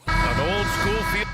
An old school field.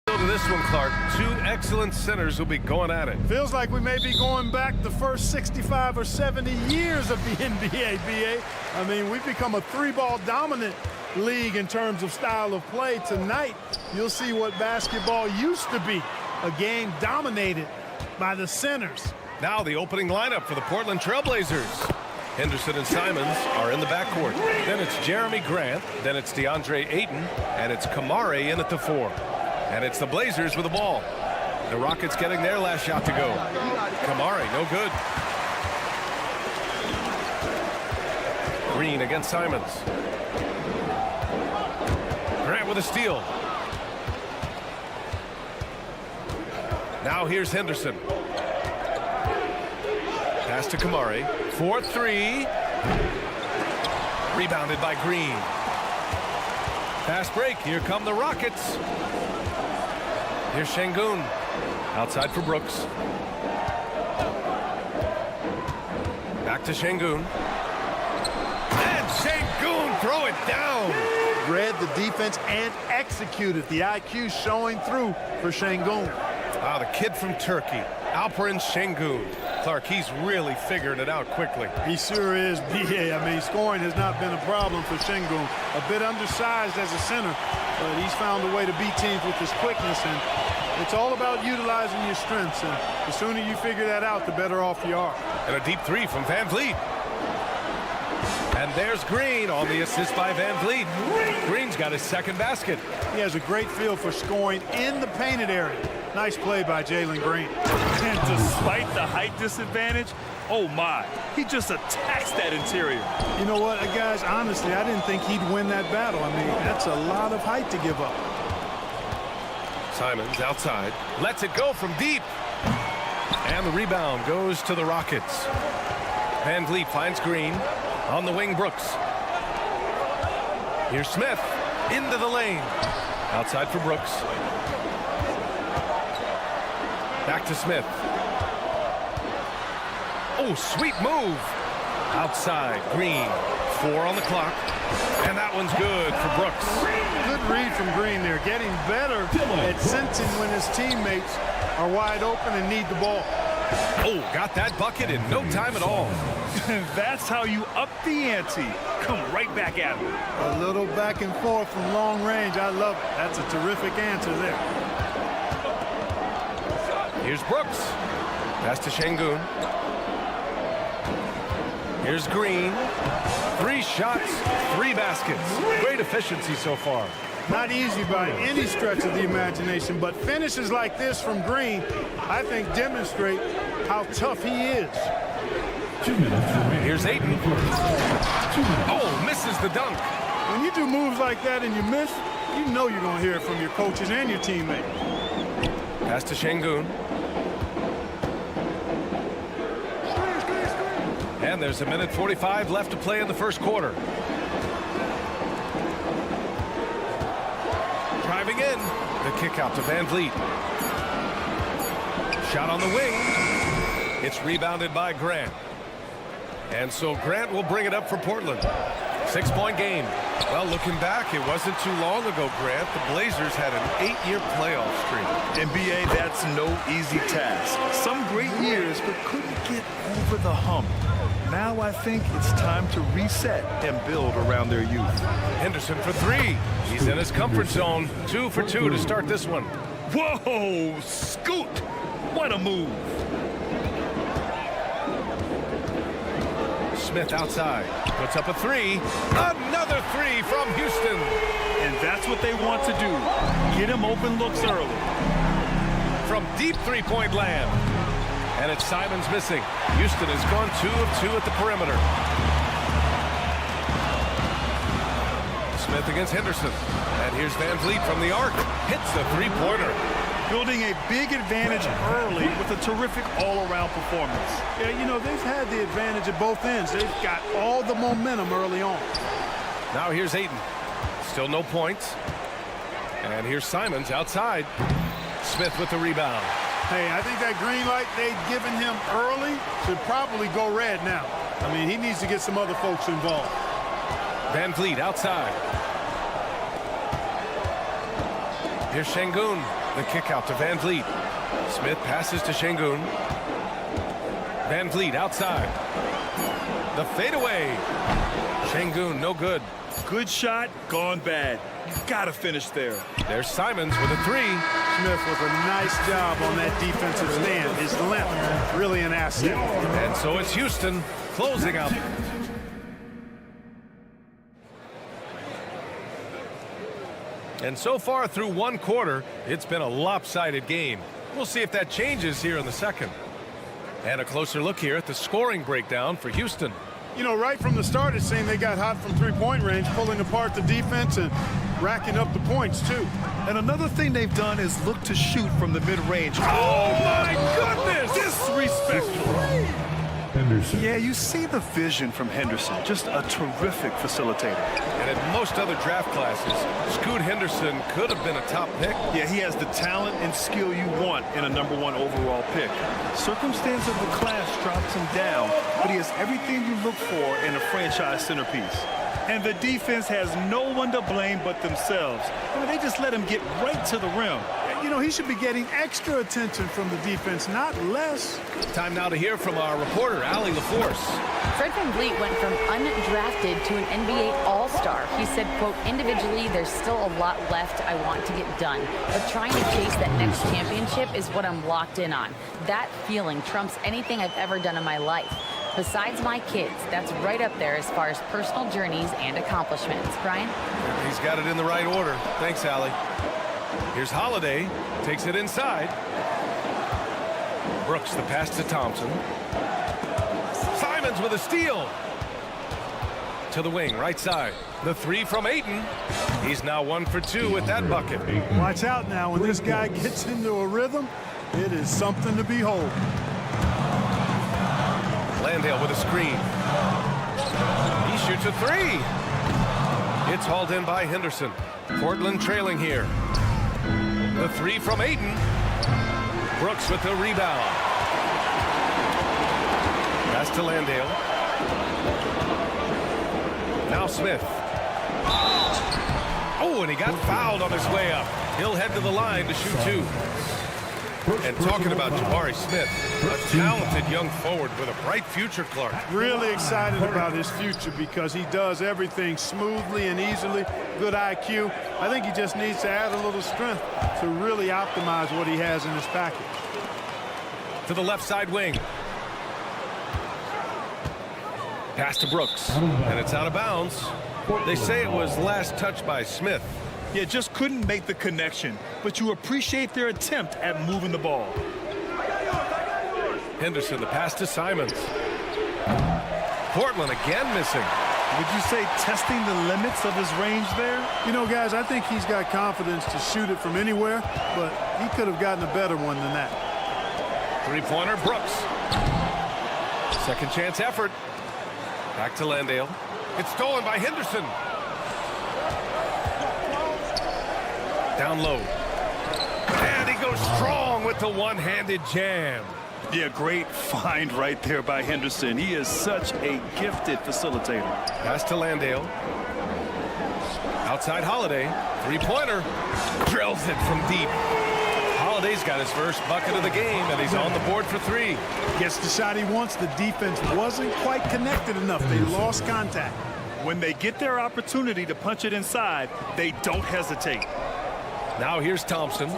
To this one, Clark. Two excellent centers will be going at it. Feels like we may be going back the first 65 or 70 years of the NBA, BA. I mean, we've become a three-ball dominant league in terms of style of play. Tonight, you'll see what basketball used to be, a game dominated by the centers. Now the opening lineup for the Portland Trailblazers. Henderson and Simons are in the backcourt. Then it's Jeremy Grant. Then it's DeAndre Ayton. And it's Kamari in at the 4. And it's the Blazers with the ball. The Rockets getting their last shot to go. Kamari, no good. Green against Simons. Grant with a steal. Now here's Henderson. Pass to Kamari. 4-3. Rebounded by Green. Fast break. Here come the Rockets. Here's Şengün. Outside for Brooks. Back to Şengün. And Şengün throw it down. Read the defense and executed. The IQ showing through for Şengün. Ah, the kid from Turkey, Alperen Şengün. Clark, he's really figured it out quickly. He sure is, BA. I mean, scoring has not been a problem for Şengün. A bit undersized as a center, but he's found a way to beat teams with his quickness, and it's all about utilizing your strengths. And the sooner you figure that out, the better off you are. And a deep three from Van Vliet. And there's Green on the assist by Van Vliet. Green's got his second basket. He has a great feel for scoring in the painted area. Nice play by Jalen Green. And despite the height disadvantage, oh my, he just attacks that interior. You know what, guys, honestly, I didn't think he'd win that battle. I mean, that's a lot of height to give up. Simons outside, lets it go from deep. And the rebound goes to the Rockets. Van Vliet finds Green. On the wing, Brooks. Here's Smith into the lane. Outside for Brooks. Back to Smith. Oh, sweet move. Outside, Green. 4 on the clock. And that one's good for Brooks. Good read from Green there. Getting better at sensing when his teammates are wide open and need the ball. Oh, got that bucket in no time at all. That's how you up the ante. Come right back at him. A little back and forth from long range. I love it. That's a terrific answer there. Here's Brooks. Pass to Şengün. Here's Green. 3 shots, 3 baskets. Great efficiency so far. Not easy by any stretch of the imagination, but finishes like this from Green, I think, demonstrate how tough he is. Here's Ayton. Oh, misses the dunk. When you do moves like that and you miss, you know you're going to hear it from your coaches and your teammates. Pass to Şengün. And there's 1:45 left to play in the first quarter. Driving in. The kick out to Van Vliet. Shot on the wing. It's rebounded by Grant. And so Grant will bring it up for Portland. 6-point game. Well, looking back, it wasn't too long ago, Grant. The Blazers had an 8-year playoff streak. NBA, that's no easy task. Some great years, but couldn't get over the hump. Now I think it's time to reset and build around their youth. Henderson for 3. He's in his comfort zone. 2 for 2 to start this one. Whoa, scoot! What a move. Smith outside. Puts up a 3. Another 3 from Houston. And that's what they want to do. Get him open looks early. From deep three-point land. And it's Simons missing. Houston has gone 2 of 2 at the perimeter. Smith against Henderson. And here's Van Vliet from the arc. Hits the three-pointer. building a big advantage early with a terrific all-around performance. Yeah, you know, they've had the advantage at both ends. They've got all the momentum early on. Now here's Ayton. Still no points. And here's Simons outside. Smith with the rebound. Hey, I think that green light they'd given him early should probably go red now. I mean, he needs to get some other folks involved. Van Vliet outside. Here's Şengün. The kick out to Van Vliet. Smith passes to Şengün. Van Vliet outside. The fadeaway. Şengün, no good. Good shot, gone bad. You've got to finish there. There's Simons with a three. Smith with a nice job on that defensive stand. His length, really an asset. And so it's Houston closing out. And so far through one quarter, it's been a lopsided game. We'll see if that changes here in the second. And a closer look here at the scoring breakdown for Houston. You know, right from the start, it seemed they got hot from three-point range, pulling apart the defense and racking up the points, too. And another thing they've done is look to shoot from the mid-range. Oh, my goodness! Disrespectful. Henderson. Yeah, you see the vision from Henderson. Just a terrific facilitator. And in most other draft classes, Scoot Henderson could have been a top pick. Yeah, he has the talent and skill you want in a #1 overall pick. Circumstance of the class drops him down, but he has everything you look for in a franchise centerpiece. And the defense has no one to blame but themselves. I mean, they just let him get right to the rim. You know, he should be getting extra attention from the defense, not less. Time now to hear from our reporter, Allie LaForce. Fred VanVleet went from undrafted to an NBA All-Star. He said, quote, individually, there's still a lot left I want to get done. But trying to chase that next championship is what I'm locked in on. That feeling trumps anything I've ever done in my life. Besides my kids, that's right up there as far as personal journeys and accomplishments. Brian? He's got it in the right order. Thanks, Allie. Here's Holiday. Takes it inside. Brooks the pass to Thompson. Simons with a steal. To the wing, right side. The three from Ayton. He's now 1 for 2 with that bucket. Watch out now. When this guy gets into a rhythm, it is something to behold. Landale with a screen. He shoots a three. It's hauled in by Henderson. Portland trailing here. The three from Ayton. Brooks with the rebound. Pass to Landale. Now Smith. Oh, and he got fouled on his way up. He'll head to the line to shoot two. And talking about Jabari Smith, a talented young forward with a bright future, Clark. Really excited about his future because he does everything smoothly and easily. Good IQ. I think he just needs to add a little strength to really optimize what he has in his package. To the left side wing. Pass to Brooks, and it's out of bounds. They say it was last touched by Smith. Yeah, just couldn't make the connection, but you appreciate their attempt at moving the ball. Henderson, the pass to Simons. Portland again missing. Would you say testing the limits of his range there? You know, guys, I think he's got confidence to shoot it from anywhere, but he could have gotten a better one than that. Three-pointer, Brooks. Second chance effort. Back to Landale. It's stolen by Henderson. Down low. And he goes strong with the one-handed jam. Yeah, great find right there by Henderson. He is such a gifted facilitator. Pass to Landale. Outside Holiday. Three-pointer. Drills it from deep. Holiday's got his first bucket of the game, and he's on the board for three. Gets the shot he wants. The defense wasn't quite connected enough. They lost contact. When they get their opportunity to punch it inside, they don't hesitate. Now here's Thompson. Oh,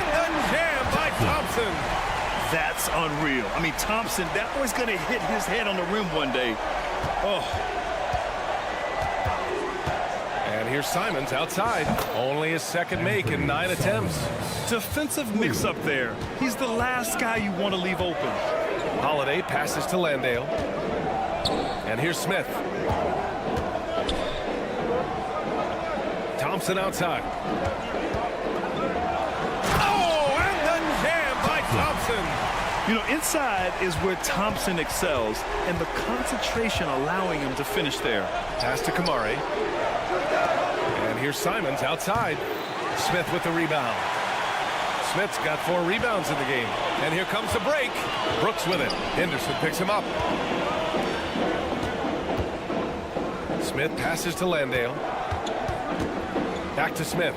and the jam by Thompson. That's unreal. I mean, Thompson, that boy's going to hit his head on the rim one day. Oh. And here's Simons outside. Only his second make in 9 attempts. Defensive mix-up there. He's the last guy you want to leave open. Holiday passes to Landale. And here's Smith. Thompson outside. Thompson. You know, inside is where Thompson excels, and the concentration allowing him to finish there. Pass to Kamari. And here's Simons outside. Smith with the rebound. Smith's got 4 rebounds in the game. And here comes the break. Brooks with it. Henderson picks him up. Smith passes to Landale. Back to Smith.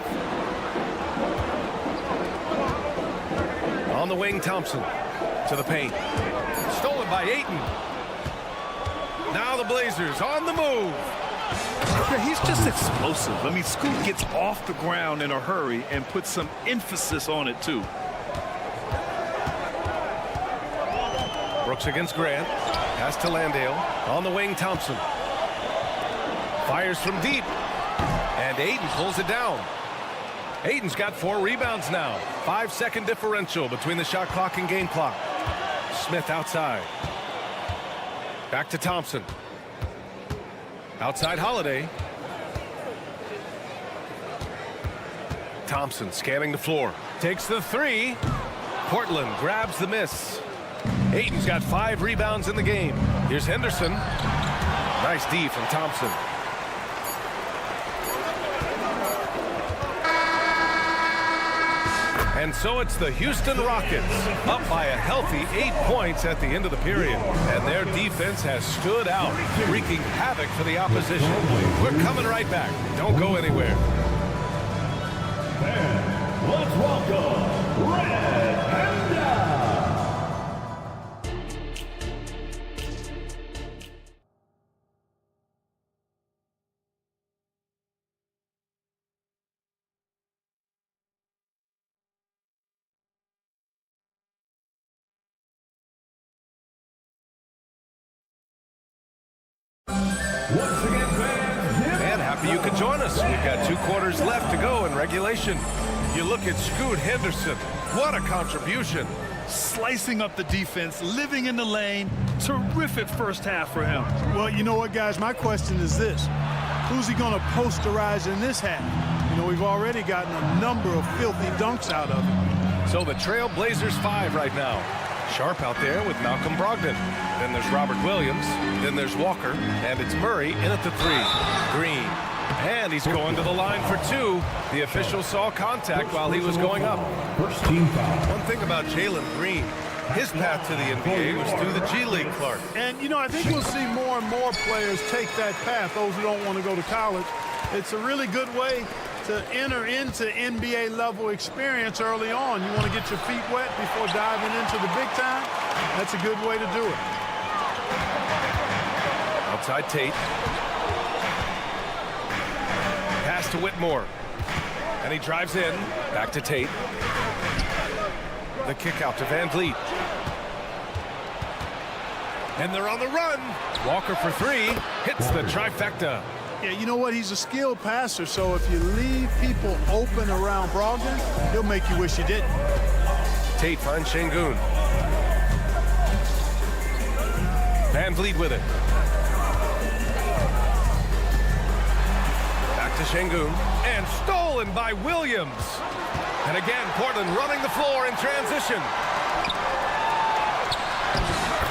On the wing, Thompson. To the paint. Stolen by Ayton. Now the Blazers on the move. Yeah, he's just explosive. I mean, Scoot gets off the ground in a hurry and puts some emphasis on it, too. Brooks against Grant. Pass to Landale. On the wing, Thompson. Fires from deep. And Ayton pulls it down. Ayton's got 4 rebounds now. 5-second differential between the shot clock and game clock. Smith outside. Back to Thompson. Outside Holiday. Thompson scanning the floor. Takes the 3. Portland grabs the miss. Ayton's got 5 rebounds in the game. Here's Henderson. Nice D from Thompson. And so it's the Houston Rockets up by a healthy 8 points at the end of the period. And their defense has stood out, wreaking havoc for the opposition. We're coming right back. Don't go anywhere. And let's welcome Red and Down. Once again, fans, And happy you could join us. We've got 2 quarters left to go in regulation. You look at Scoot Henderson. What a contribution. Slicing up the defense, living in the lane. Terrific first half for him. Well, you know what, guys? My question is this. Who's he going to posterize in this half? You know, we've already gotten a number of filthy dunks out of him. So the Trail Blazers 5 right now. Sharp out there with Malcolm Brogdon. Then there's Robert Williams. Then there's Walker. And it's Murray in at the 3. Green. And he's going to the line for 2. The official saw contact while he was going up. First team foul. One thing about Jalen Green, his path to the NBA was through the G League, Clark. And, you know, I think we'll see more and more players take that path, those who don't want to go to college. It's a really good way to enter into NBA level experience early on. You want to get your feet wet before diving into the big time. That's a good way to do it. Outside Tate. Pass to Whitmore. And he drives in. Back to Tate. The kick out to Van Vliet. And they're on the run. Walker for 3. Hits the trifecta. Yeah, you know what? He's a skilled passer, so if you leave people open around Brogdon, he'll make you wish you didn't. Tate finds Şengün. Van Vliet with it. Back to Şengün. And stolen by Williams. And again, Portland running the floor in transition.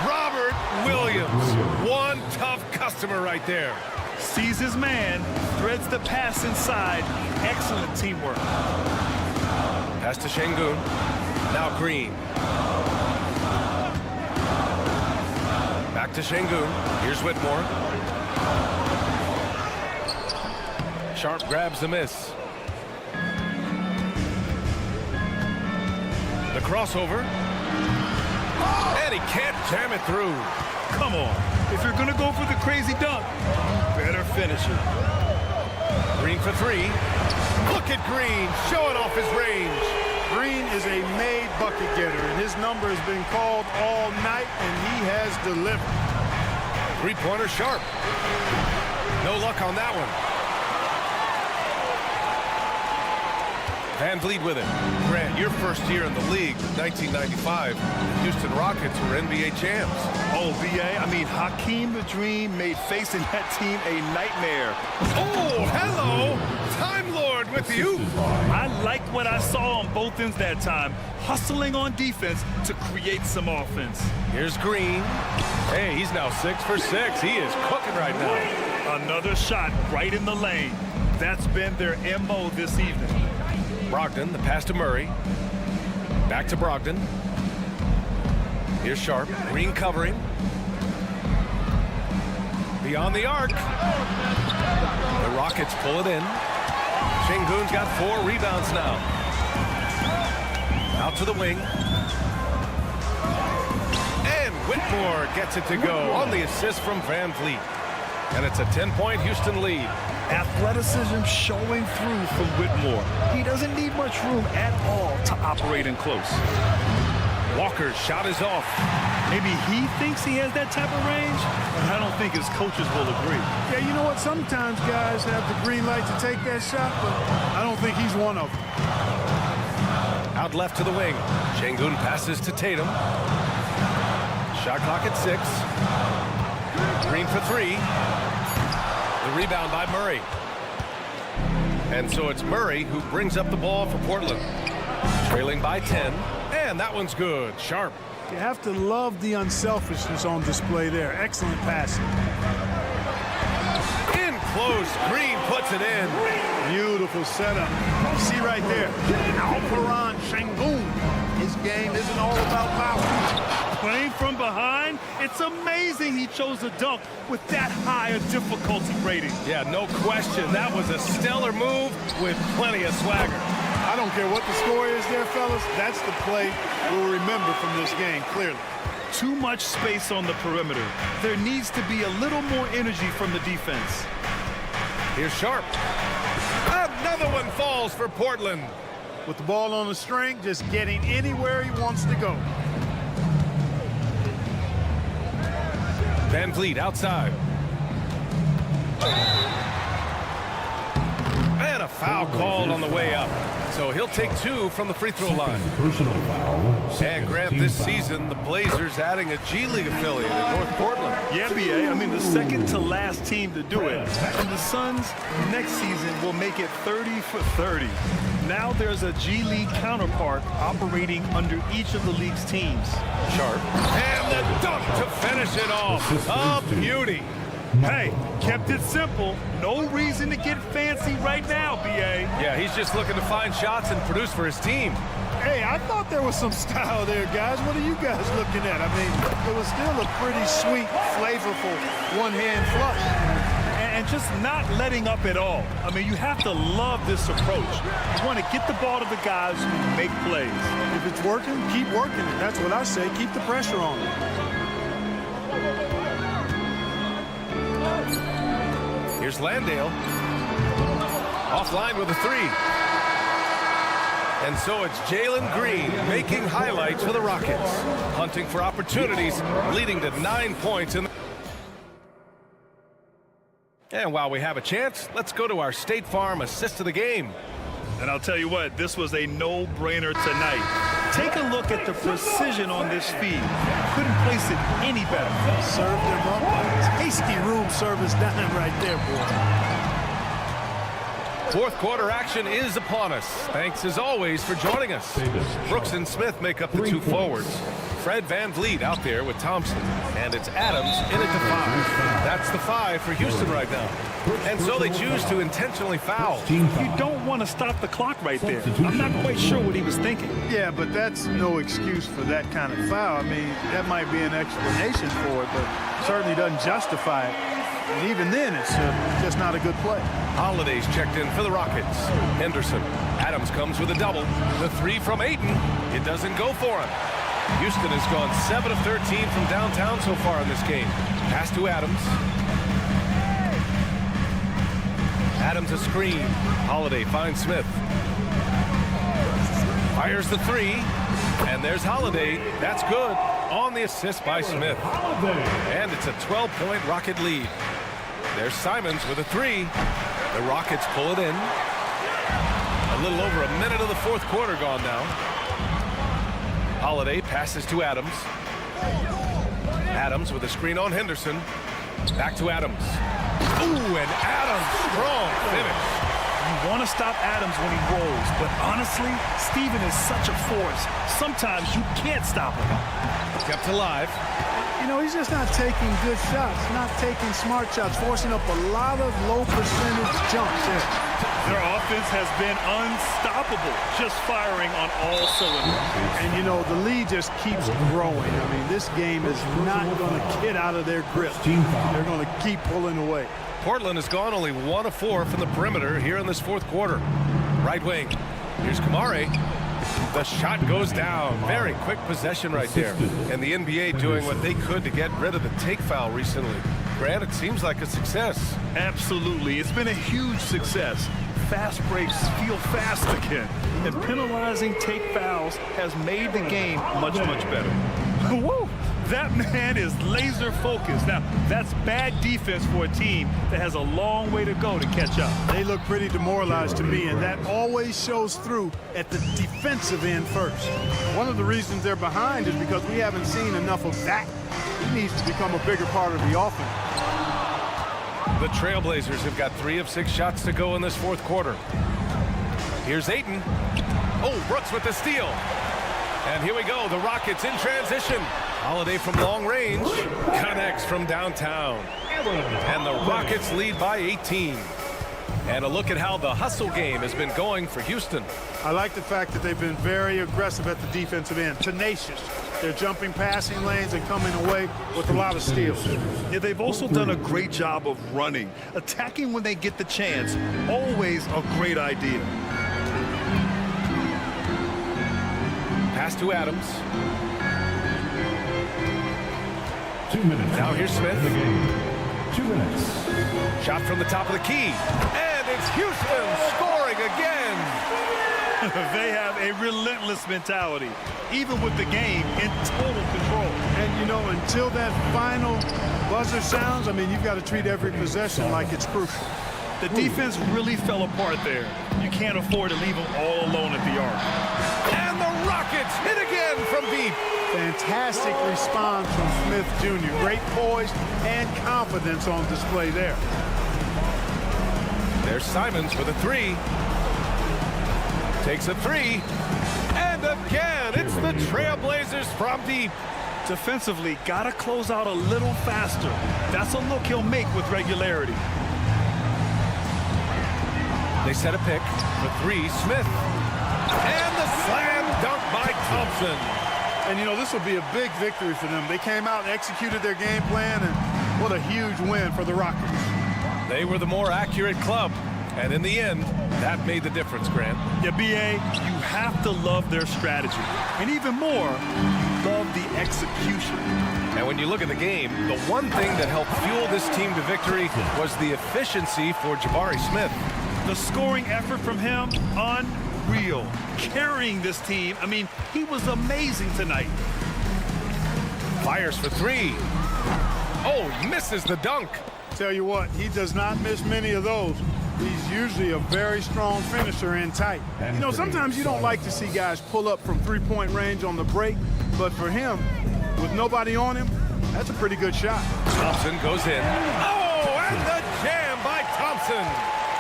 Robert Williams. One tough customer right there. Sees his man, threads the pass inside. Excellent teamwork. Pass to Şengün. Now Green. Back to Şengün. Here's Whitmore. Sharp grabs the miss. The crossover. And he can't jam it through. Come on. If you're going to go for the crazy dunk, better finish it. Green for 3. Look at Green showing off his range. Green is a made bucket getter, and his number has been called all night, and he has delivered. 3-pointer Sharp. No luck on that one. Van Vliet with it. Grant, your first year in the league, 1995. Houston Rockets were NBA champs. Oh, BA, I mean, Hakeem the Dream made facing that team a nightmare. Oh, hello! Time Lord with you. I like what I saw on both ends that time. Hustling on defense to create some offense. Here's Green. Hey, he's now 6 for 6. He is cooking right now. Another shot right in the lane. That's been their MO this evening. Brogdon, the pass to Murray. Back to Brogdon. Here's Sharp. Green covering. Beyond the arc. The Rockets pull it in. Şengün's got 4 rebounds now. Out to the wing. And Whitmore gets it to go on the assist from Van Vliet. And it's a 10-point Houston lead. Athleticism showing through from Whitmore. He doesn't need much room at all to operate in close. Walker's shot is off. Maybe he thinks he has that type of range, but I don't think his coaches will agree. Yeah, you know what? Sometimes guys have the green light to take that shot, but I don't think he's one of them. Out left to the wing. Şengün passes to Tatum. Shot clock at 6. Green for 3. The rebound by Murray. And so it's Murray who brings up the ball for Portland. Trailing by 10. And that one's good. Sharp. You have to love the unselfishness on display there. Excellent passing. In close. Green puts it in. Beautiful setup. You see right there. Alperen Şengün. His game isn't all about power. Playing from behind, it's amazing he chose a dunk with that high a difficulty rating. Yeah, no question. That was a stellar move with plenty of swagger. I don't care what the score is there, fellas. That's the play we'll remember from this game, clearly. Too much space on the perimeter. There needs to be a little more energy from the defense. Here's Sharp. Another one falls for Portland. With the ball on the string, just getting anywhere he wants to go. Van Vliet outside. And a foul called on the way up. So he'll take 2 from the free throw line. Personal foul. And Grant, this season, the Blazers adding a G League affiliate in North Portland. Yeah, BA. I mean, the second to last team to do it. And the Suns next season will make it 30 for 30. Now there's a G League counterpart operating under each of the league's teams. Sharp. And the dunk to finish it off. A beauty. Hey, kept it simple. No reason to get fancy right now, BA. Yeah, he's just looking to find shots and produce for his team. Hey, I thought there was some style there, guys. What are you guys looking at? I mean, it was still a pretty sweet, flavorful one-hand flush. And just not letting up at all. I mean, you have to love this approach. You want to get the ball to the guys who make plays. If it's working, keep working it. That's what I say. Keep the pressure on it. Here's Landale. Offline with a 3. And so it's Jalen Green making highlights for the Rockets. Hunting for opportunities, leading to 9 points in the... And while we have a chance, let's go to our State Farm assist of the game. And I'll tell you what, this was a no-brainer tonight. Take a look at the precision on this feed. Couldn't place it any better. Served him up. Tasty room service dime right there, boy. Fourth quarter action is upon us. Thanks as always for joining us. Brooks and Smith make up the 2 forwards. Fred Van Vliet out there with Thompson. And it's Adams in at the 5. That's the 5 for Houston right now. And so they choose to intentionally foul. You don't want to stop the clock right there. I'm not quite sure what he was thinking. Yeah, but that's no excuse for that kind of foul. I mean, that might be an explanation for it, but certainly doesn't justify it. And even then, it's just not a good play. Holiday's checked in for the Rockets. Henderson. Adams comes with a double. The 3 from Ayton. It doesn't go for him. Houston has gone 7 of 13 from downtown so far in this game. Pass to Adams. Adams a screen. Holiday finds Smith. Fires the 3. And there's Holiday. That's good. On the assist by Smith. And it's a 12-point Rocket lead. There's Simons with a 3. The Rockets pull it in. A little over a minute of the fourth quarter gone now. Holiday passes to Adams. Adams with a screen on Henderson. Back to Adams. Ooh, and Adams, strong finish. want to stop Adams when he rolls, but honestly, Steven is such a force. Sometimes you can't stop him. Kept alive. You know, he's just not taking good shots, not taking smart shots, forcing up a lot of low percentage jumps there. Their offense has been unstoppable, just firing on all cylinders. And, you know, the lead just keeps growing. I mean, this game is not going to get out of their grip. They're going to keep pulling away. Portland has gone only 1 of 4 from the perimeter here in this fourth quarter. Right wing. Here's Kamari. The shot goes down. Very quick possession right there. And the NBA doing what they could to get rid of the take foul recently. Grant, it seems like a success. Absolutely. It's been a huge success. Fast breaks feel fast again. And penalizing take fouls has made the game much, much better. Woo! That man is laser focused. Now, that's bad defense for a team that has a long way to go to catch up. They look pretty demoralized to me, and that always shows through at the defensive end first. One of the reasons they're behind is because we haven't seen enough of that. He needs to become a bigger part of the offense. The Trailblazers have got 3 of 6 shots to go in this fourth quarter. Here's Ayton. Oh, Brooks with the steal. And here we go, the Rockets in transition. Holiday from long range, connects from downtown. And the Rockets lead by 18. And a look at how the hustle game has been going for Houston. I like the fact that they've been very aggressive at the defensive end, tenacious. They're jumping passing lanes and coming away with a lot of steals. Yeah, they've also done a great job of running. Attacking when they get the chance, always a great idea. Pass to Adams. 2 minutes. Now here's Smith. The game. 2 minutes. Shot from the top of the key. And it's Houston scoring again. They have a relentless mentality, even with the game in total control. And, you know, until that final buzzer sounds, I mean, you've got to treat every possession like it's crucial. The defense really fell apart there. You can't afford to leave them all alone at the arc. And the Rockets hit again from deep. Fantastic response from Smith Jr. Great poise and confidence on display there. There's Simons with a 3. Takes a 3. And again, it's the Trailblazers from deep. Defensively, got to close out a little faster. That's a look he'll make with regularity. They set a pick for 3. Smith. And the slam dunk by Thompson. And, you know, this will be a big victory for them. They came out and executed their game plan, and what a huge win for the Rockets. They were the more accurate club. And in the end, that made the difference, Grant. Yeah, B.A., you have to love their strategy. And even more, you love the execution. And when you look at the game, the one thing that helped fuel this team to victory was the efficiency for Jabari Smith. The scoring effort from him, unreal. Carrying this team, I mean, he was amazing tonight. Fires for 3. Oh, misses the dunk. Tell you what, he does not miss many of those. He's usually a very strong finisher in tight. You know, sometimes you don't like to see guys pull up from three-point range on the break, but for him, with nobody on him, that's a pretty good shot. Thompson goes in. Oh, and the jam by Thompson.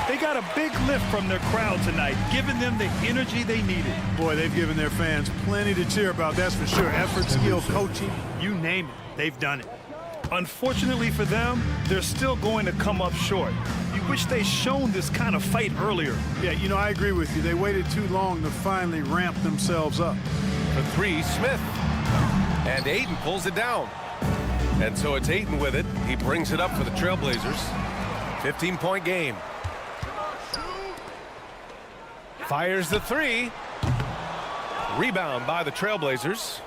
They got a big lift from their crowd tonight, giving them the energy they needed. Boy, they've given their fans plenty to cheer about, that's for sure. Effort, skill, coaching, you name it, they've done it. Unfortunately for them, they're still going to come up short. You wish they'd shown this kind of fight earlier. Yeah, you know, I agree with you. They waited too long to finally ramp themselves up. For 3, Smith. And Ayton pulls it down. And so it's Ayton with it. He brings it up for the Trailblazers. 15-point game. Fires the 3. Rebound by the Trailblazers.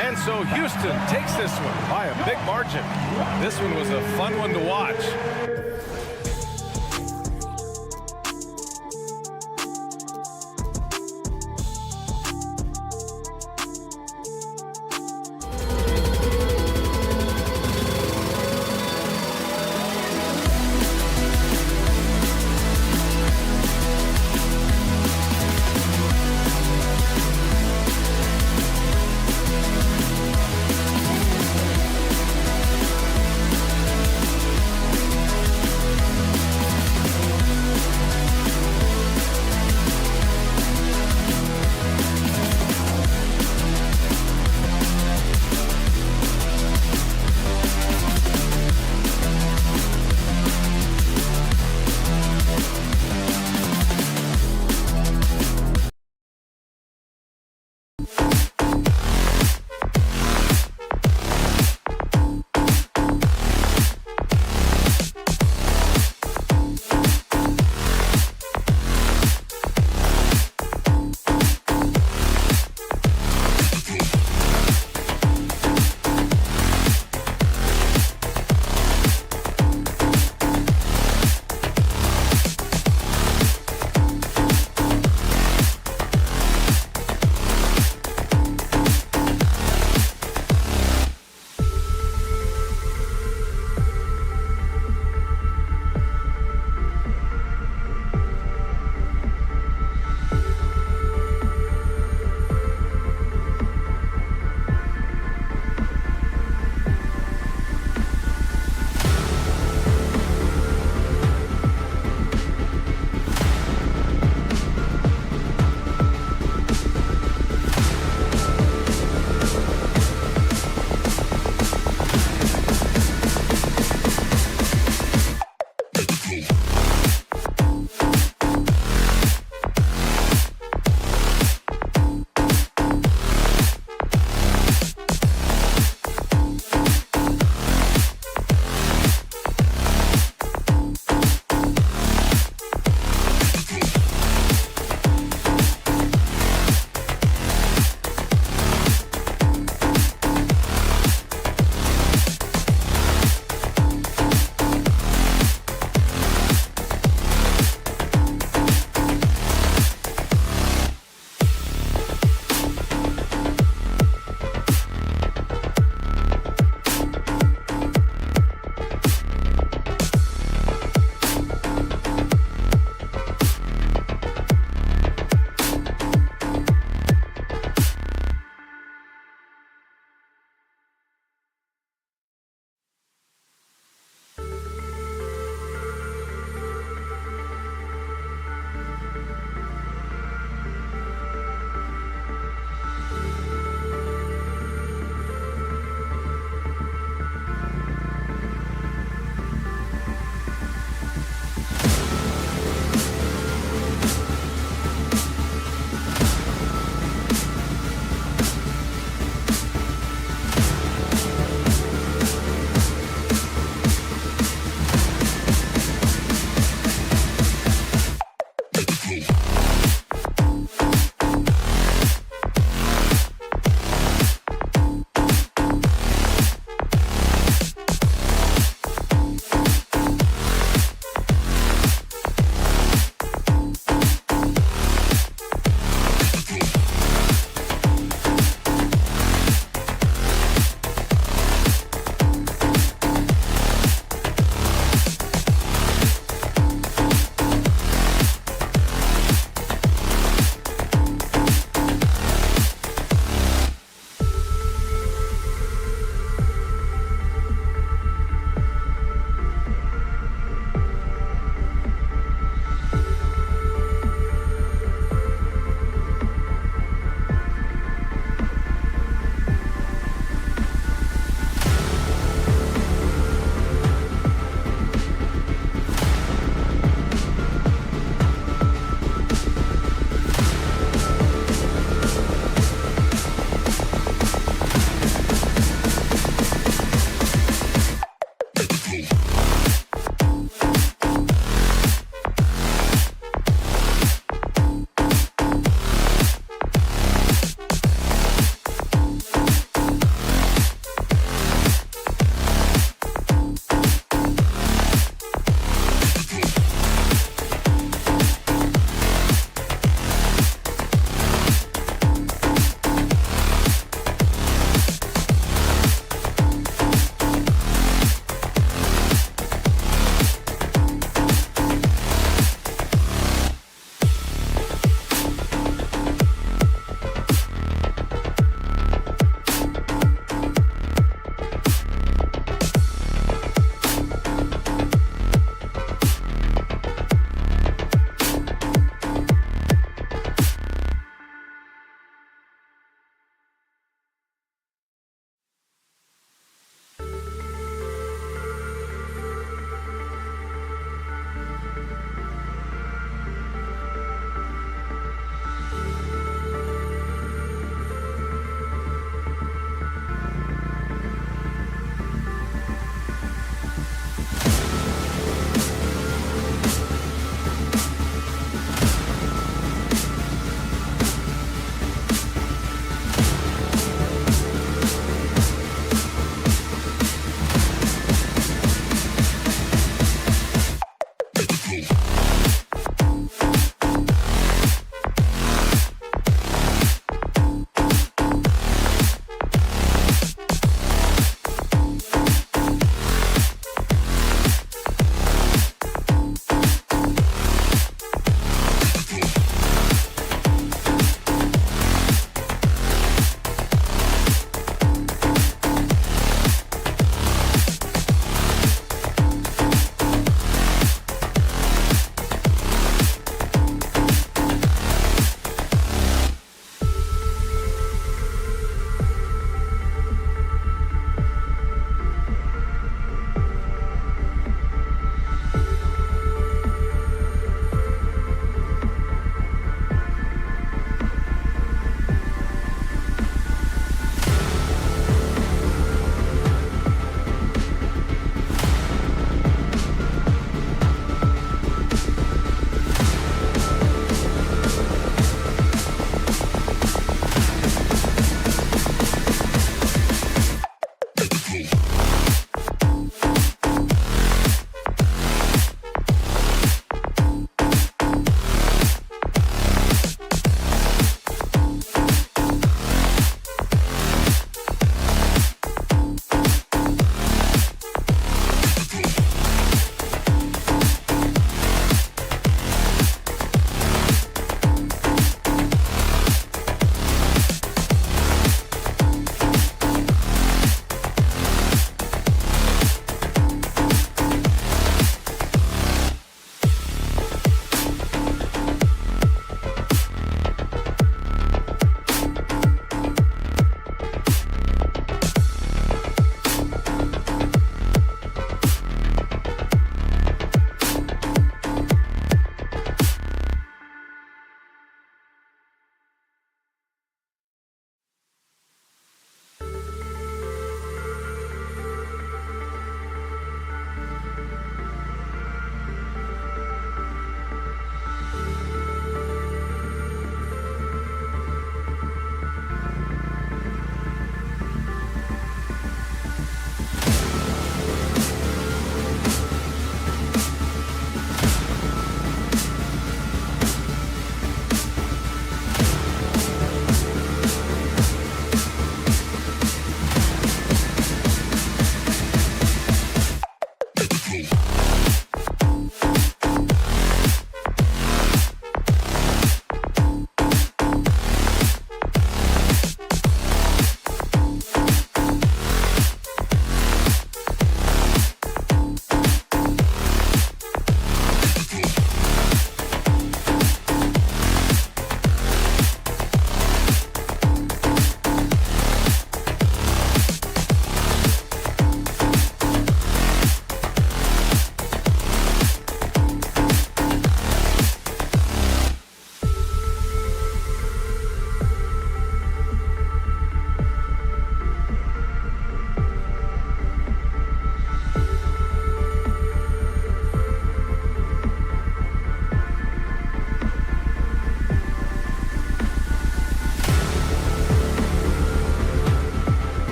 And so Houston takes this one by a big margin. This one was a fun one to watch.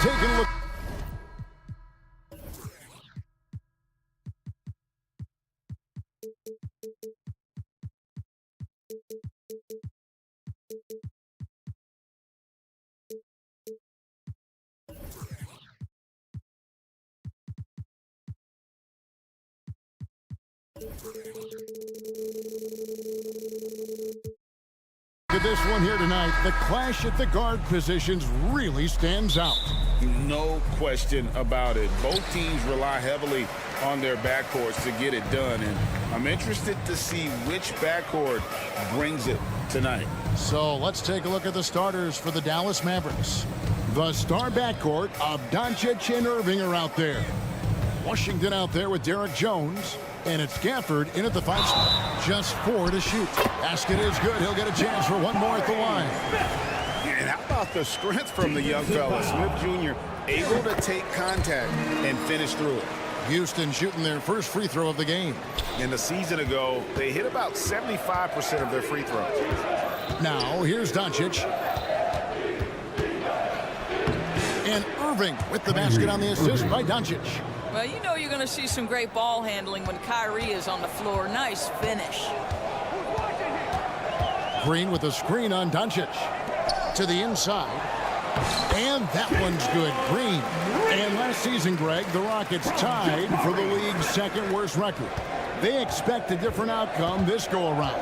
taking a look. To this one here tonight, the clash at the guard positions really stands out. No question about it. Both teams rely heavily on their backcourts to get it done, and I'm interested to see which backcourt brings it tonight. So let's take a look at the starters for the Dallas Mavericks. The star backcourt of Doncic and Irving are out there. Washington out there with Derek Jones. And it's Gafford in at the 5 spot. Just 4 to shoot. Basket is good. He'll get a chance for one more at the line. And how about the strength from the young fella? Smith Jr. able to take contact and finish through it. Houston shooting their first free throw of the game. And a season ago, they hit about 75% of their free throws. Now, here's Doncic. And Irving with the basket on the assist by Doncic. Well, you know you're going to see some great ball handling when Kyrie is on the floor. Nice finish. Green with a screen on Doncic. To the inside. And that one's good. Green. And last season, Greg, the Rockets tied for the league's second worst record. They expect a different outcome this go-around.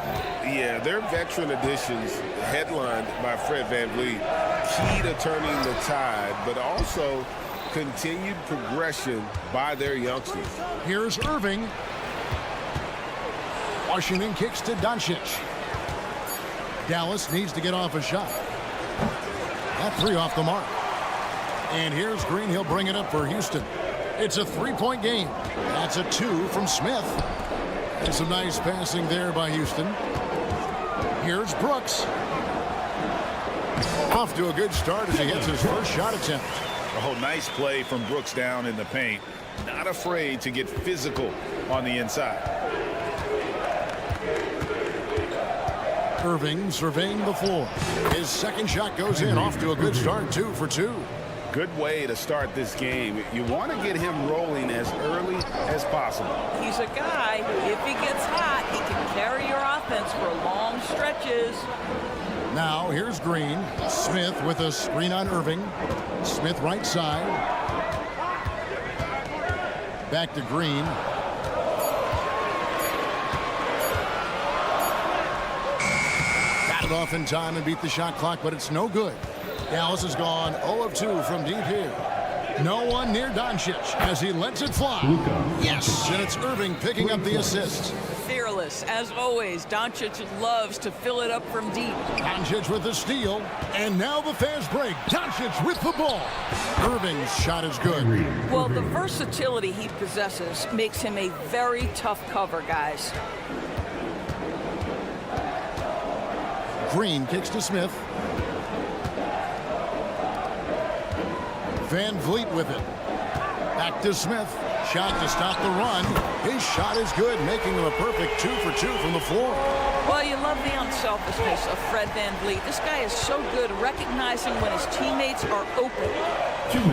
Yeah, their veteran additions, headlined by Fred VanVleet, key to turning the tide, but also continued progression by their youngsters. Here's Irving. Washington kicks to Doncic. Dallas needs to get off a shot. That 3 off the mark. And here's Green. He'll bring it up for Houston. It's a 3-point game. That's a 2 from Smith. And some nice passing there by Houston. Here's Brooks. Off to a good start as he gets his first shot attempt. Oh, nice play from Brooks down in the paint. Not afraid to get physical on the inside. Irving surveying the floor. His second shot goes in. Off to a good start. 2 for 2. Good way to start this game. You want to get him rolling as early as possible. He's a guy, if he gets hot, he can carry your offense for long stretches. Now here's Green. Smith with a screen on Irving. Smith right side. Back to Green. Got it off in time and beat the shot clock, but it's no good. Dallas has gone 0 of 2 from deep here. No one near Doncic as he lets it fly. Yes, and it's Irving picking up the assist. Fearless, as always. Doncic loves to fill it up from deep. Doncic with the steal, and now the fast break. Doncic with the ball. Irving's shot is good. Well, the versatility he possesses makes him a very tough cover, guys. Green kicks to Smith. VanVleet with it. Back to Smith. Shot to stop the run. His shot is good, making him a perfect 2 for 2 from the floor. Well, you love the unselfishness of Fred VanVleet. This guy is so good recognizing when his teammates are open.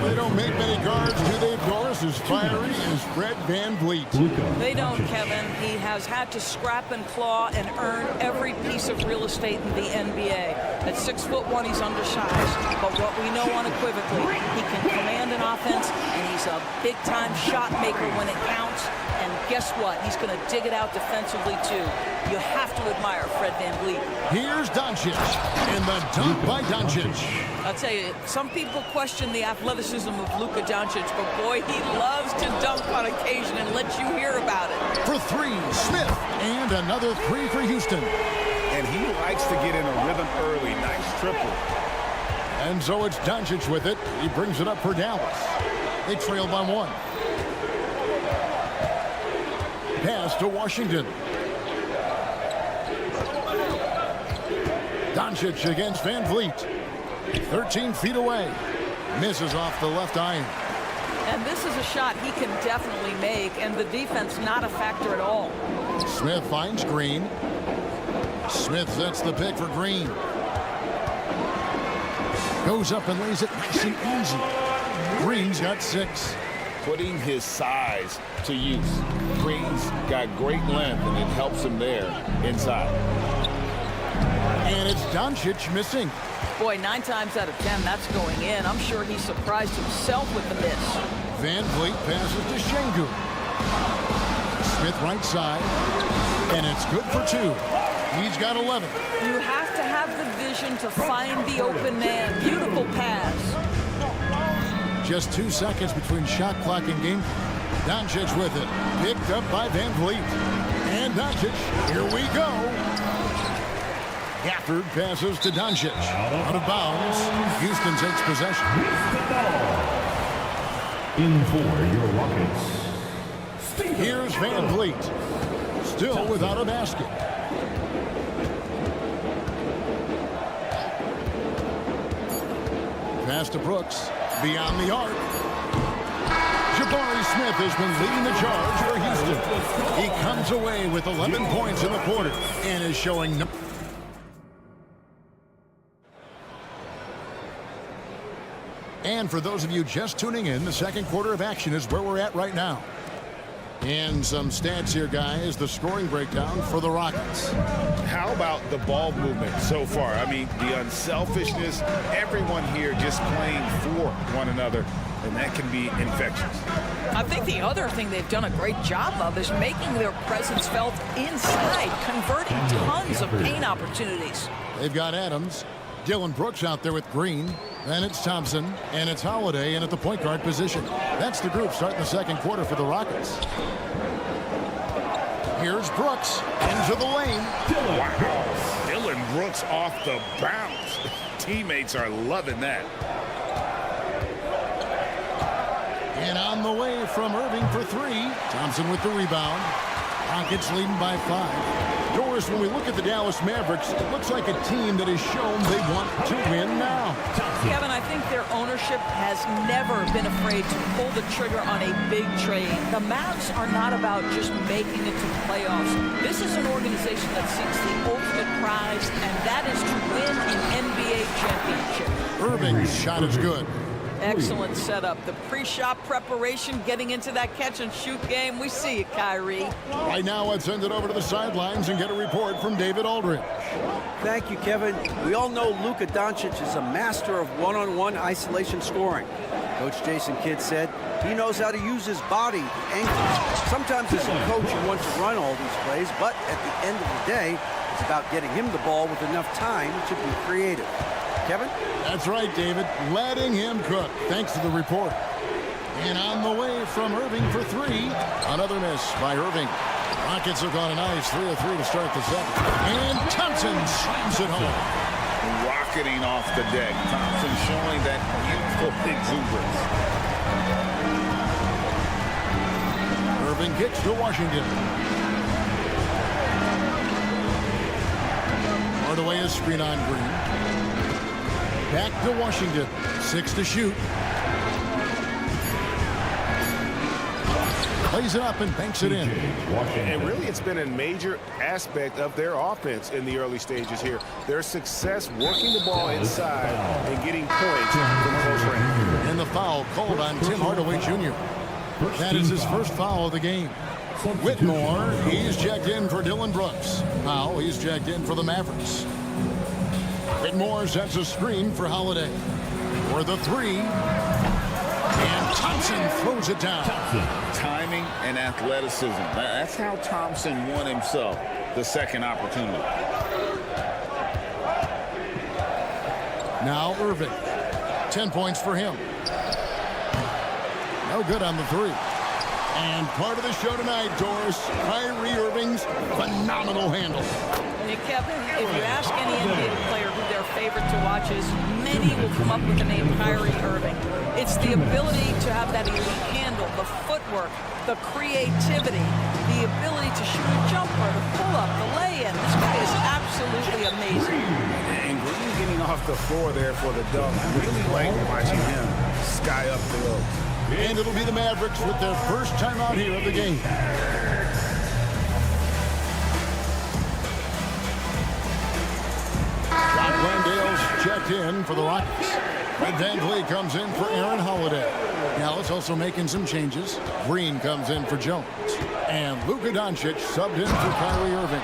They don't make many guards, do they, Doris? As fiery as Fred VanVleet. They don't, Kevin. He has had to scrap and claw and earn every piece of real estate in the NBA. At 6'1", he's undersized. But what we know unequivocally, he can command an offense, and he's a big-time shot maker when it counts. And guess what? He's going to dig it out defensively, too. You have to admire Fred VanVleet. Here's Doncic, and the dunk by Doncic. I'll tell you, some people question the athleticism of Luka Doncic, but boy, he loves to dunk on occasion and let you hear about it. For 3, Smith, and another 3 for Houston. And he likes to get in a rhythm early. Nice triple. And so it's Doncic with it. He brings it up for Dallas. They trail by 1. Pass to Washington. Doncic against VanVleet. 13 feet away. Misses off the left iron. And this is a shot he can definitely make, and the defense not a factor at all. Smith finds Green. Smith sets the pick for Green. Goes up and lays it nice and easy. Green's got 6. Putting his size to use. Green's got great length, and it helps him there inside. And it's Doncic missing. Boy, 9 times out of 10, that's going in. I'm sure he surprised himself with the miss. Van Vliet passes to Şengün. Smith right side. And it's good for 2. He's got 11. You have to have the vision to find the open man. Beautiful pass. Just 2 seconds between shot clock and game. Doncic with it. Picked up by Van Vliet. And Doncic, here we go. Gafford passes to Doncic. Out of bounds. Houston takes possession. In for your Rockets. Here's Van Vliet. Still without a basket. Pass to Brooks. Beyond the arc. Jabari Smith has been leading the charge for Houston. He comes away with 11 points in the quarter and is showing no... And for those of you just tuning in, the second quarter of action is where we're at right now. And some stats here, guys. The scoring breakdown for the Rockets. How about the ball movement so far? I mean, the unselfishness, everyone here just playing for one another, and that can be infectious. I think the other thing they've done a great job of is making their presence felt inside, converting tons of paint opportunities. They've got Adams. Dylan Brooks out there with Green. Then it's Thompson, and it's Holiday in at the point guard position. That's the group starting the second quarter for the Rockets. Here's Brooks into the lane. Wow. Dylan Brooks off the bounce. Teammates are loving that. And on the way from Irving for 3. Thompson with the rebound. Rockets leading by 5. Doris, when we look at the Dallas Mavericks, it looks like a team that has shown they want to win now. Kevin, I think their ownership has never been afraid to pull the trigger on a big trade. The Mavs are not about just making it to the playoffs. This is an organization that seeks the ultimate prize, and that is to win an NBA championship. Irving's shot is good. Excellent setup. The pre-shot preparation, getting into that catch-and-shoot game. We see you, Kyrie. Right now, let's send it over to the sidelines and get a report from David Aldridge. Thank you, Kevin. We all know Luka Doncic is a master of one-on-one isolation scoring. Coach Jason Kidd said he knows how to use his body, angles. Sometimes as a coach, you want to run all these plays, but at the end of the day, it's about getting him the ball with enough time to be creative. Kevin? That's right, David. Letting him cook. Thanks to the report. And on the way from Irving for 3. Another miss by Irving. Rockets have gone a nice 3 of 3 to start the second. And Thompson slams it home. Rocketing off the deck. Thompson showing that youthful exuberance. Irving kicks to Washington. Hardaway is screen on Green. Back to Washington. 6 to shoot. Plays it up and banks it in. And really, it's been a major aspect of their offense in the early stages here. Their success working the ball inside and getting points from close range. And the foul called on Tim Hardaway Jr. That is his first foul of the game. Whitmore, he's checked in for Dylan Brooks. Now he's checked in for the Mavericks. Whitmore sets a screen for Holiday. For the 3. And Thompson throws it down. Timing and athleticism. That's how Thompson won himself the second opportunity. Now Irving. 10 points for him. No good on the 3. And part of the show tonight, Doris, Kyrie Irving's phenomenal handle. Hey, Kevin, if you ask any NBA player who their favorite to watch is, many will come up with the name Kyrie Irving. It's the ability to have that elite handle, the footwork, the creativity, the ability to shoot a jumper, the pull-up, the lay-in. This guy is absolutely amazing. And Green getting off the floor there for the dunk. Really like watching him sky up the road. And it'll be the Mavericks with their first time out here of the game. Landale's checked in for the Rockets. Red Van Vliet comes in for Aaron Holiday. Dallas also making some changes. Green comes in for Jones. And Luka Doncic subbed in for Kyrie Irving.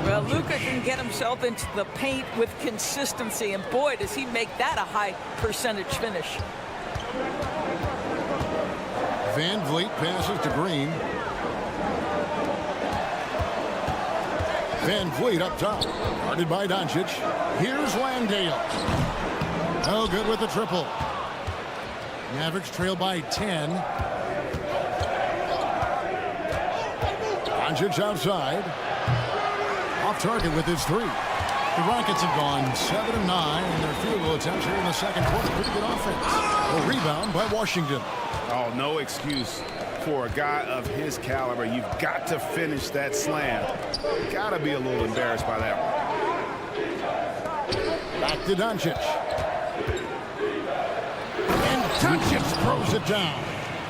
Well, Luka can get himself into the paint with consistency, and boy, does he make that a high percentage finish. Van Vliet passes to Green. Van Vliet up top, guarded by Doncic. Here's Landale. Oh, good with the triple. Mavericks trail by 10. Doncic outside. Off target with his three. The Rockets have gone 7 of 9 in their field goal attempts here in the second quarter. Pretty good offense. A rebound by Washington. Oh, no excuse for a guy of his caliber. You've got to finish that slam. Got to be a little embarrassed by that one. Back to Doncic. And Doncic throws it down.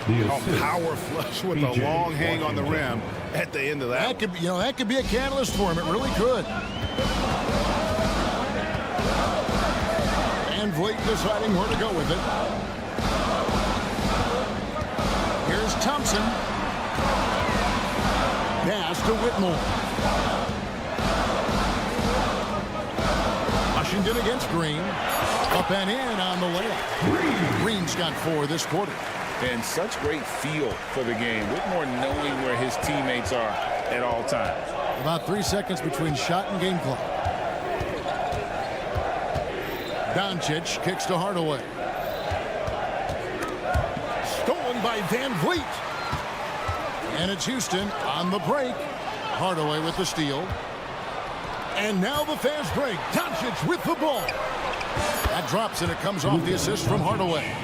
Oh, power flush with a long hang on the rim at the end of that. That could be, that could be a catalyst for him. It really could. Van Vliet deciding where to go with it. Here's Thompson. Pass to Whitmore. Washington against Green. Up and in on the layup. Green's got 4 this quarter. And such great feel for the game. Whitmore knowing where his teammates are at all times. About 3 seconds between shot and game clock. Doncic kicks to Hardaway. Stolen by Van Vliet. And it's Houston on the break. Hardaway with the steal. And now the fast break. Doncic with the ball. That drops and it comes off the assist from Hardaway.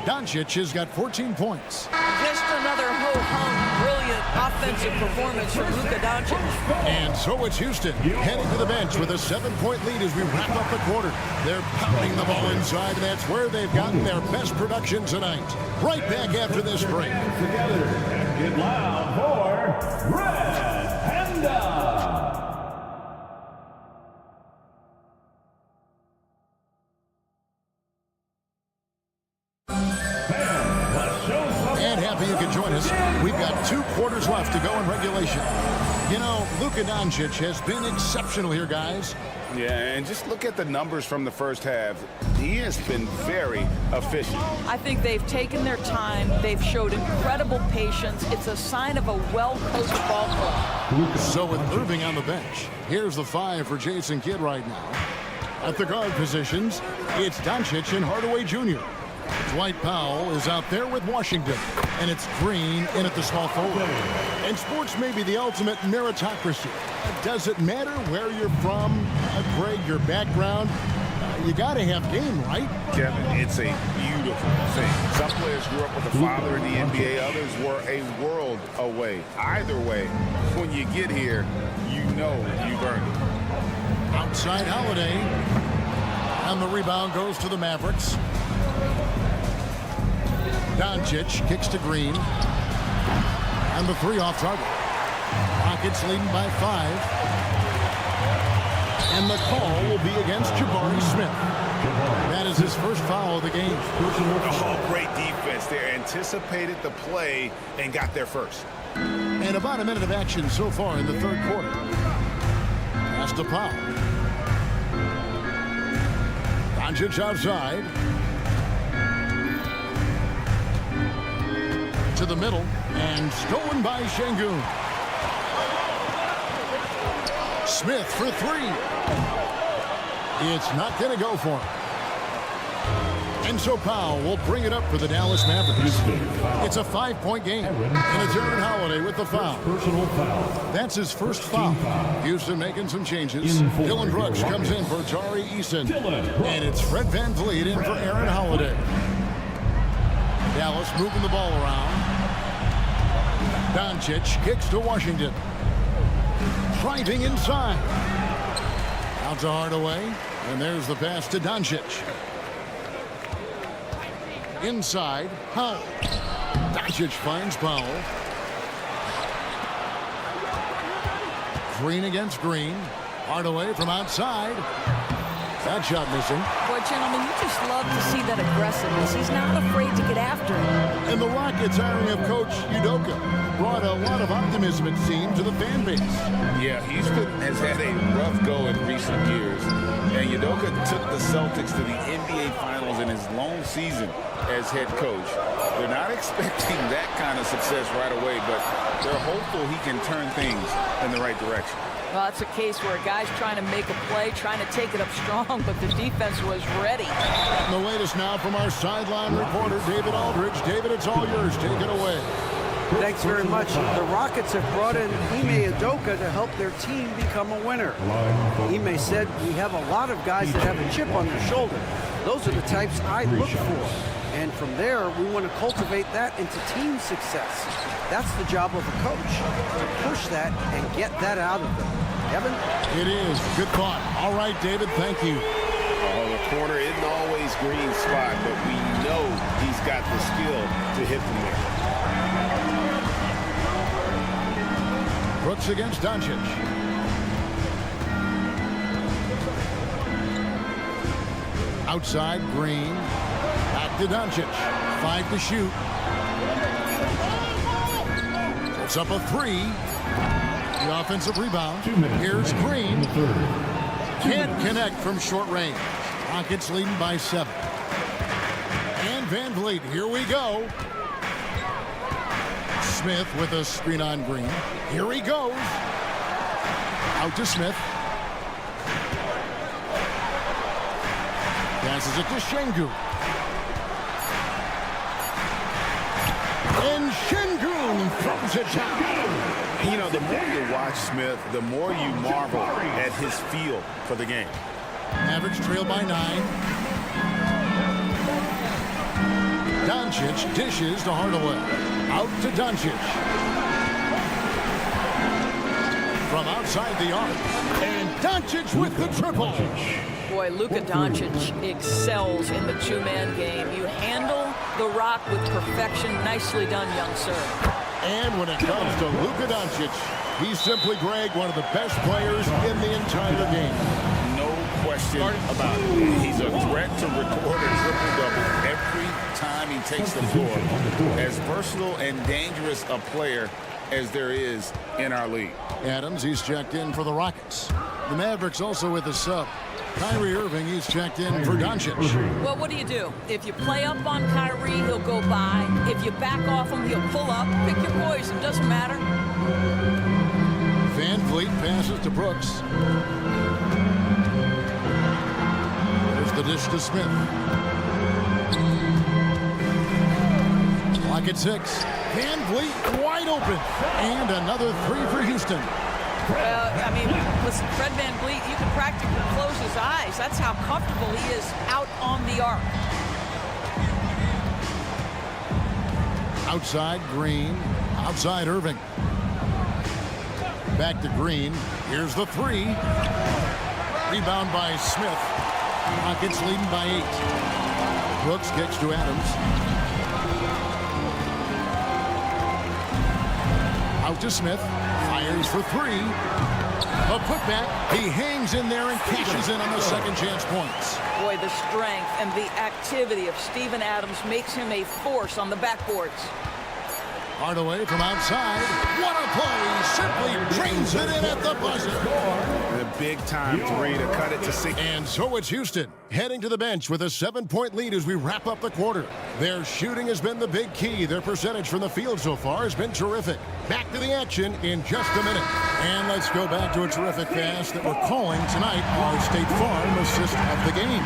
Doncic has got 14 points. Just another ho-hum, brilliant offensive performance from Luka Doncic. And so it's Houston heading to the bench with a 7-point lead as we wrap up the quarter. They're pounding the ball inside, and that's where they've gotten their best production tonight. Right back after this break. Together and get loud for Red Panda. You can join us. We've got 2 quarters left to go in regulation. You know, Luka Doncic has been exceptional here, guys. Yeah, and just look at the numbers from the first half. He has been very efficient. I think they've taken their time. They've showed incredible patience. It's a sign of a well-coached ball club. So with Irving on the bench, here's the 5 for Jason Kidd right now. At the guard positions, it's Doncic and Hardaway Jr. Dwight Powell is out there with Washington, and it's Green in at the small forward. And sports may be the ultimate meritocracy. Does it matter where you're from, Greg, your background? You got to have game, right? Kevin, it's a beautiful thing. Some players grew up with a father in the NBA. Others were a world away. Either way, when you get here, you know you've earned it. Outside Holiday. And the rebound goes to the Mavericks. Doncic kicks to Green. And the 3 off target. Rockets leading by 5. And the call will be against Jabari Smith. That is his first foul of the game. Oh, great defense there. Anticipated the play and got there first. And about a minute of action so far in the third quarter. Pass to Powell. Doncic outside. To the middle, and stolen by Şengün. Smith for 3. It's not going to go for him. And so Powell will bring it up for the Dallas Mavericks. It's a 5-point game, and it's Aaron Holiday with the foul. Personal foul. That's his first foul. Houston making some changes. Dylan Brooks comes in for Tari Eason, and it's Fred VanVleet in for Aaron Holiday. Dallas moving the ball around. Doncic kicks to Washington. Driving inside. Out to Hardaway. And there's the pass to Doncic. Inside. Powell. Doncic finds Powell. Green against Green. Hardaway from outside. That shot missing. Boy, gentlemen, you just love to see that aggressiveness. He's not afraid to get after it. Rockets hiring of Coach Udoka brought a lot of optimism, it seemed, to the fan base. Yeah, Houston has had a rough go in recent years, and Udoka took the Celtics to the NBA Finals in his lone season as head coach. They're not expecting that kind of success right away, but they're hopeful he can turn things in the right direction. Well, it's a case where a guy's trying to make a play, trying to take it up strong, but the defense was ready. And the latest now from our sideline reporter, David Aldridge. David, it's all yours. Take it away. Thanks very much. The Rockets have brought in Ime Udoka to help their team become a winner. Ime said, we have a lot of guys that have a chip on their shoulder. Those are the types I look for. And from there, we want to cultivate that into team success. That's the job of a coach, to push that and get that out of them. Evan? It is. Good thought. All right, David, thank you. The corner isn't always green spot, but we know he's got the skill to hit from there. Brooks against Doncic. Outside, Green. Back to Doncic. 5 to shoot. Puts up a 3. The offensive rebound. Here's Green. Can't connect from short range. Rockets leading by 7. And Van Vliet, here we go. Smith with a screen on Green. Here he goes. Out to Smith. Passes it to Şengün. And Şengün throws it down. You know, the more you watch Smith, the more you marvel at his feel for the game. Mavericks trail by 9. Doncic dishes to Hardaway. Out to Doncic. From outside the arc. And Doncic with the triple. Boy, Luka Doncic excels in the two-man game. You handle the rock with perfection. Nicely done, young sir. And when it comes to Luka Doncic, he's simply, Greg, one of the best players in the entire game. No question about it. He's a threat to record a triple-double every time he takes the floor. As versatile and dangerous a player as there is in our league. Adams, he's checked in for the Rockets. The Mavericks also with a sub. Kyrie Irving, he's checked in for Doncic. Well, what do? If you play up on Kyrie, he'll go by. If you back off him, he'll pull up. Pick your poison, doesn't matter. Van Vliet passes to Brooks. There's the dish to Smith. Clock at 6. Van Vliet wide open. And another 3 for Houston. Well, I mean, listen, Fred VanVleet, you can practically close his eyes. That's how comfortable he is out on the arc. Outside, Green. Outside, Irving. Back to Green. Here's the 3. Rebound by Smith. Rockets leading by 8. Brooks kicks to Adams. Out to Smith. Fires for 3. A putback. He hangs in there and cashes in on the second chance points. Boy, the strength and the activity of Steven Adams makes him a force on the backboards. Hardaway from outside. What a play. Simply drains it in at the buzzer. The big-time 3 to cut it to 6. And so it's Houston heading to the bench with a 7-point lead as we wrap up the quarter. Their shooting has been the big key. Their percentage from the field so far has been terrific. Back to the action in just a minute. And let's go back to a terrific pass that we're calling tonight our State Farm assist of the game.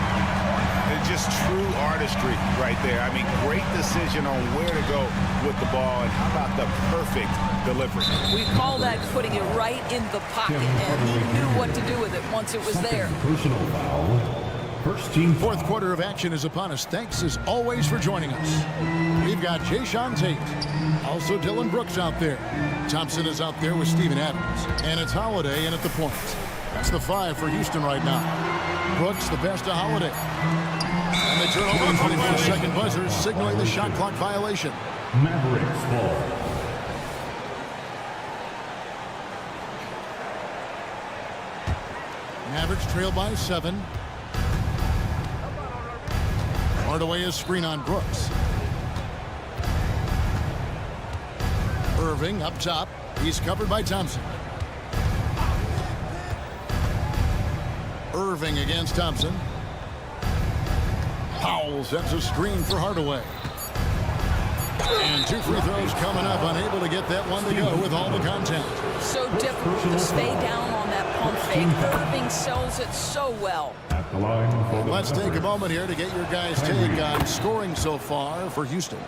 It's just true artistry right there. I mean, great decision on where to go with the ball, and how about the perfect delivery? We call that putting it right in the pocket, and he knew what to do with it once it was there. Personal foul. First team. Fourth quarter of action is upon us. Thanks as always for joining us. We've got Jayshawn Tate. Also Dylan Brooks out there. Thompson is out there with Steven Adams. And it's Holiday in at the point. That's the 5 for Houston right now. Brooks the best of Holiday. And they turn over the 25-second buzzer, signaling the shot clock violation. Mavericks ball. Mavericks trail by 7. Hardaway is screen on Brooks. Irving up top. He's covered by Thompson. Irving against Thompson. Powell sets a screen for Hardaway. And 2 free throws coming up. Unable to get that one to go with all the contact. So difficult to stay down on that pump fake. Irving sells it so well. Let's take a moment here to get your guys' take on scoring so far for Houston.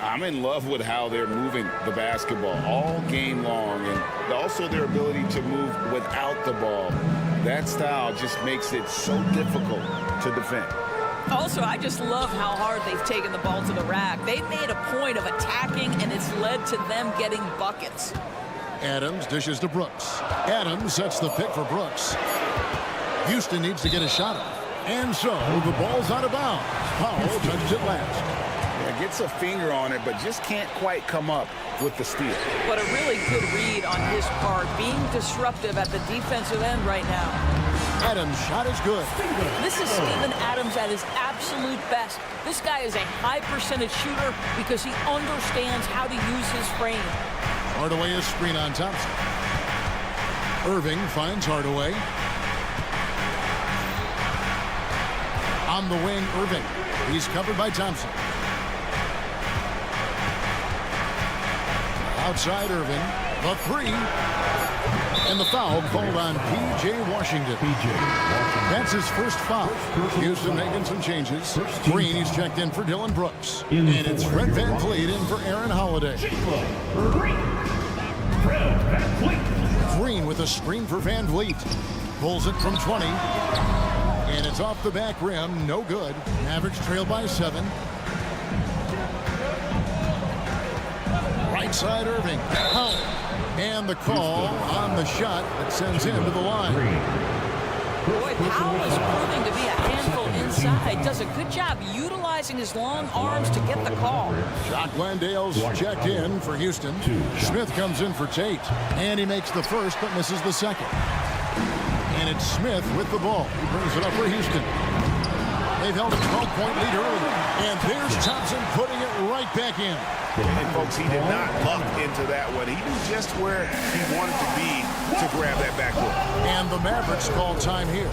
I'm in love with how they're moving the basketball all game long, and also their ability to move without the ball. That style just makes it so difficult to defend. Also, I just love how hard they've taken the ball to the rack. They've made a point of attacking, and it's led to them getting buckets. Adams dishes to Brooks. Adams sets the pick for Brooks. Houston needs to get a shot off. And so the ball's out of bounds. Powell touched it last. Yeah, gets a finger on it, but just can't quite come up with the steal. But a really good read on his part, being disruptive at the defensive end right now. Adams' shot is good. This is Steven Adams at his absolute best. This guy is a high percentage shooter because he understands how to use his frame. Hardaway is screen on Thompson. Irving finds Hardaway. On the wing, Irving. He's covered by Thompson. Outside Irving. The 3. And the foul called on P.J. Washington. That's his first foul. Houston making some changes. Green, he's checked in for Dylan Brooks. And it's Fred VanVleet in for Aaron Holiday. Green with a screen for VanVleet. Pulls it from 20. And it's off the back rim. No good. Mavericks trail by 7. Right side Irving. Powell. And the call on the shot that sends him to the line. Boy, Powell is proving to be a handful inside. Does a good job utilizing his long arms to get the call. Jock Landale's checked in for Houston. Smith comes in for Tate. And he makes the first but misses the second. And it's Smith with the ball. He brings it up for Houston. They've held a 12-point lead early. And there's Thompson putting it right back in. And folks, he did not luck into that one. He knew just where he wanted to be to grab that backboard. And the Mavericks call time here.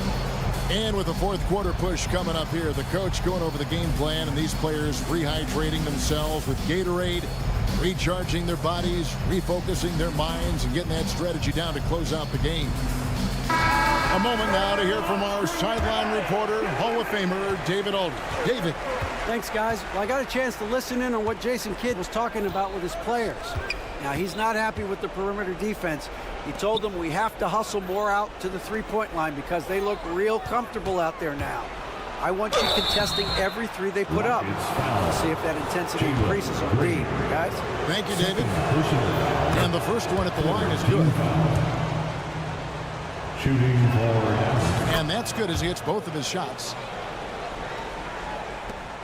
And with the fourth quarter push coming up here, the coach going over the game plan and these players rehydrating themselves with Gatorade, recharging their bodies, refocusing their minds, and getting that strategy down to close out the game. A moment now to hear from our sideline reporter, Hall of Famer David Aldridge. David. Thanks, guys. Well, I got a chance to listen in on what Jason Kidd was talking about with his players. Now, he's not happy with the perimeter defense. He told them we have to hustle more out to the three-point line because they look real comfortable out there now. I want you contesting every 3 they put up. We'll see if that intensity increases on D, guys. Thank you, David. And the first one at the line is good. Shooting for and that's good as he hits both of his shots.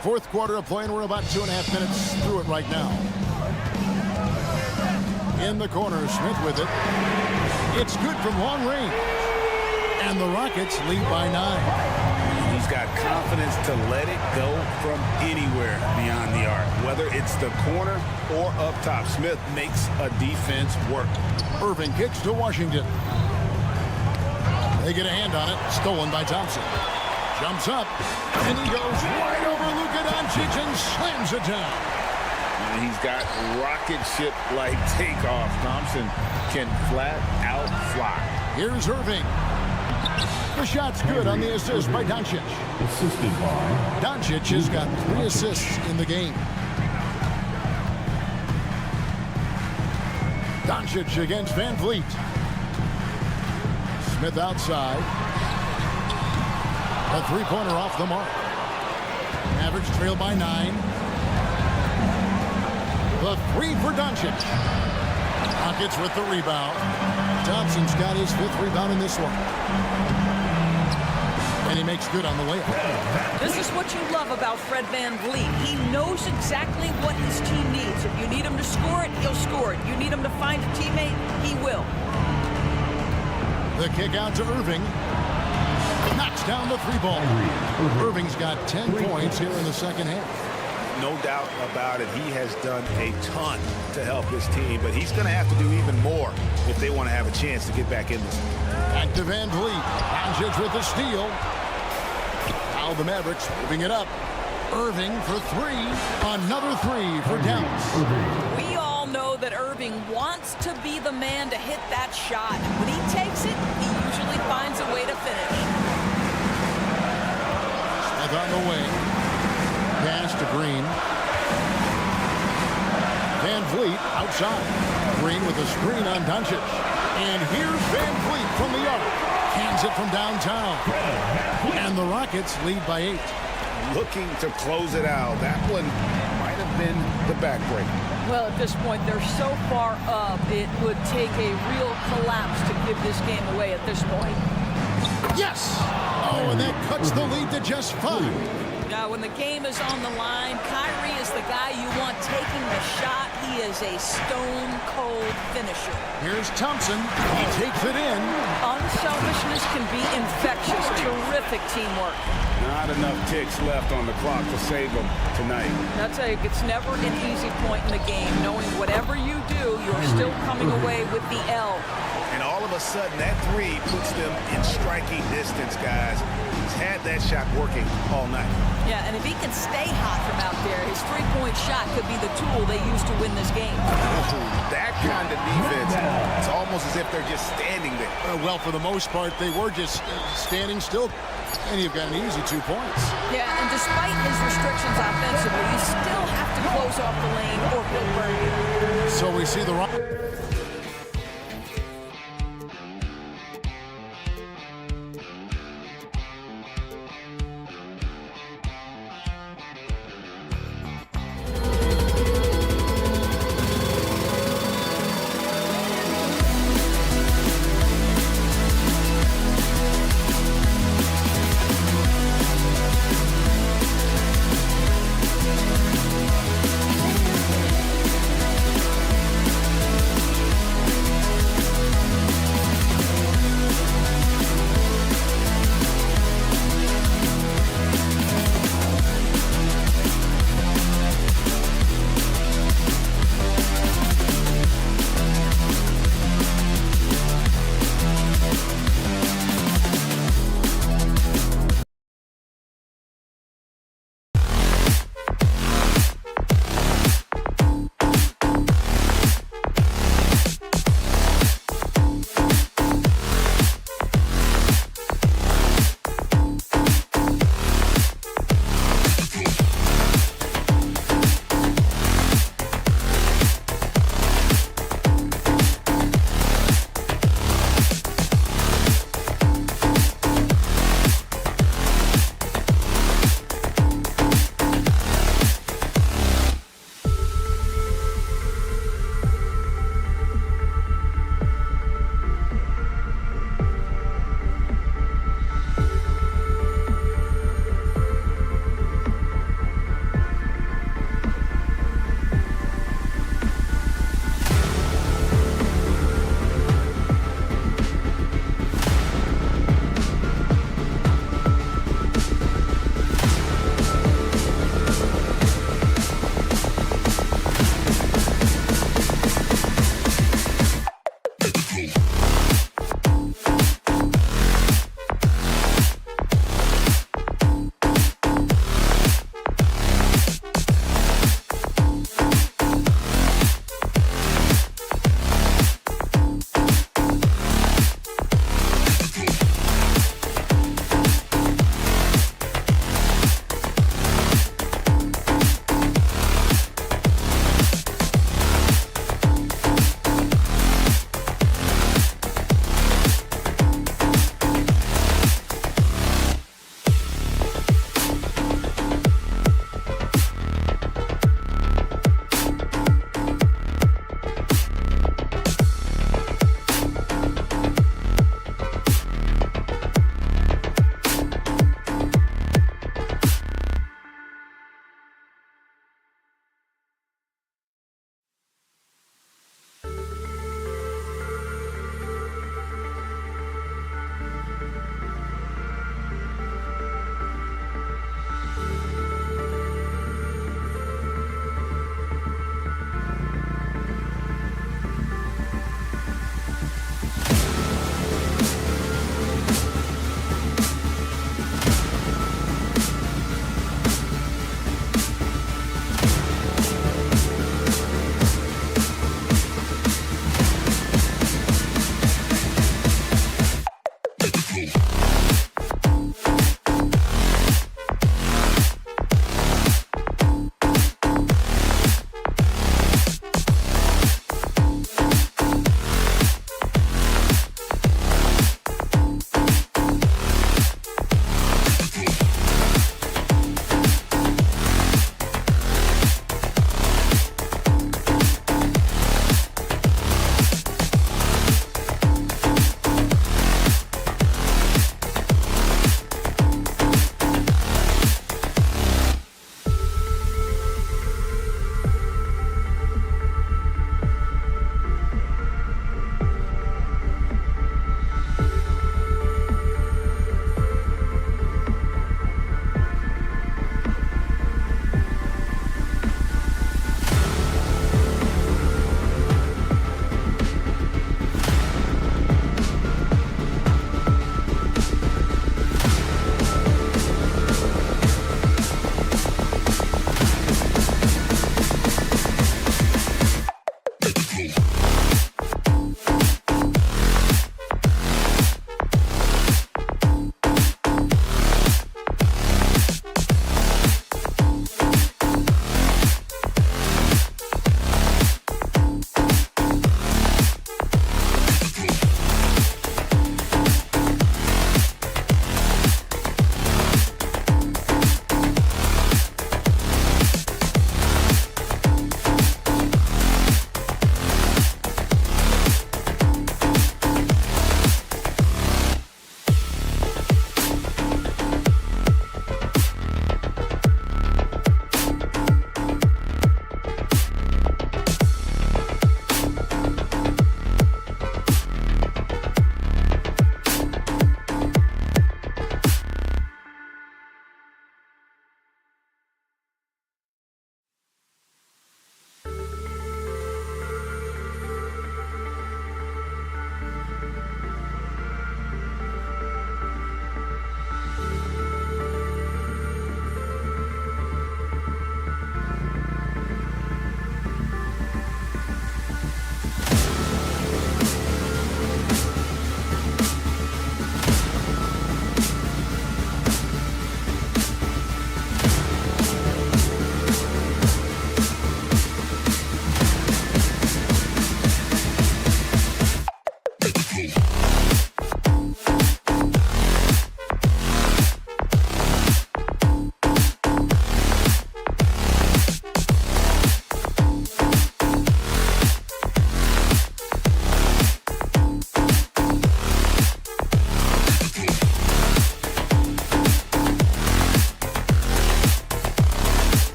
Fourth quarter of play, and we're about 2.5 minutes through it right now. In the corner, Smith with it. It's good from long range. And the Rockets lead by 9. He's got confidence to let it go from anywhere beyond the arc. Whether it's the corner or up top, Smith makes a defense work. Irving kicks to Washington. They get a hand on it. Stolen by Thompson. Jumps up. And he goes right over Luka Doncic and slams it down. And he's got rocket ship-like takeoff. Thompson can flat out fly. Here's Irving. The shot's good on the assist by Doncic. assisted by Doncic has got 3 assists in the game. Doncic against VanVleet. Smith outside. A 3-pointer off the mark. Mavericks trail by 9. The 3 for Doncic. Rockets with the rebound. Thompson's got his 5th rebound in this one. And he makes good on the layup. This is what you love about Fred VanVleet. He knows exactly what his team needs. If you need him to score it, he'll score it. You need him to find a teammate, he will. The kick out to Irving. Knocks down the 3 ball. Irving's got 10 points here in the second half. no doubt about it. He has done a ton to help his team, but he's going to have to do even more if they want to have a chance to get back in this. Back to Van Vliet. Doncic with the steal. Now the Mavericks moving it up. Irving for three. Another three for Dallas. We all know that Irving wants to be the man to hit that shot. When he takes it, he usually finds a way to finish. Smith on the wing. Pass to Green. Van Vliet outside. Green with a screen on Doncic. And here's Van Vliet from the arc. Hands it from downtown. And the Rockets lead by 8. Looking to close it out. That one might have been the backbreaker. Well, at this point, they're so far up, it would take a real collapse to give this game away at this point. Yes! Oh, and that cuts the lead to just 5. Now, when the game is on the line, Kyrie is the guy you want taking the shot. He is a stone-cold finisher. Here's Thompson. He takes it in. Unselfishness can be infectious. Terrific teamwork. Not enough ticks left on the clock to save them tonight. I'll tell you, it's never an easy point in the game, knowing whatever you do, you're still coming away with the L. And all of a sudden, that three puts them in striking distance, guys. He's had that shot working all night. Yeah, and if he can stay hot from out there, his three-point shot could be the tool they use to win this game. That kind of defense, it's almost as if they're just standing there. Well, for the most part, they were just standing still. And you've got an easy 2 points. Yeah, and despite his restrictions offensively, you still have to close off the lane or he'll burn you. So we see the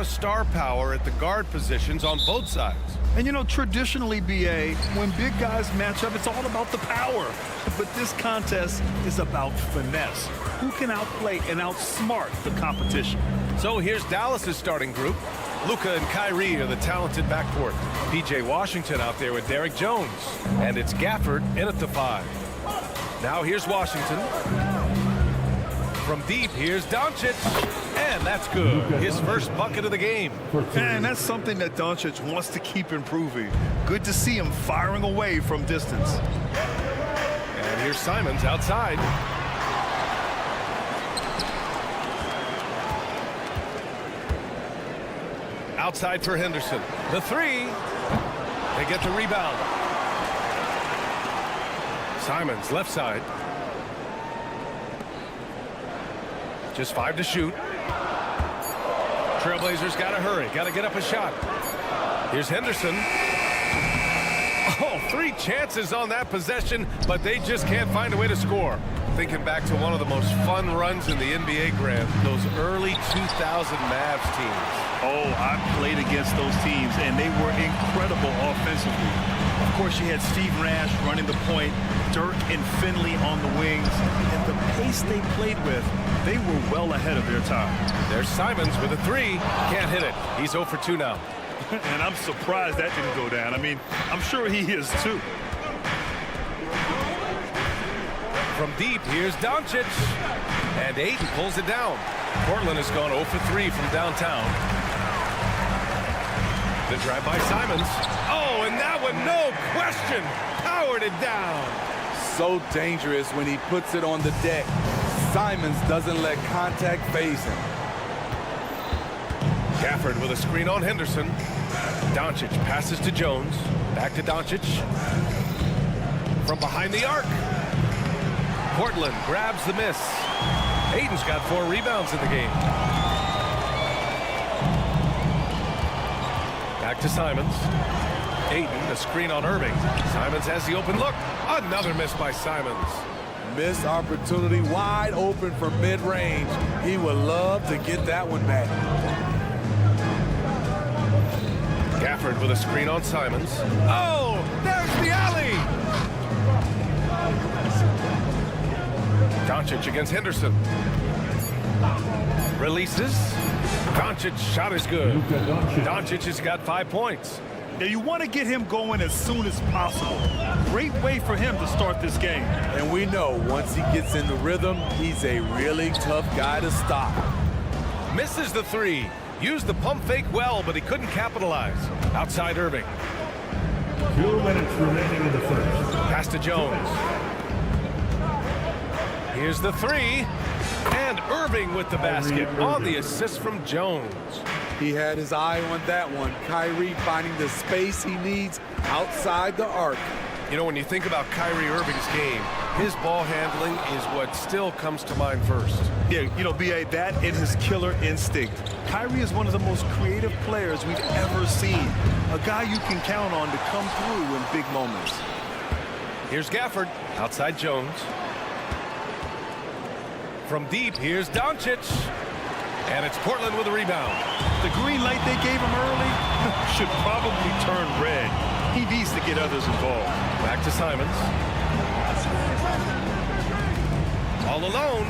Star power at the guard positions on both sides. And you know, traditionally, BA, when big guys match up, it's all about the power. But this contest is about finesse. Who can outplay and outsmart the competition? So here's Dallas's starting group. Luka and Kyrie are the talented backcourt. PJ Washington out there with Derek Jones. And it's Gafford in at the 5. Now here's Washington. From deep, here's Doncic. And that's good. His first bucket of the game. And that's something that Doncic wants to keep improving. Good to see him firing away from distance. And here's Simons outside. Outside for Henderson. The 3. They get the rebound. Simons left side. Just 5 to shoot. Trailblazers got to hurry. Got to get up a shot. Here's Henderson. Oh, 3 chances on that possession, but they just can't find a way to score. Thinking back to one of the most fun runs in the NBA, Grant, those early 2000 Mavs teams. Oh, I played against those teams, and they were incredible offensively. Of course, you had Steve Nash running the point, Dirk and Finley on the wings, and the pace they played with, they were well ahead of their time. There's Simons with a 3. Can't hit it. He's 0 for 2 now. And I'm surprised that didn't go down. I mean, I'm sure he is too. From deep, here's Doncic. And Ayton pulls it down. Portland has gone 0 for 3 from downtown. The drive by Simons. Oh, and that one, no question, powered it down. So dangerous when he puts it on the deck. Simons doesn't let contact phase him. Gafford with a screen on Henderson. Doncic passes to Jones. Back to Doncic. From behind the arc. Portland grabs the miss. Ayton's got 4 rebounds in the game. Back to Simons. Ayton, a screen on Irving. Simons has the open look. Another miss by Simons. Missed opportunity, wide open from mid-range. He would love to get that one back. Gafford with a screen on Simons. Oh, there's the alley! Doncic against Henderson. Releases. Doncic shot is good. Doncic has got 5 points. Now you want to get him going as soon as possible. Great way for him to start this game. And we know once he gets in the rhythm, he's a really tough guy to stop. Misses the 3. Used the pump fake well, but he couldn't capitalize. Outside Irving. 2 minutes remaining in the first. Pass to Jones. Here's the 3. And Irving with the basket on the assist from Jones. He had his eye on that one. Kyrie finding the space he needs outside the arc. You know, when you think about Kyrie Irving's game, His ball handling is what still comes to mind first. Yeah, you know, B.A., that and his killer instinct. Kyrie is one of the most creative players we've ever seen. A guy you can count on to come through in big moments. Here's Gafford, outside Jones. From deep, here's Doncic. And it's Portland with a rebound. The green light they gave him early should probably turn red. He needs to get others involved. Back to Simons. All alone.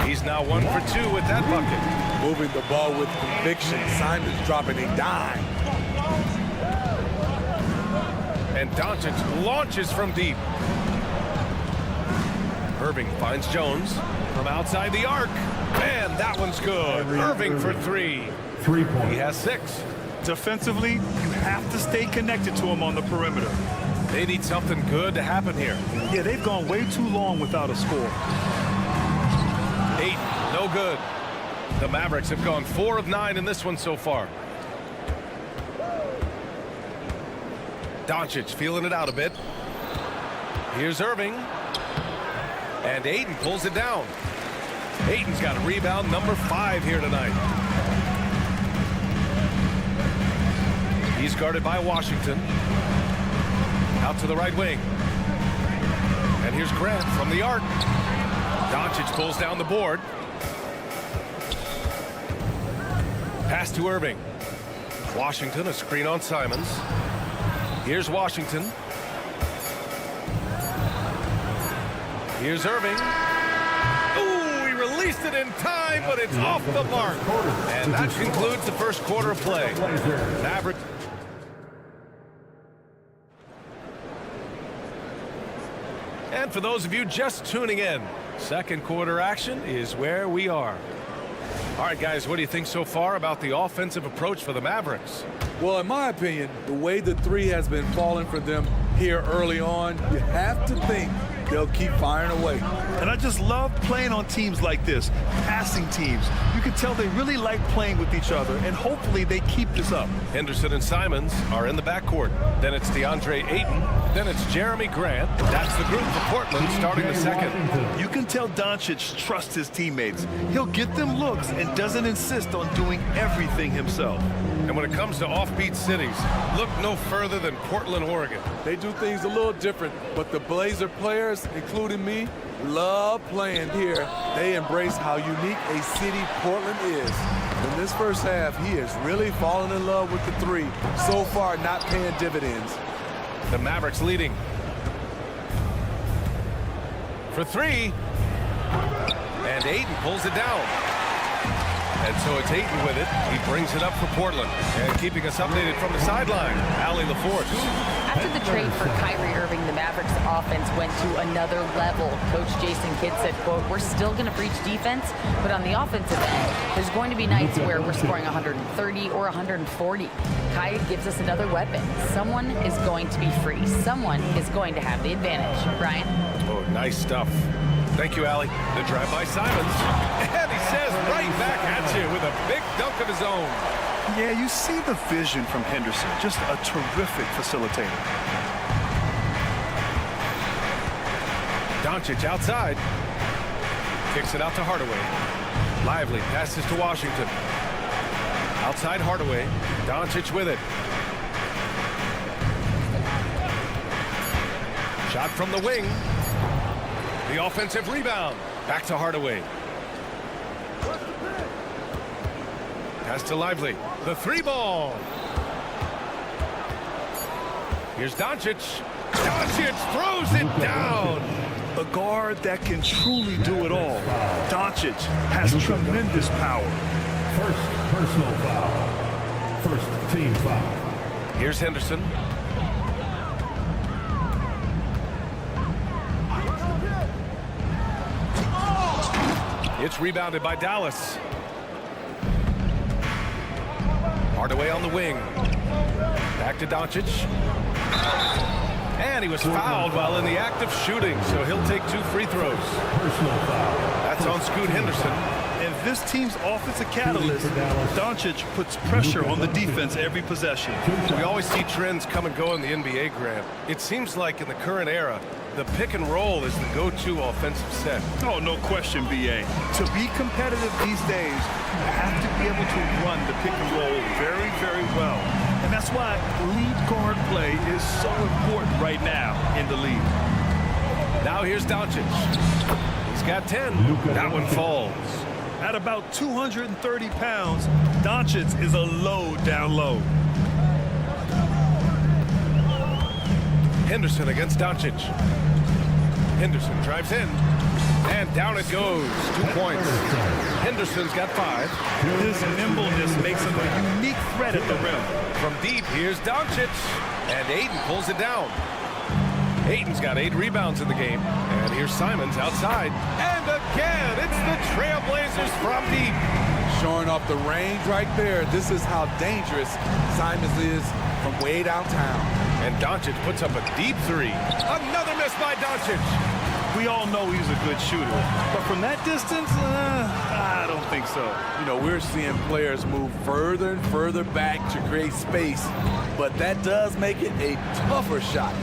He's now 1 for 2 with that bucket. Moving the ball with conviction. Simons dropping a dime. And Doncic launches from deep. Irving finds Jones from outside the arc. Man, that one's good. Irving for 3. 3 points. He has 6. Defensively, you have to stay connected to him on the perimeter. They need something good to happen here. Yeah, they've gone way too long without a score. 8, no good. The Mavericks have gone 4 of 9 in this one so far. Doncic feeling it out a bit. Here's Irving. And Ayton pulls it down. Ayton's got a rebound, number 5 here tonight. He's guarded by Washington. Out to the right wing. And here's Grant from the arc. Doncic pulls down the board. Pass to Irving. Washington, a screen on Simons. Here's Washington. Here's Irving. Ooh, he released it in time, but it's off the mark. And that concludes the first quarter of play. Mavericks. And for those of you just tuning in, second quarter action is where we are. All right, guys, what do you think so far about the offensive approach for the Mavericks? Well, in my opinion, the way the 3 has been falling for them here early on, you have to think they'll keep firing away. And I just love playing on teams like this, passing teams. You can tell they really like playing with each other, and hopefully they keep this up. Henderson and Simons are in the backcourt. Then it's DeAndre Ayton. Then it's Jeremy Grant. That's the group for Portland starting the second. You can tell Doncic trusts his teammates. He'll get them looks and doesn't insist on doing everything himself. And when it comes to offbeat cities, look no further than Portland, Oregon. They do things a little different, but the Blazer players, including me, love playing here. They embrace how unique a city Portland is. In this first half, he is really falling in love with the 3. So far, not paying dividends. The Mavericks leading. For 3. And Ayton pulls it down. And so it's Ayton with it. He brings it up for Portland. And keeping us updated from the sideline, Allie LaForce. After the trade for Kyrie Irving, the Mavericks offense went to another level. Coach Jason Kidd said, quote, "We're still going to preach defense, but on the offensive end, there's going to be nights where we're scoring 130 or 140. Kai gives us another weapon. Someone is going to be free. Someone is going to have the advantage." Brian? Oh, nice stuff. Thank you, Allie. The drive by Simons. And he says right back at you with a big dunk of his own. Yeah, you see the vision from Henderson. Just a terrific facilitator. Doncic outside. Kicks it out to Hardaway. Lively passes to Washington. Outside Hardaway. Doncic with it. Shot from the wing. The offensive rebound. Back to Hardaway. Pass to Lively. The 3 ball. Here's Doncic. Doncic throws it down. A guard that can truly do it all. Doncic has tremendous power. First personal foul. First team foul. Here's Henderson. It's rebounded by Dallas. Hardaway on the wing. Back to Doncic. And he was fouled while in the act of shooting, so he'll take 2 free throws. Personal foul. That's on Scoot Henderson. And this team's offensive catalyst, Doncic, puts pressure on the defense every possession. We always see trends come and go in the NBA, Grant. It seems like in the current era, The pick and roll is the go-to offensive set. Oh, no question, B.A. To be competitive these days, you have to be able to run the pick and roll very, very well. And that's why lead guard play is so important right now in the league. Now here's Doncic. He's got 10. That one falls. At about 230 pounds, Doncic is a load down low. Henderson against Doncic. Henderson drives in. And down it goes. 2 points. Henderson's got 5. His nimbleness makes him a unique threat at the rim. From deep, here's Doncic. And Ayton pulls it down. Ayton's got 8 rebounds in the game. And here's Simons outside. And again, it's the Trailblazers from deep. Showing off the range right there. This is how dangerous Simons is from way downtown. And Doncic puts up a deep 3. Another miss by Doncic. We all know he's a good shooter. But from that distance, I don't think so. You know, we're seeing players move further and further back to create space. But that does make it a tougher shot.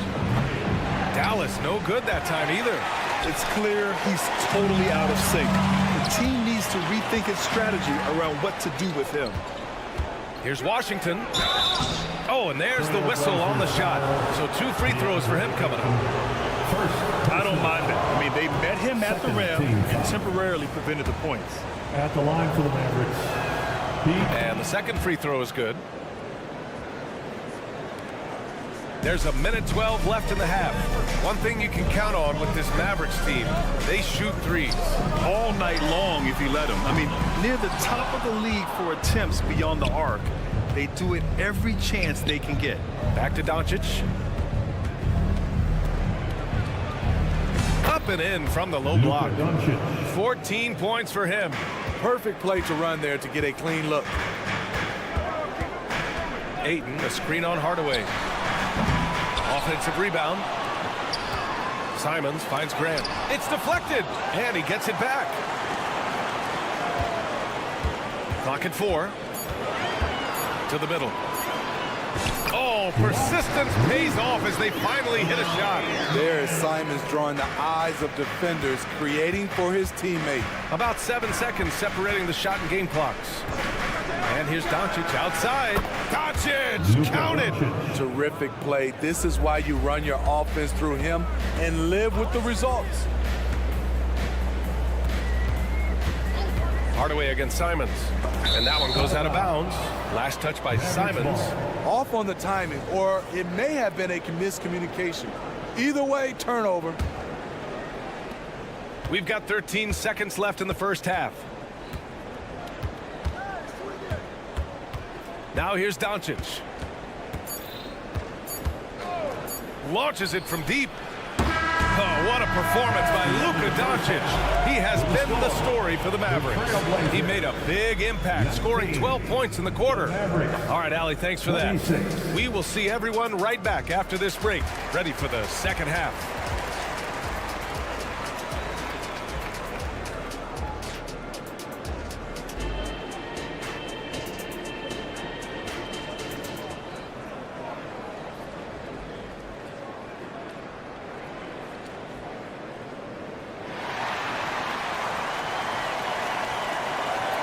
Dallas, no good that time either. It's clear he's totally out of sync. The team needs to rethink its strategy around what to do with him. Here's Washington. Oh, and there's the whistle on the shot. So 2 free throws for him coming up. I don't mind that. I mean, they met him at the rim and temporarily prevented the points. At the line for the Mavericks. And the second free throw is good. There's a minute 12 left in the half. One thing you can count on with this Mavericks team, they shoot threes. All night long if you let them. I mean, near the top of the league for attempts beyond the arc. They do it every chance they can get. Back to Doncic. Up and in from the low block. 14 points for him. Perfect play to run there to get a clean look. Ayton, a screen on Hardaway. Offensive rebound. Simons finds Grant. It's deflected, and he gets it back. Clock at 4. To the middle. Oh, persistence pays off as they finally hit a shot. There is Simons drawing the eyes of defenders, creating for his teammate. About 7 seconds separating the shot and game clocks. And here's Doncic outside. Doncic, count it. Terrific play. This is why you run your offense through him and live with the results. Hardaway against Simons. And that one goes out of bounds. Last touch by Simons. Off on the timing, or it may have been a miscommunication. Either way, turnover. We've got 13 seconds left in the first half. Now here's Doncic. Launches it from deep. Oh, what a performance by Luka Doncic. He has been the story for the Mavericks. He made a big impact, scoring 12 points in the quarter. All right, Allie, thanks for that. We will see everyone right back after this break, ready for the second half.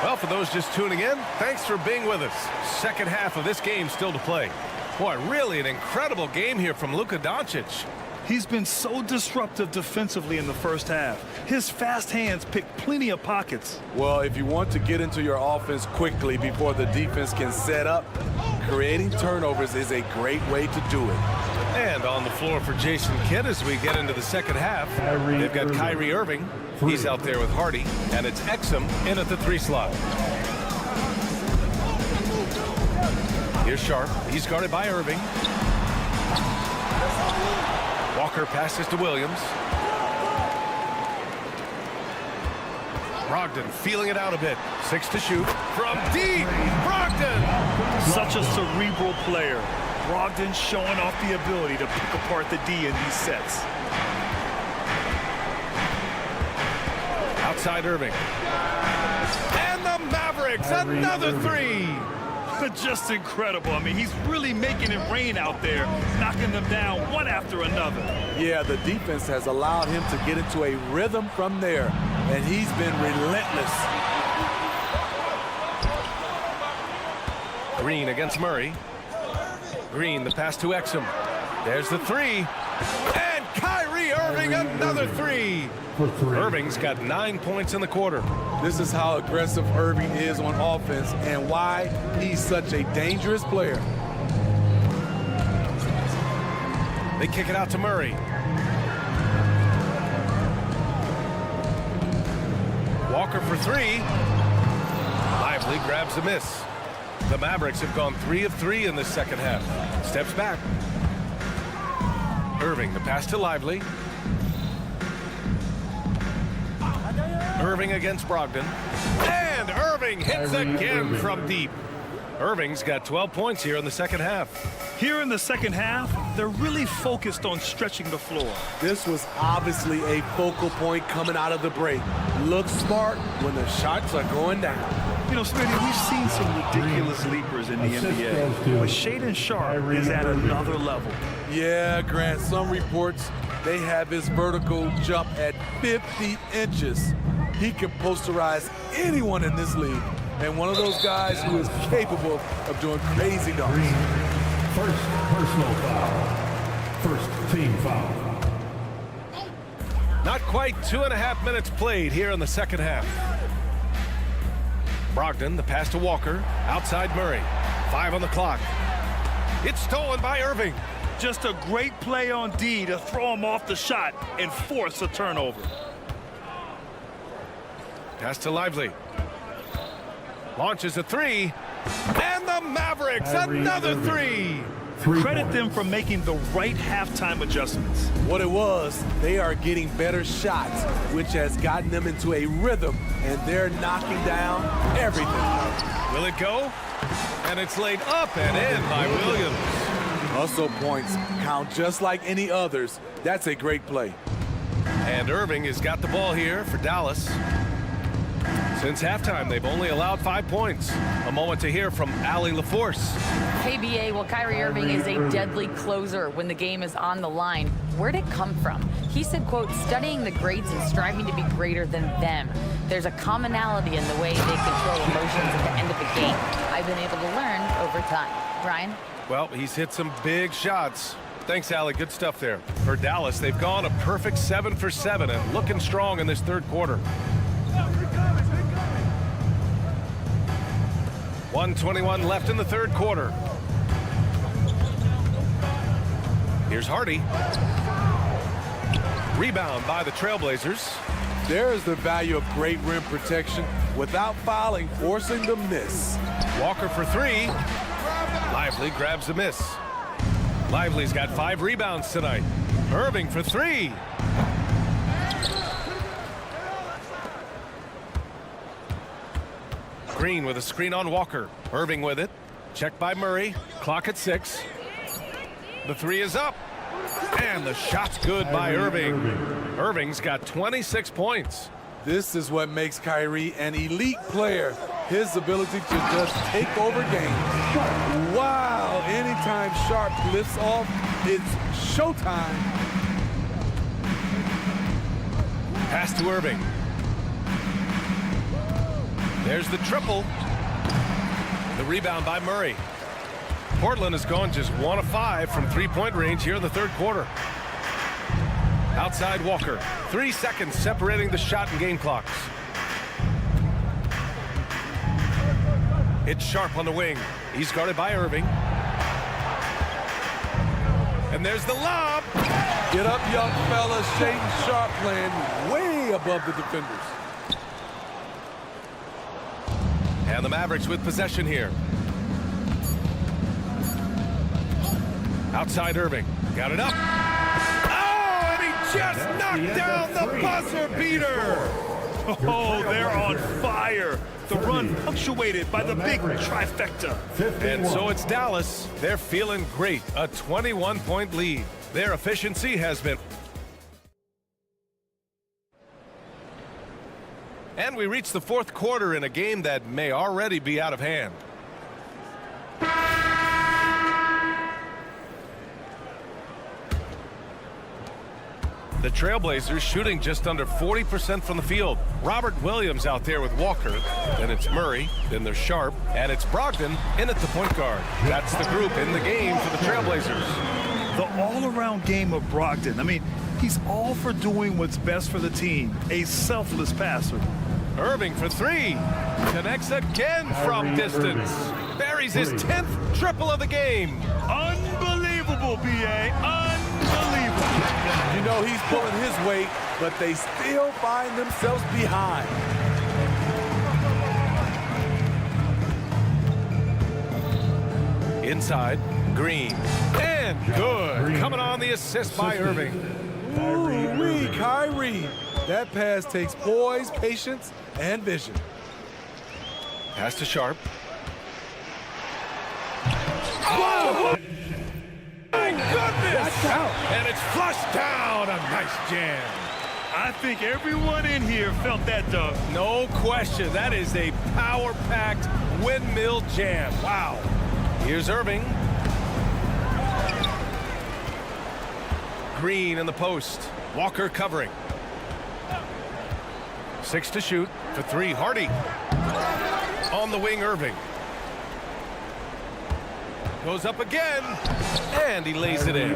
Well, for those just tuning in, thanks for being with us. Second half of this game still to play. Boy, really an incredible game here from Luka Doncic. He's been so disruptive defensively in the first half. His fast hands pick plenty of pockets. Well, if you want to get into your offense quickly before the defense can set up, creating turnovers is a great way to do it. And on the floor for Jason Kidd as we get into the second half, they've got Kyrie Irving. He's out there with Hardy, and it's Exum in at the 3 slot. Here's Sharp. He's guarded by Irving. Walker passes to Williams. Brogdon feeling it out a bit. 6 to shoot. From deep, Brogdon! Such a cerebral player. Brogdon showing off the ability to pick apart the D in these sets. Outside Irving. And the Mavericks, another 3! Just incredible. I mean, he's really making it rain out there, knocking them down one after another. Yeah, the defense has allowed him to get into a rhythm from there, and he's been relentless. Green against Murray. Green, the pass to Exum. There's the three. And Kyrie Irving, another three. Irving's got 9 points in the quarter. This is how aggressive Irving is on offense and why he's such a dangerous player. They kick it out to Murray. Walker for three. Lively grabs the miss. The Mavericks have gone 3 of 3 in this second half. Steps back. Irving, the pass to Lively. Irving against Brogdon. And Irving hits again from deep. Irving's got 12 points here in the second half. Here in the second half, they're really focused on stretching the floor. This was obviously a focal point coming out of the break. Look smart when the shots are going down. You know, Smitty, we've seen some ridiculous leapers in the NBA, but Shaedon Sharpe is at another level. Yeah, Grant, some reports, they have his vertical jump at 50 inches. He can posterize anyone in this league, and one of those guys who is capable of doing crazy dunks. First personal foul. First team foul. Not quite 2.5 minutes played here in the second half. Brogdon, the pass to Walker, outside Murray. 5 on the clock. It's stolen by Irving. Just a great play on D to throw him off the shot and force a turnover. Pass to Lively. Launches a three. And the Mavericks, another three. Credit them for making the right halftime adjustments. What it was, they are getting better shots, which has gotten them into a rhythm, and they're knocking down everything. Will it go? And it's laid up and in by Williams. Hustle points count just like any others. That's a great play. And Irving has got the ball here for Dallas. Since halftime, they've only allowed 5 points. A moment to hear from Allie LaForce. KBA, well, Kyrie Irving is a deadly closer when the game is on the line. Where'd it come from? He said, quote, studying the greats and striving to be greater than them. There's a commonality in the way they control emotions at the end of the game. I've been able to learn over time. Brian? Well, he's hit some big shots. Thanks, Allie. Good stuff there. For Dallas, they've gone a perfect 7 for 7 and looking strong in this third quarter. 1:21 left in the third quarter. Here's Hardy. Rebound by the Trailblazers. There's the value of great rim protection without fouling, forcing the miss. Walker for three. Lively grabs the miss. Lively's got 5 rebounds tonight. Irving for three. Green with a screen on Walker. Irving with it. Checked by Murray. Clock at 6. The three is up. And the shot's good by Irving. Irving's got 26 points. This is what makes Kyrie an elite player. His ability to just take over games. Wow, anytime Sharpe lifts off, it's showtime. Pass to Irving. There's the triple. The rebound by Murray. Portland has gone just 1 of 5 from three-point range here in the third quarter. Outside Walker. 3 seconds separating the shot and game clocks. It's Sharpe on the wing. He's guarded by Irving. And there's the lob. Get up, young fella. Shaedon Sharpe playing way above the defenders. And the Mavericks with possession here. Outside Irving. Got it up. Oh, and he just knocked down the buzzer beater. Oh, they're on fire. The run punctuated by the big trifecta. And so it's Dallas. They're feeling great. A 21-point lead. Their efficiency has been... And we reach the fourth quarter in a game that may already be out of hand. The Trailblazers shooting just under 40% from the field. Robert Williams out there with Walker. Then it's Murray. Then there's Sharp. And it's Brogdon in at the point guard. That's the group in the game for the Trailblazers. The all-around game of Brogdon. I mean, he's all for doing what's best for the team. A selfless passer. Irving for three. Connects again from distance. Buries his 10th triple of the game. Unbelievable, B.A. Unbelievable. You know he's pulling his weight, but they still find themselves behind. Inside, Green. And good. Coming on the assist by Irving. Ooh-wee, Kyrie. That pass takes poise, patience, and vision. Pass to Sharp. Whoa! My goodness! And it's flushed down. A nice jam. I think everyone in here felt that dunk. No question. That is a power-packed windmill jam. Wow. Here's Irving. Green in the post. Walker covering. 6 to shoot. For three, Hardy. On the wing, Irving. Goes up again. And he lays it in.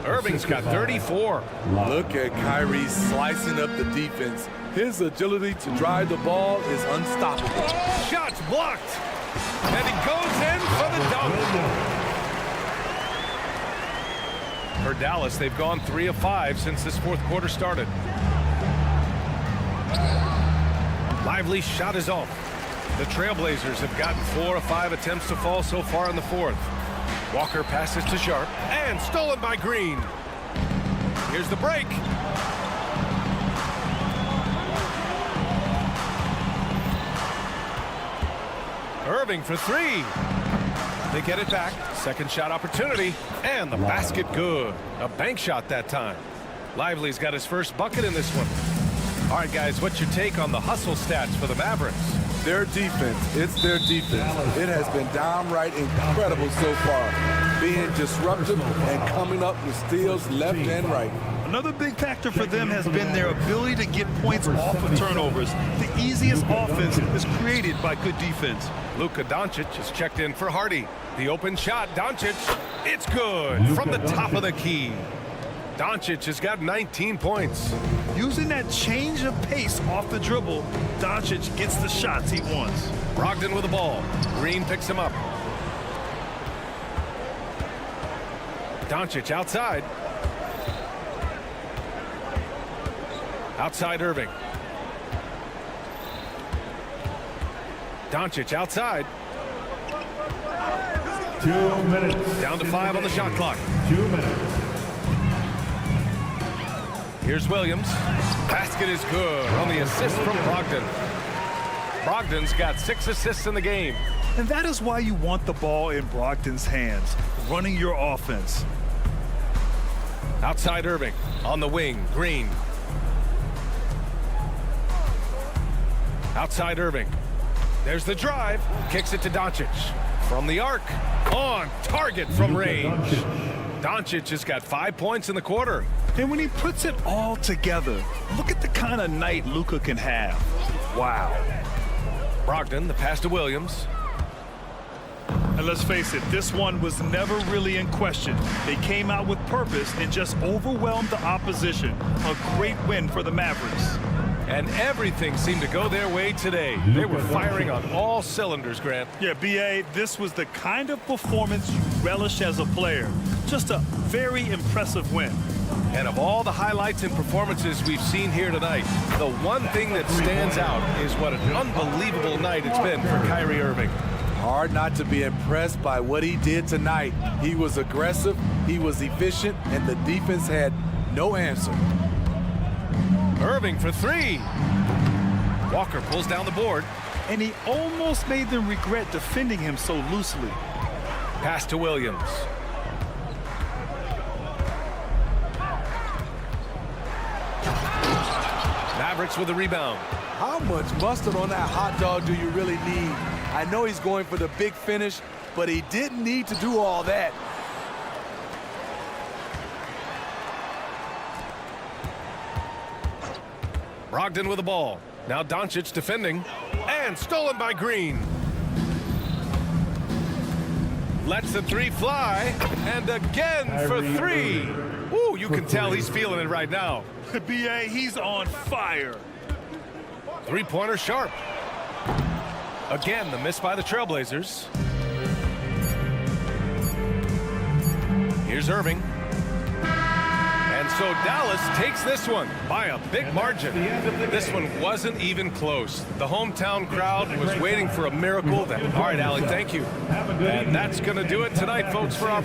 Irving's got 34. Look at Kyrie slicing up the defense. His agility to drive the ball is unstoppable. Shots blocked. And he goes in for the dunk. For Dallas, they've gone 3 of 5 since this fourth quarter started. Lively's shot is off. The Trailblazers have gotten 4 of 5 attempts to fall so far in the fourth. Walker passes to Sharp and stolen by Green. Here's the break. Irving for three. They get it back. Second shot opportunity. And the basket good. A bank shot that time. Lively's got his first bucket in this one. All right, guys, what's your take on the hustle stats for the Mavericks? Their defense, it's their defense. It has been downright incredible so far. Being disruptive and coming up with steals left and right. Another big factor for them has been their ability to get points off of turnovers. The easiest offense is created by good defense. Luka Doncic is checked in for Hardy. The open shot, Doncic, it's good from the top of the key. Doncic has got 19 points. Using that change of pace off the dribble, Doncic gets the shots he wants. Brogdon with the ball. Green picks him up. Doncic outside. Outside Irving. Doncic outside. 2 minutes. Down to 5 on the shot clock. 2 minutes. Here's Williams. Basket is good on the assist from Brogdon. Brogdon's got 6 assists in the game. And that is why you want the ball in Brogdon's hands, running your offense. Outside Irving. On the wing, Green. Outside Irving. There's the drive. Kicks it to Doncic. From the arc. On target from range. Doncic has got 5 points in the quarter. And when he puts it all together, look at the kind of night Luka can have. Wow. Brogdon, the pass to Williams. And let's face it, this one was never really in question. They came out with purpose and just overwhelmed the opposition. A great win for the Mavericks. And everything seemed to go their way today. They were firing on all cylinders, Grant. Yeah, B.A., this was the kind of performance you relish as a player. Just a very impressive win. And of all the highlights and performances we've seen here tonight, the one thing that stands out is what an unbelievable night it's been for Kyrie Irving. Hard not to be impressed by what he did tonight. He was aggressive, he was efficient, and the defense had no answer. Irving for three. Walker pulls down the board. And he almost made them regret defending him so loosely. Pass to Williams. Mavericks with the rebound. How much mustard on that hot dog do you really need? I know he's going for the big finish, but he didn't need to do all that. Brogdon with the ball. Now Doncic defending. And stolen by Green. Lets the three fly. And again for three. Ooh, you can tell he's feeling it right now. B.A., he's on fire. Three-pointer sharp. Again, the miss by the Trailblazers. Here's Irving. And so Dallas takes this one by a big margin. This one wasn't even close. The hometown crowd was waiting for a miracle. All right, Allie, thank you. And that's going to do it tonight, folks, for our...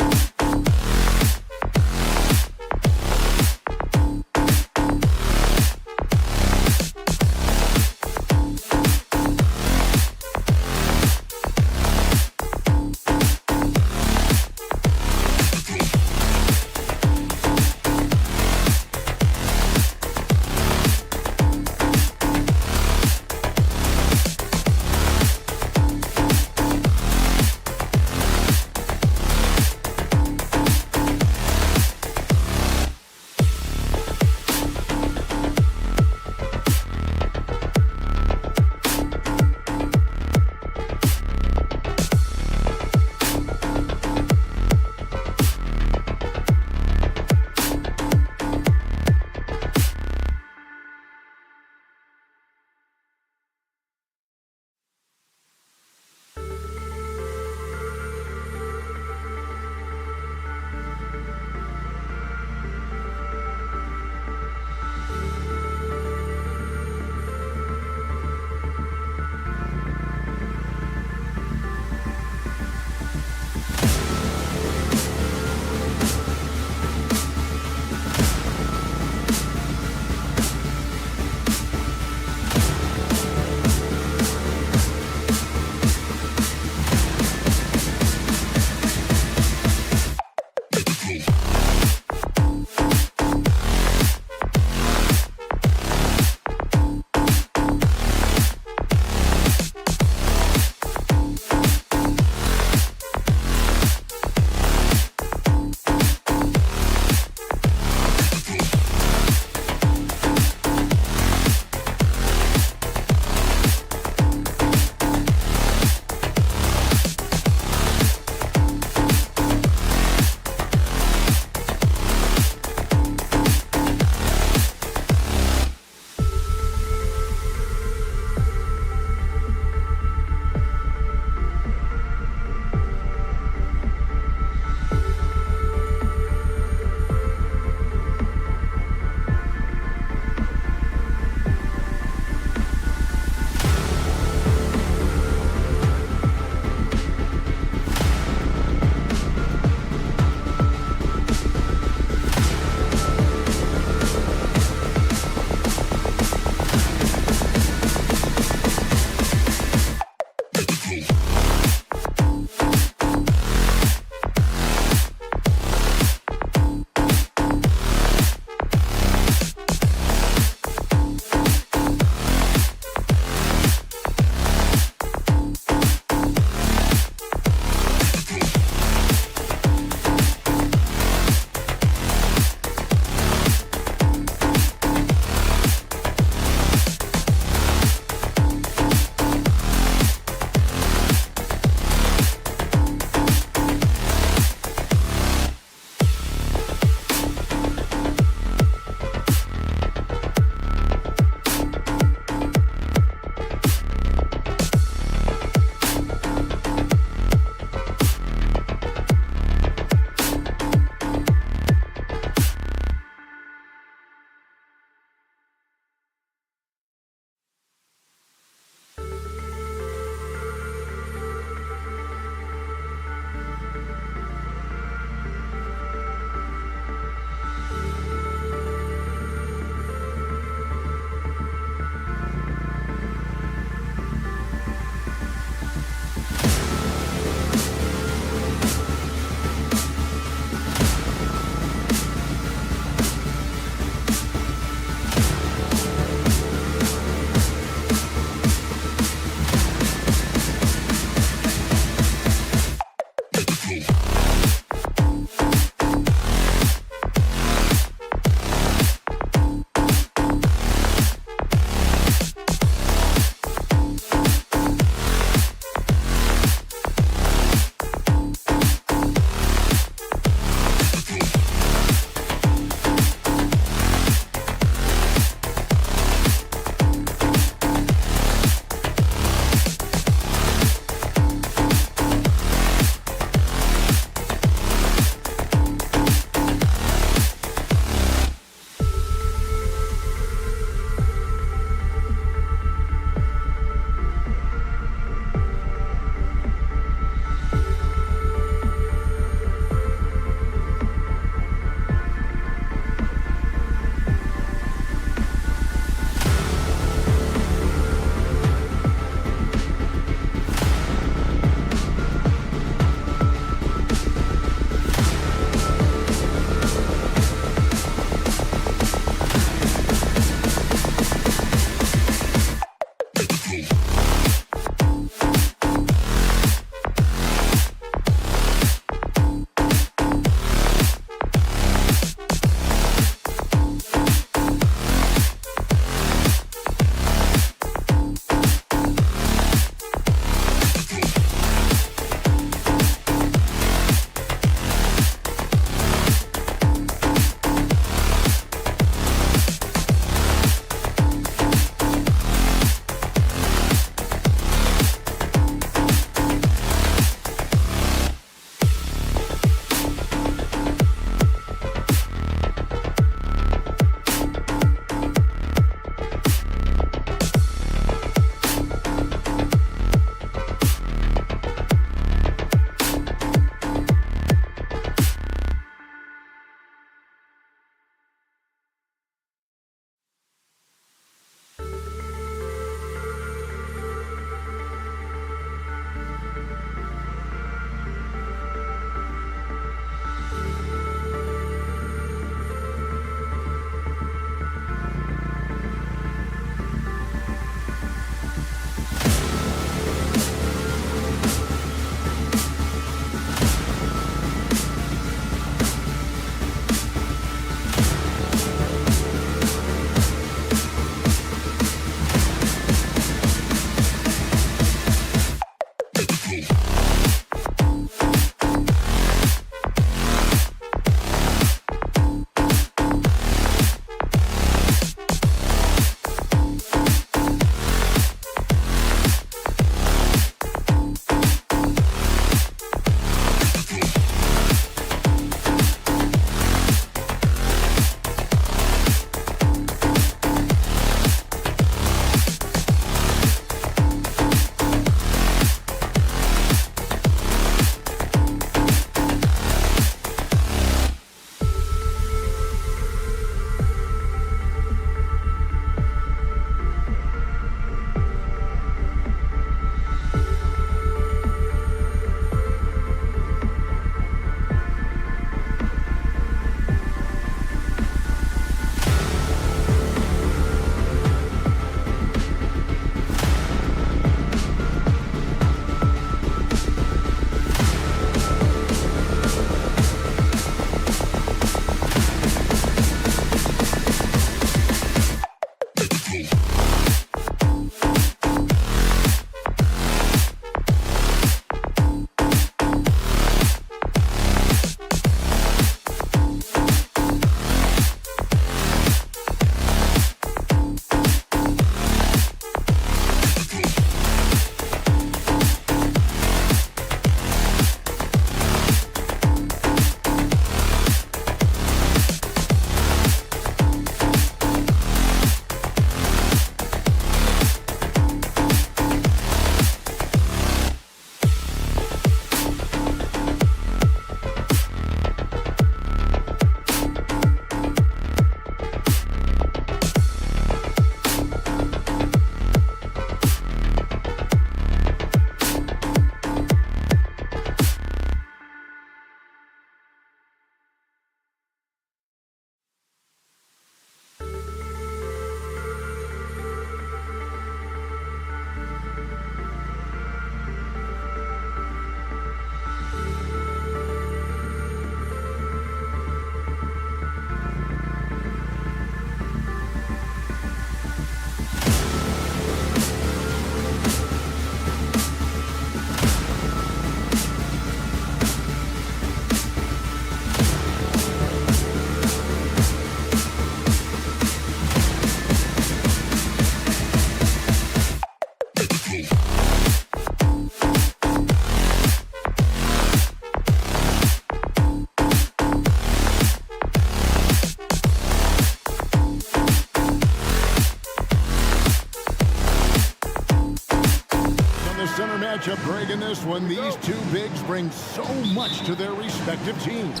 matchup, Greg, in this one. These two bigs bring so much to their respective teams.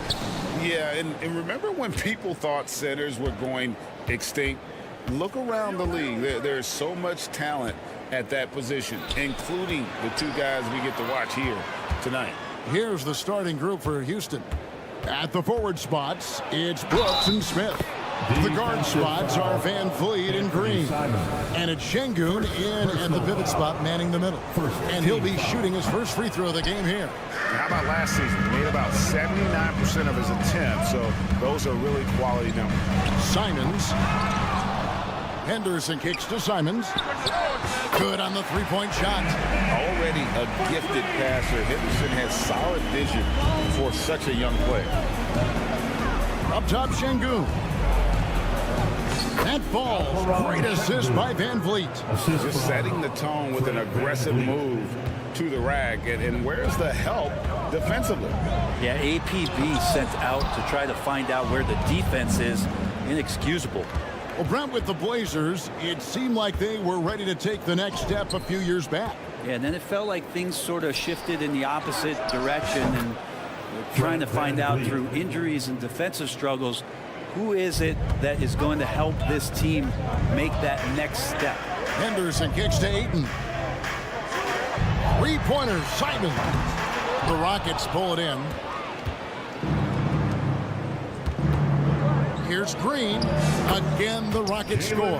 Yeah, and remember when people thought centers were going extinct? Look around the league. There's so much talent at that position, including the two guys we get to watch here tonight. Here's the starting group for Houston. At the forward spots, it's Brooks and Smith. The guard spots are Van Vliet and Green. And it's Şengün in at the pivot spot, manning the middle. And he'll be shooting his first free throw of the game here. How about last season? He made about 79% of his attempts, so those are really quality numbers. Simons. Henderson kicks to Simons. Good on the three-point shot. Already a gifted passer, Henderson has solid vision for such a young player. Up top, Şengün. That falls. Great assist by Van Vliet. Just setting the tone with an aggressive move to the rack. And where's the help defensively? Yeah, APB sent out to try to find out where the defense is. Inexcusable. Well, Brent, with the Blazers, it seemed like they were ready to take the next step a few years back. Yeah, and then it felt like things sort of shifted in the opposite direction, and trying to find out through injuries and defensive struggles, who is it that is going to help this team make that next step? Henderson kicks to Ayton. Three-pointer, Simon. The Rockets pull it in. Here's Green. Again, the Rockets score.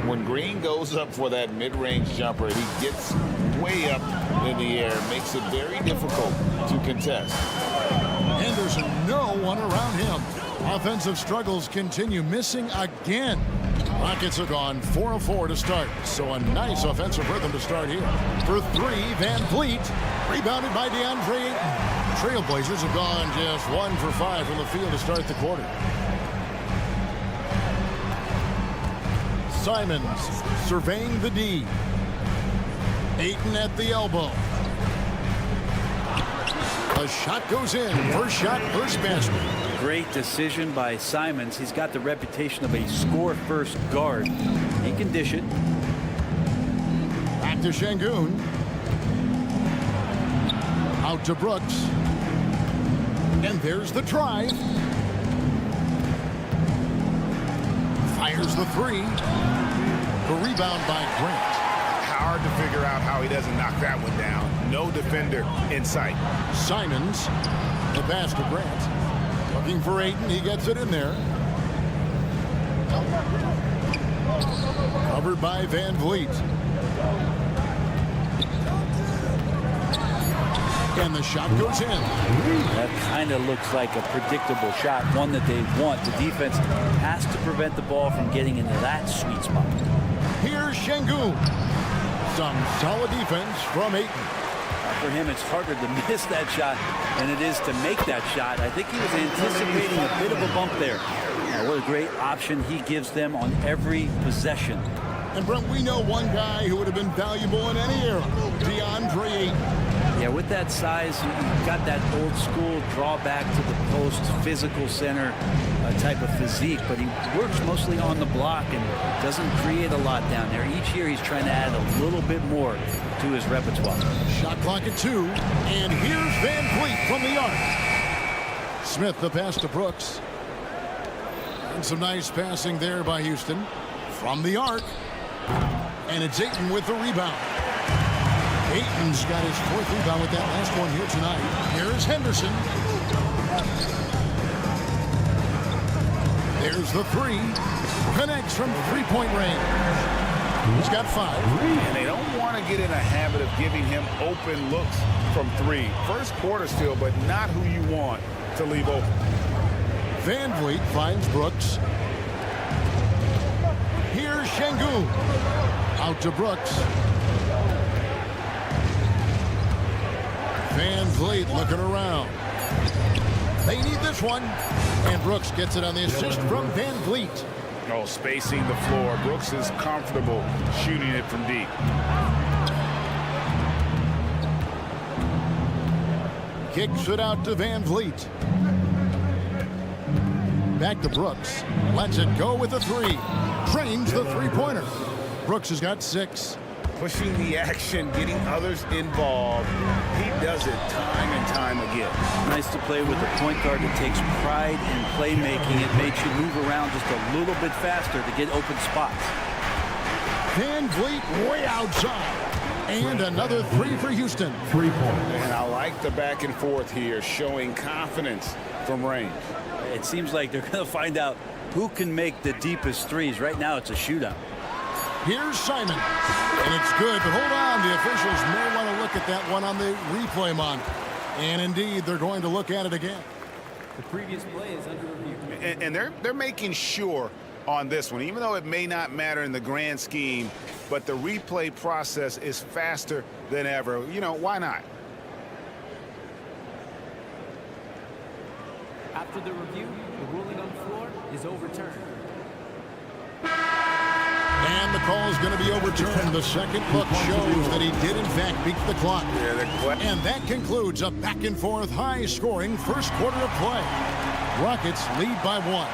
When Green goes up for that mid-range jumper, he gets way up in the air, makes it very difficult to contest. Henderson, no one around him. Offensive struggles continue, missing again. Rockets are gone 4 of 4 to start, so a nice offensive rhythm to start here. For three, Van Vliet, rebounded by DeAndre Ayton. Trailblazers have gone just 1 for 5 from the field to start the quarter. Simons surveying the D. Ayton at the elbow. A shot goes in. First shot, first basket. Great decision by Simons. He's got the reputation of a score-first guard. He can dish it. Back to Şengün. Out to Brooks. And there's the drive. Fires the three. The rebound by Grant. Hard to figure out how he doesn't knock that one down. No defender in sight. Simons, the pass to Grant. Looking for Ayton, he gets it in there. Covered by Van Vliet. And the shot goes in. That kind of looks like a predictable shot, one that they want. The defense has to prevent the ball from getting into that sweet spot. Here's Şengün. Some solid defense from Ayton. For him, it's harder to miss that shot than it is to make that shot. I think he was anticipating a bit of a bump there. What a great option he gives them on every possession. And Brent, we know one guy who would have been valuable in any era, DeAndre Ayton. Yeah, with that size, you've got that old school drawback to the post, physical center type of physique, but he works mostly on the block and doesn't create a lot down there. Each year he's trying to add a little bit more to his repertoire. Shot clock at 2, and here's Van Vliet from the arc. Smith the pass to Brooks. And some nice passing there by Houston. From the arc. And it's Ayton with the rebound. Ayton's got his 4th rebound with that last one here tonight. Here's Henderson. There's the 3. Connects from three-point range. He's got 5. And they don't want to get in a habit of giving him open looks from 3. First quarter still, but not who you want to leave open. Van Vliet finds Brooks. Here's Şengün. Out to Brooks. Van Vliet looking around. They need this one. And Brooks gets it on the assist from Van Vliet. Oh, spacing the floor. Brooks is comfortable shooting it from deep. Kicks it out to Van Vliet. Back to Brooks. Lets it go with the 3. Trains the three-pointer. Brooks has got 6. pushing the action, getting others involved. He does it time and time again. Nice to play with a point guard that takes pride in playmaking. It makes you move around just a little bit faster to get open spots. Van Vliet way outside. And another three for Houston. 3 points. And I like the back and forth here, showing confidence from range. It seems like they're going to find out who can make the deepest threes. Right now, it's a shootout. Here's Simon. And it's good, but hold on. The officials may want to look at that one on the replay monitor. And indeed, they're going to look at it again. The previous play is under review. And they're making sure on this one, even though it may not matter in the grand scheme, but the replay process is faster than ever. You know, why not? After the review, the ruling on the floor is overturned. And the call is going to be overturned. The second look shows that he did, in fact, beat the clock. And that concludes a back-and-forth, high-scoring first quarter of play. Rockets lead by 1.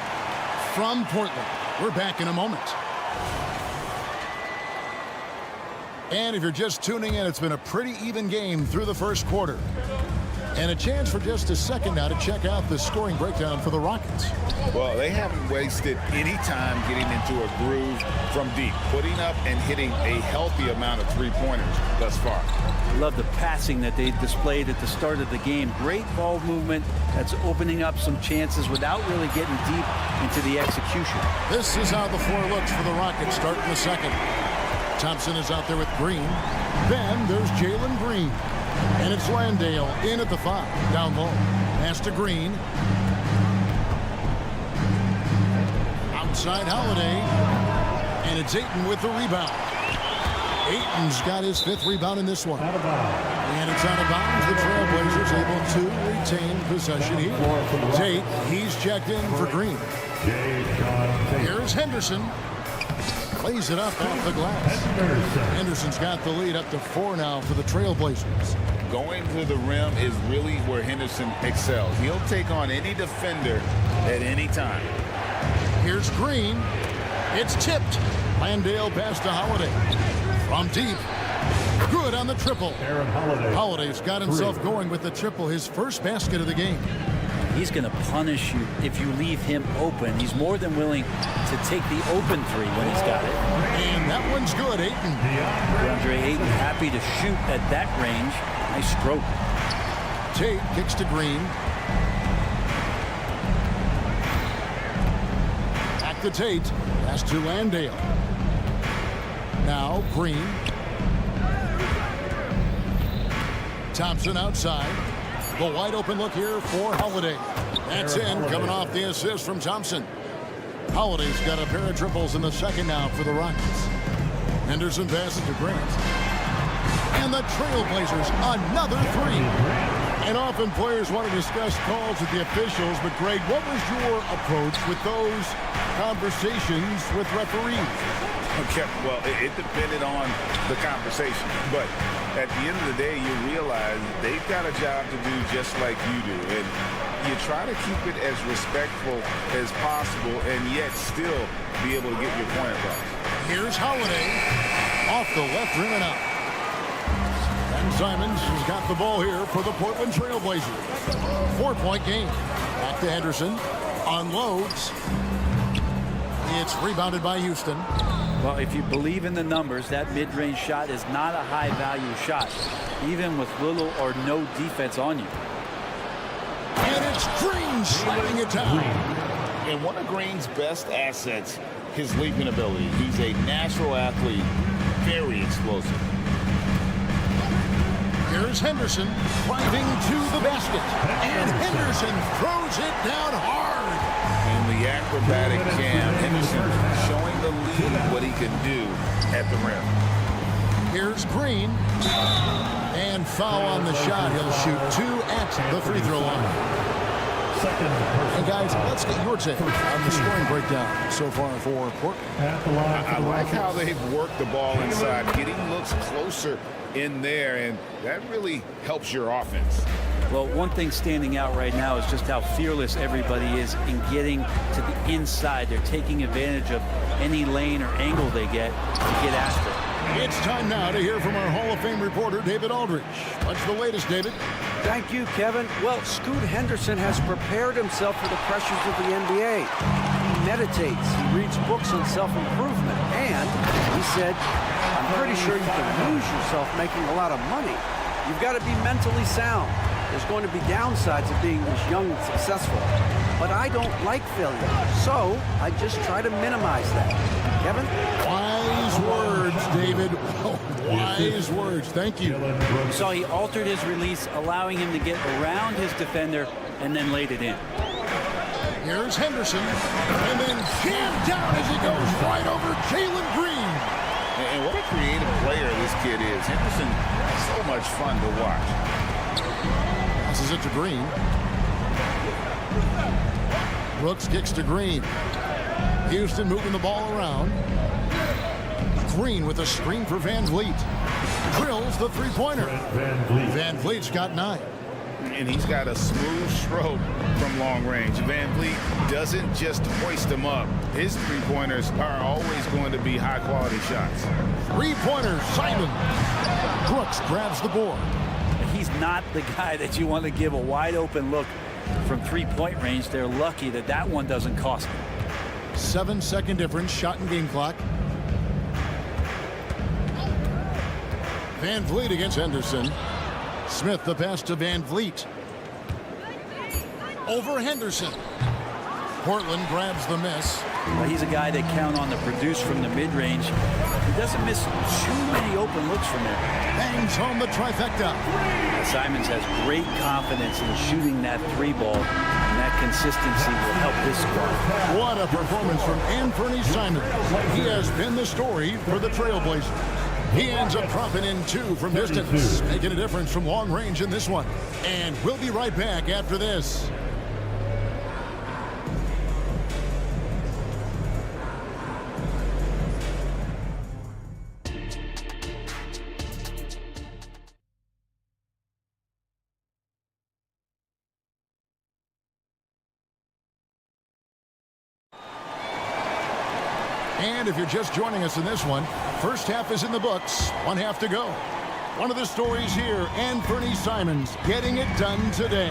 From Portland, we're back in a moment. And if you're just tuning in, it's been a pretty even game through the first quarter. And a chance for just a second now to check out the scoring breakdown for the Rockets. Well, they haven't wasted any time getting into a groove from deep, putting up and hitting a healthy amount of three-pointers thus far. I love the passing that they displayed at the start of the game. Great ball movement that's opening up some chances without really getting deep into the execution. This is how the floor looks for the Rockets starting the second. Thompson is out there with Green. Then there's Jalen Green. And it's Landale in at the 5. Down low. Pass to Green. Outside Holiday. And it's Ayton with the rebound. Ayton's got his 5th rebound in this one. And it's out of bounds. The Trailblazers able to retain possession here. Tate, he's checked in for Green. Here's Henderson. Plays it up off the glass. Henderson's got the lead up to 4 now for the Trailblazers. Going to the rim is really where Henderson excels. He'll take on any defender at any time. Here's Green. It's tipped. Landale pass to Holiday. From deep. Good on the triple. Holiday's got himself going with the triple, his first basket of the game. He's going to punish you if you leave him open. He's more than willing to take the open three when he's got it. And that one's good, Ayton. DeAndre Ayton happy to shoot at that range. Nice stroke. Tate kicks to Green. Back to Tate. Pass to Landale. Now Green. Thompson outside. The wide open look here for Holiday. That's in, coming off the assist from Thompson. Holiday's got a pair of triples in the second now for the Rockets. Henderson passes to Grant. And the Trailblazers, another 3. And often players want to discuss calls with the officials, but Greg, what was your approach with those conversations with referees? Okay, well, it depended on the conversation, but at the end of the day, you realize they've got a job to do just like you do, and you try to keep it as respectful as possible and yet still be able to get your point across. Here's Holiday off the left rim and out. And Simons has got the ball here for the Portland Trailblazers. 4-point game. Back to Henderson. Unloads. It's rebounded by Houston. Well, if you believe in the numbers, that mid-range shot is not a high-value shot, even with little or no defense on you. And it's Green slapping it down. And one of Green's best assets, his leaping ability. He's a natural athlete, very explosive. Here's Henderson driving to the basket. And Henderson throws it down hard. And the acrobatic jam. Henderson showing the lead what he can do at the rim. Here's Green. And foul on the shot. He'll shoot 2 at the free throw line. And guys, let's get your take on the scoring breakdown so far for Portland. I like how they've worked the ball inside, getting looks closer in there, and that really helps your offense. Well, one thing standing out right now is just how fearless everybody is in getting to the inside. They're taking advantage of any lane or angle they get to get after it. It's time now to hear from our Hall of Fame reporter, David Aldridge. What's the latest, David? Thank you, Kevin. Well, Scoot Henderson has prepared himself for the pressures of the NBA. He meditates, he reads books on self-improvement, and he said, I'm pretty sure you can lose yourself making a lot of money. You've got to be mentally sound. There's going to be downsides of being this young and successful. But I don't like failure, so I just try to minimize that. Kevin? Wise words, David. Wise words. Thank you. So he altered his release, allowing him to get around his defender and then laid it in. Here's Henderson, and then jammed down as he goes right over Jalen Green. And what a creative player this kid is. Henderson, so much fun to watch. Passes it to Green. Brooks kicks to Green. Houston moving the ball around. Green with a screen for Van Vliet. Drills the three-pointer. Van Vliet's got 9. And he's got a smooth stroke from long range. Van Vliet doesn't just hoist them up. His three-pointers are always going to be high-quality shots. Three-pointer, Simon. Brooks grabs the board. He's not the guy that you want to give a wide-open look from three-point range. They're lucky that that one doesn't cost them. 7-second difference, shot and game clock. Van Vliet against Henderson. Smith the pass to Van Vliet. Over Henderson. Portland grabs the miss. Well, he's a guy they count on to produce from the mid-range. He doesn't miss too many open looks from there. Bangs home the trifecta. Simons has great confidence in shooting that three ball, and that consistency will help this squad. What a performance from Anthony Simons. He has been the story for the Trailblazers. He ends up dropping in 2 from distance, making a difference from long range in this one. And we'll be right back after this. And if you're just joining us in this one, first half is in the books, 1 half to go. One of the stories here, Anthony Simons getting it done today.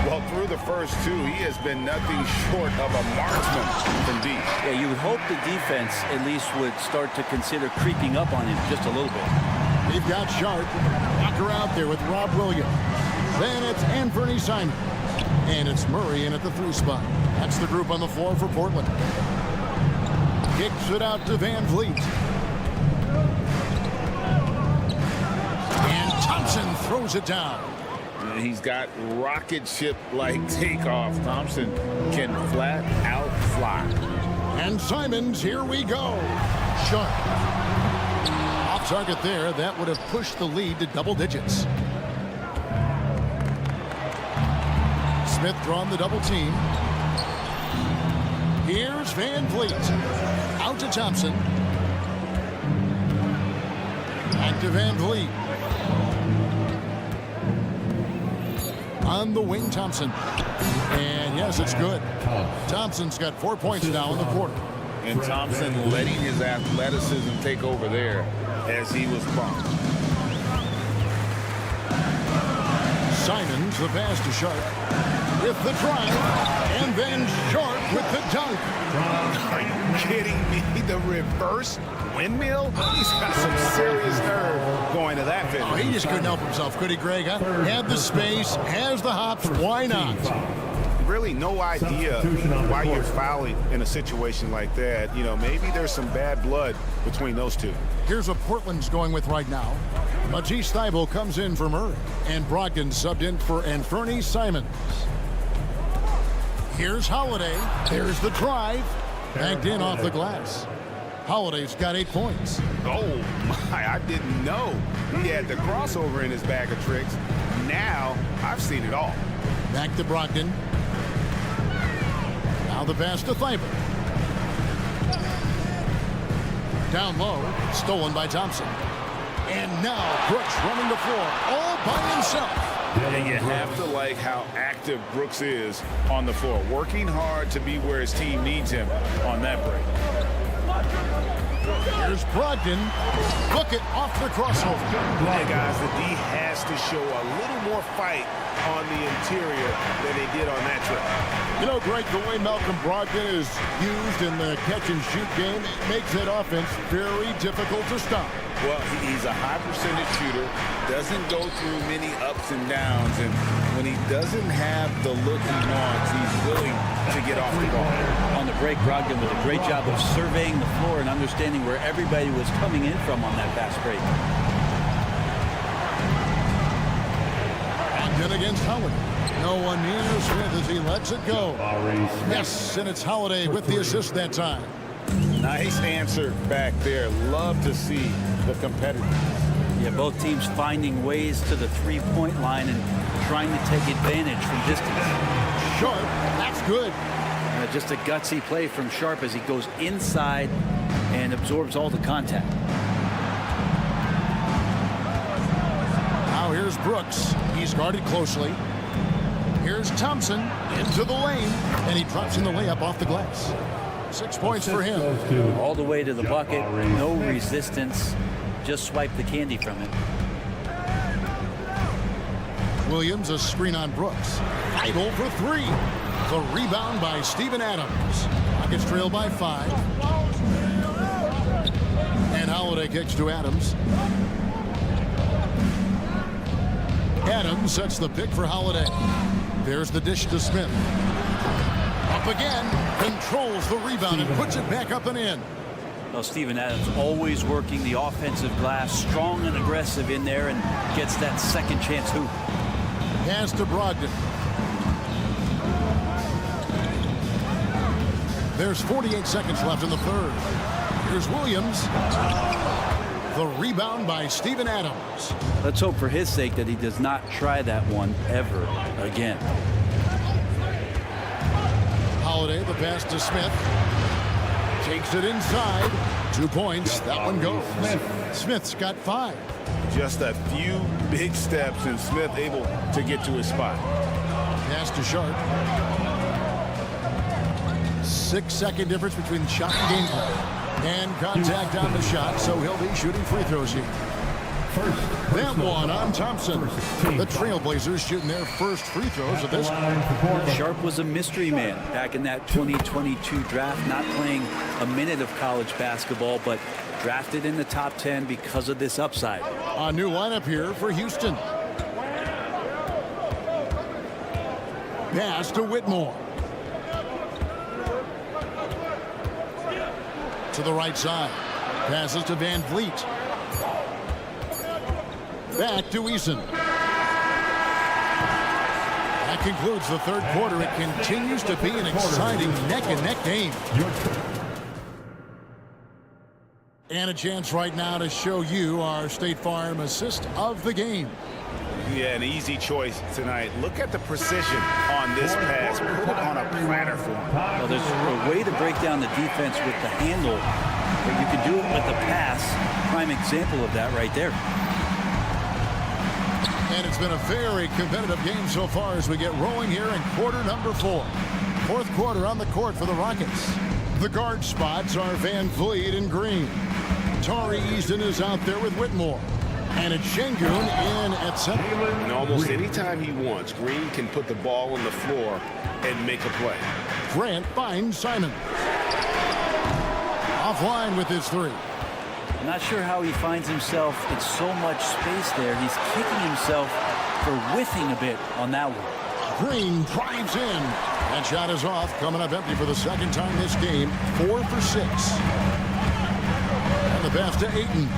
Well, through the first 2, he has been nothing short of a marksman from deep. Yeah, you would hope the defense at least would start to consider creeping up on him just a little bit. They've got Sharp, Walker out there with Rob Williams. Then it's Anthony Simons. And it's Murray in at the 3 spot. That's the group on the floor for Portland. Kicks it out to Van Vliet. And Thompson throws it down. He's got rocket ship-like takeoff. Thompson can flat out fly. And Simons, here we go. Sharp. Off target there. That would have pushed the lead to double digits. Smith drawn the double team. Here's Van Vliet. Out to Thompson. Back to Van Vliet. On the wing, Thompson. And yes, it's good. Thompson's got 4 points now in the quarter. And Thompson letting his athleticism take over there as he was bumped. Simons, the pass to Sharp with the drive, and then Sharp with the dunk. Are you kidding me? The reverse windmill? He's got some serious nerve going to that finish. Oh, he just couldn't help himself, could he, Greg? Huh? Had the space, has the hops, why not? Really no idea why you're fouling in a situation like that. You know, maybe there's some bad blood between those two. Here's what Portland's going with right now. Matisse Thybulle comes in for Murray, and Brogdon subbed in for Anthony Simons. Here's Holiday. There's the drive. Banked in off the glass. Holiday's got 8 points. Oh, my, I didn't know he had the crossover in his bag of tricks. Now, I've seen it all. Back to Brogdon. Now the pass to Thybulle. Down low, stolen by Thompson. And now Brooks running the floor all by himself. And you have to like how active Brooks is on the floor, working hard to be where his team needs him on that break. Here's Brogdon. Book it off the crossover. Yeah, guys, the D has to show a little more fight on the interior than they did on that trip. You know, Greg, the way Malcolm Brogdon is used in the catch-and-shoot game, it makes that offense very difficult to stop. Well, he's a high percentage shooter, doesn't go through many ups and downs, and when he doesn't have the look he wants, he's willing to get off the ball. On the break, Brogdon with a great job of surveying the floor and understanding where everybody was coming in from on that fast break. Brogdon against Howard. No one near Smith as he lets it go. Yes, and it's Holiday with the assist that time. Nice answer back there. Love to see the competitors. Yeah, both teams finding ways to the three-point line and trying to take advantage from distance. Sharp, that's good. Just a gutsy play from Sharp as he goes inside and absorbs all the contact. Now here's Brooks. He's guarded closely. Here's Thompson into the lane, and he drops in the layup off the glass. 6 points for him. All the way to the bucket, no resistance. Just swipe the candy from him. Williams, a screen on Brooks. Idle for three. The rebound by Steven Adams. Rockets trail by 5. And Holiday kicks to Adams. Adams sets the pick for Holiday. There's the dish to Smith. Up again, controls the rebound and puts it back up and in. Well, Steven Adams always working the offensive glass, strong and aggressive in there, and gets that second chance hoop. Pass to Brogdon. There's 48 seconds left in the third. Here's Williams. The rebound by Steven Adams. Let's hope for his sake that he does not try that one ever again. Holiday, the pass to Smith. Takes it inside. 2 points. That one goes. Smith's got 5. Just a few big steps, and Smith able to get to his spot. Pass to Sharp. 6-second difference between shot and game play. And contact on the shot, so he'll be shooting free throws here. That one on Thompson. The Trailblazers shooting their first free throws of this. Sharp was a mystery man back in that 2022 draft, not playing a minute of college basketball, but drafted in the top 10 because of this upside. A new lineup here for Houston. Pass to Whitmore. To the right side. Passes to Van Vliet. Back to Eason. That concludes the third quarter. It continues to be an exciting neck-and-neck game. And a chance right now to show you our State Farm assist of the game. Yeah, an easy choice tonight. Look at the precision on this pass. Put it on a platter for him. Well, there's a way to break down the defense with the handle, but you can do it with the pass. Prime example of that right there. And it's been a very competitive game so far as we get rolling here in quarter number 4. Fourth quarter on the court for the Rockets. The guard spots are Van Vliet and Green. Tari Eason is out there with Whitmore. And it's Şengün in at center. And almost any time he wants, Green can put the ball on the floor and make a play. Grant finds Simon. Offline with his 3. I'm not sure how he finds himself in so much space there. He's kicking himself for whiffing a bit on that one. Green drives in. That shot is off, coming up empty for the second time this game. 4 for 6. And the pass to Ayton.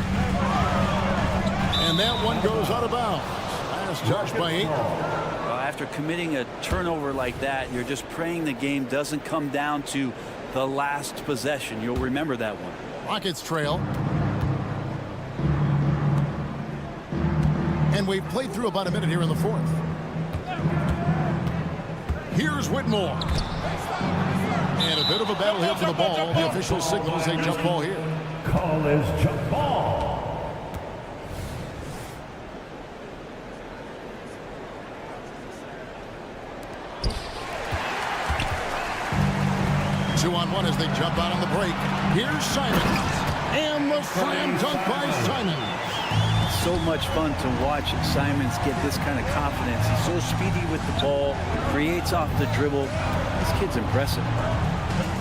And that one goes out of bounds. Last touch by Ayton. Well, after committing a turnover like that, you're just praying the game doesn't come down to the last possession. You'll remember that one. Rockets trail. And we've played through about a minute here in the fourth. Here's Whitmore. And a bit of a battle here for the ball. The official signals a jump ball here. Call is jump ball. 2-on-1 as they jump out on the break. Here's Simons. And the slam dunk by Simons. So much fun to watch Simons get this kind of confidence. He's so speedy with the ball, creates off the dribble. This kid's impressive.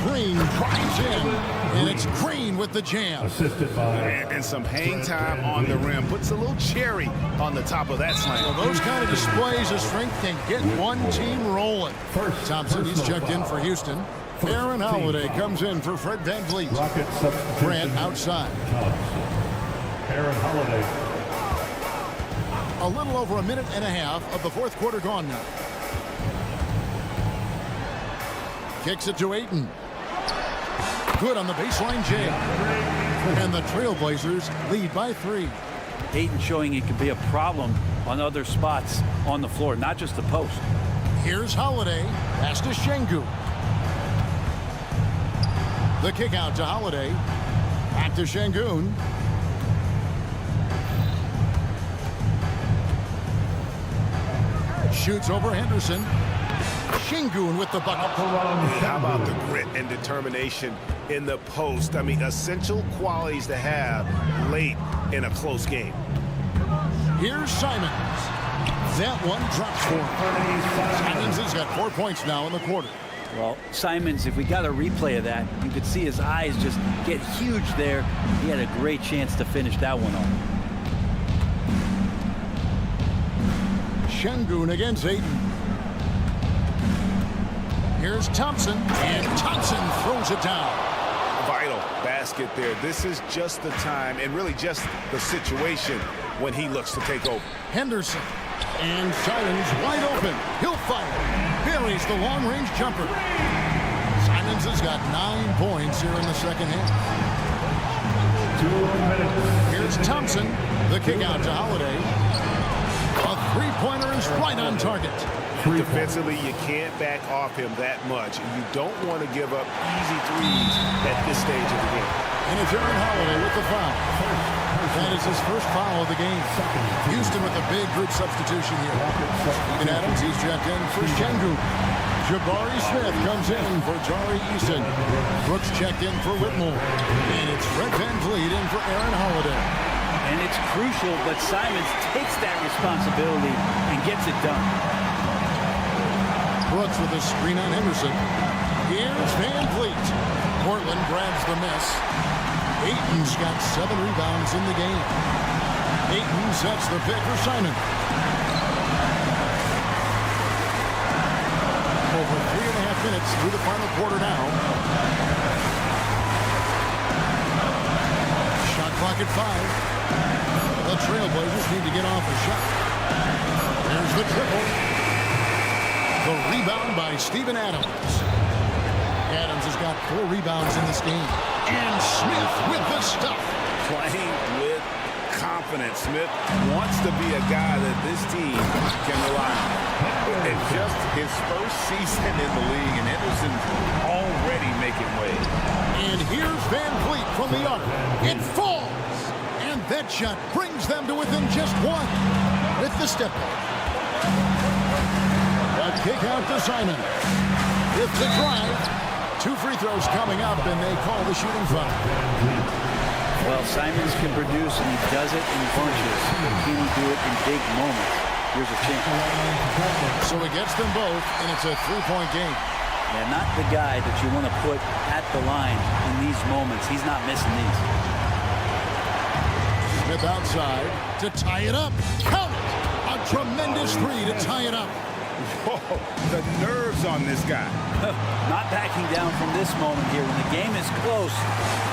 Green drives in, and it's Green with the jam. Assisted by And some hang time on the rim. Puts a little cherry on the top of that slam. Well, those kind of displays of strength can get one team rolling. Thompson, he's checked in for Houston. Aaron Holiday comes in for Fred VanVleet. Grant outside. Aaron Holiday. A little over a minute and a half of the fourth quarter gone now. Kicks it to Ayton. Good on the baseline jam. And the Trailblazers lead by 3. Ayton showing it could be a problem on other spots on the floor, not just the post. Here's Holiday. Pass to Şengün. The kick out to Holiday. Back to Şengün. Shoots over Henderson. Şengün with the bucket. How about the grit and determination in the post? I mean, essential qualities to have late in a close game. Here's Simons. That one drops for him. Simons has got 4 points now in the quarter. Well, Simons, if we got a replay of that, you could see his eyes just get huge there. He had a great chance to finish that one off. Şengün against Ayton. Here's Thompson, and Thompson throws it down. Vital basket there. This is just the time and really just the situation when he looks to take over. Henderson, and Simons wide open. He'll fire. Buries the long-range jumper. Simons has got 9 points here in the second half. 2 minutes. Here's Thompson. The kick out to Holiday. A three-pointer is right on target. Defensively, you can't back off him that much. And you don't want to give up easy threes at this stage of the game. And it's Aaron Holiday with the foul. That is his first foul of the game. Houston with a big group substitution here. Steven Adams, he's checked in for Şengün. Jabari Smith comes in for Tari Eason. Brooks checked in for Whitmore. And it's Fred VanVleet in for Aaron Holiday. And it's crucial, but Simons takes that responsibility and gets it done. Brooks with a screen on Henderson. Here's VanVleet. Portland grabs the miss. Ayton's got 7 rebounds in the game. Ayton sets the pick for Simon. Over 3.5 minutes through the final quarter now. Shot clock at 5. The Trailblazers need to get off a shot. There's the triple. The rebound by Steven Adams. Adams has got 4 rebounds in this game. And Smith with the stuff. Playing with confidence. Smith wants to be a guy that this team can rely on. It's just his first season in the league, and Henderson's already making waves. And here's VanVleet from the arc. It falls. And that shot brings them to within just 1 with the step back. A kick out to Simon. With the drive. 2 free throws coming up, and they call the shooting foul. Well, Simons can produce, and he does it in bunches. Can he do it in big moments? Here's a chance. So he gets them both, and it's a 3-point game. Yeah, not the guy that you want to put at the line in these moments. He's not missing these. Smith outside to tie it up. Count it! A tremendous 3 to tie it up. Whoa, the nerves on this guy. Not backing down from this moment here. When the game is close,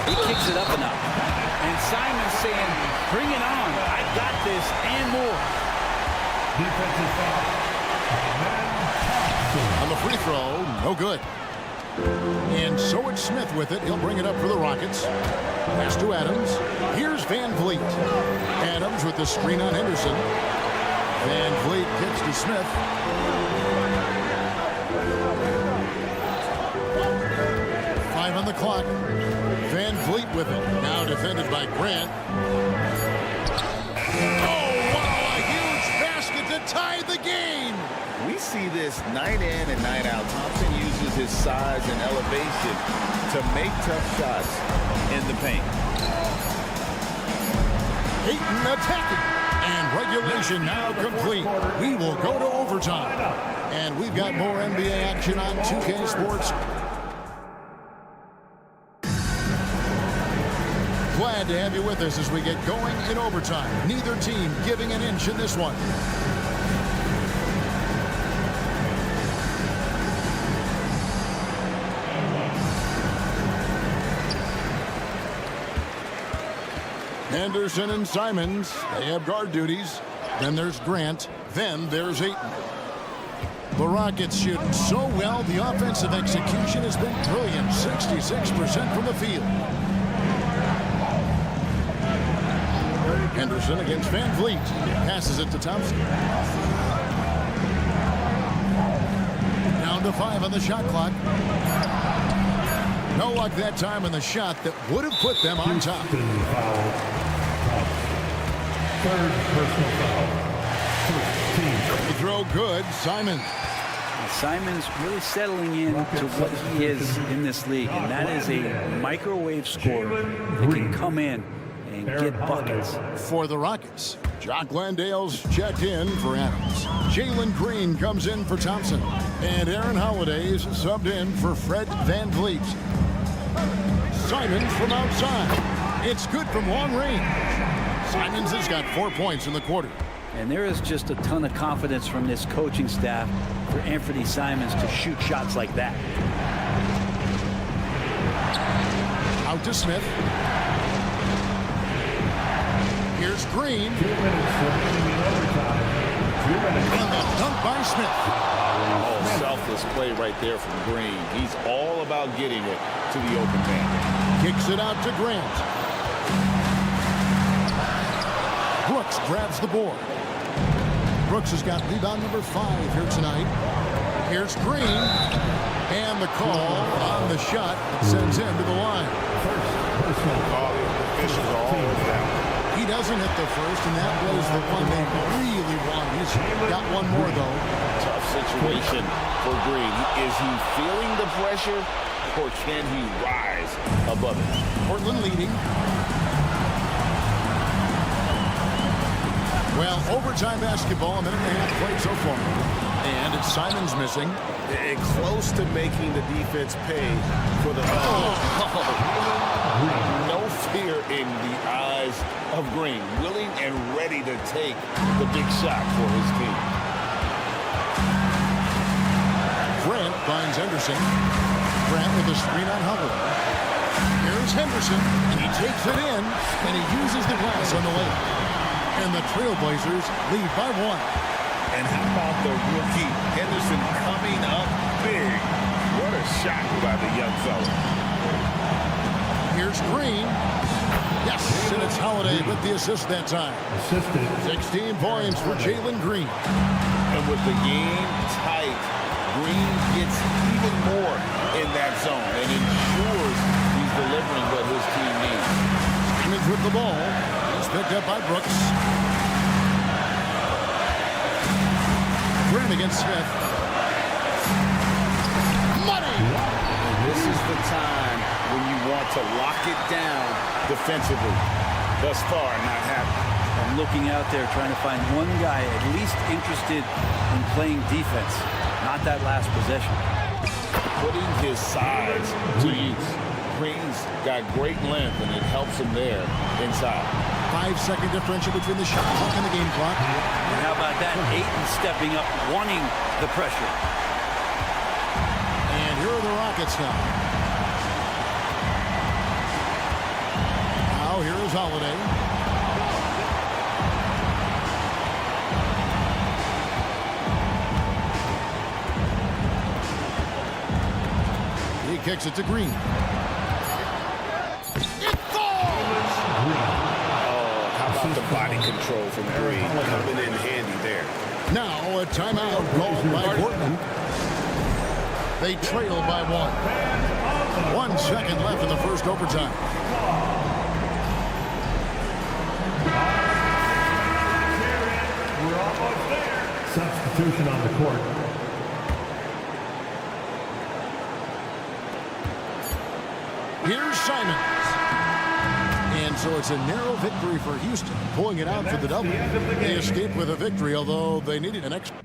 he kicks it up enough. And Simon's saying, bring it on. I got this and more. Defensive foul. On the free throw, no good. And so it's Smith with it. He'll bring it up for the Rockets. Pass to Adams. Here's VanVleet. Adams with the screen on Henderson. VanVleet kicks to Smith. Five on the clock. VanVleet with it. Now defended by Grant. Oh, wow, a huge basket to tie the game. We see this night in and night out. Thompson uses his size and elevation to make tough shots in the paint. Ayton attacking. And regulation now complete. We will go to overtime. And we've got more NBA action on 2K Sports. Glad to have you with us as we get going in overtime. Neither team giving an inch in this one. Anderson and Simons, they have guard duties. Then there's Grant. Then there's Ayton. The Rockets shooting so well. The offensive execution has been brilliant. 66% from the field. Henderson against Van Vliet. Passes it to Thompson. Down to 5 on the shot clock. No luck that time in the shot that would have put them on top. Third personal foul. The throw good. Simon. Simon's really settling in to what he is in this league, and that is a microwave scorer that can come in and get buckets. For the Rockets, Jock Landale's checked in for Adams. Jalen Green comes in for Thompson. And Aaron Holiday's subbed in for Fred Van Vliet. Simons from outside. It's good from long range. Simons has got 4 points in the quarter. And there is just a ton of confidence from this coaching staff for Anthony Simons to shoot shots like that. Out to Smith. Here's Green. 2 minutes remaining in overtime. 2 minutes. And the dunk by Smith. Oh, selfless play right there from Green. He's all about getting it to the open man. Kicks it out to Grant. Brooks grabs the board. Brooks has got rebound number 5 here tonight. Here's Green. And the call on the shot sends him to the line. He doesn't hit the first, and that was the one they really want. He's got one more, though. Tough situation for Green. Is he feeling the pressure, or can he rise above it? Portland leading. Well, overtime basketball, a minute and a half played so far. And it's Simons missing. And close to making the defense pay for the No fear in the eyes of Green. Willing and ready to take the big shot for his team. Grant finds Henderson. Grant with a screen on Howard. Here's Henderson. He takes it in, and he uses the glass on the layup. And the Trailblazers lead by 1. And how about the rookie Henderson coming up big? What a shot by the young fella. Here's Green. Yes, and it's Holiday with the assist that time. 16 points for Jalen Green. And with the game tight, Green gets even more in that zone and ensures he's delivering what his team needs. Simmons with the ball. It's picked up by Brooks. Grant against Smith. Money! This is the time when you want to lock it down defensively. Thus far, not happening. I'm looking out there trying to find one guy at least interested in playing defense, not that last possession. Putting his size to use. Green's got great length, and it helps him there inside. 5-second differential between the shot clock and the game clock. And how about that? Ayton stepping up, wanting the pressure. And here are the Rockets now. Now here is Holiday. He kicks it to Green. The body control from Green coming in handy there. Now a timeout called by Portland. They trail by 1. 1 second left in the first overtime. We're almost there. Substitution on the court. Here's Simons. And so it's a narrow victory for Houston, pulling it out for the double. They escaped with a victory, although they needed an extra.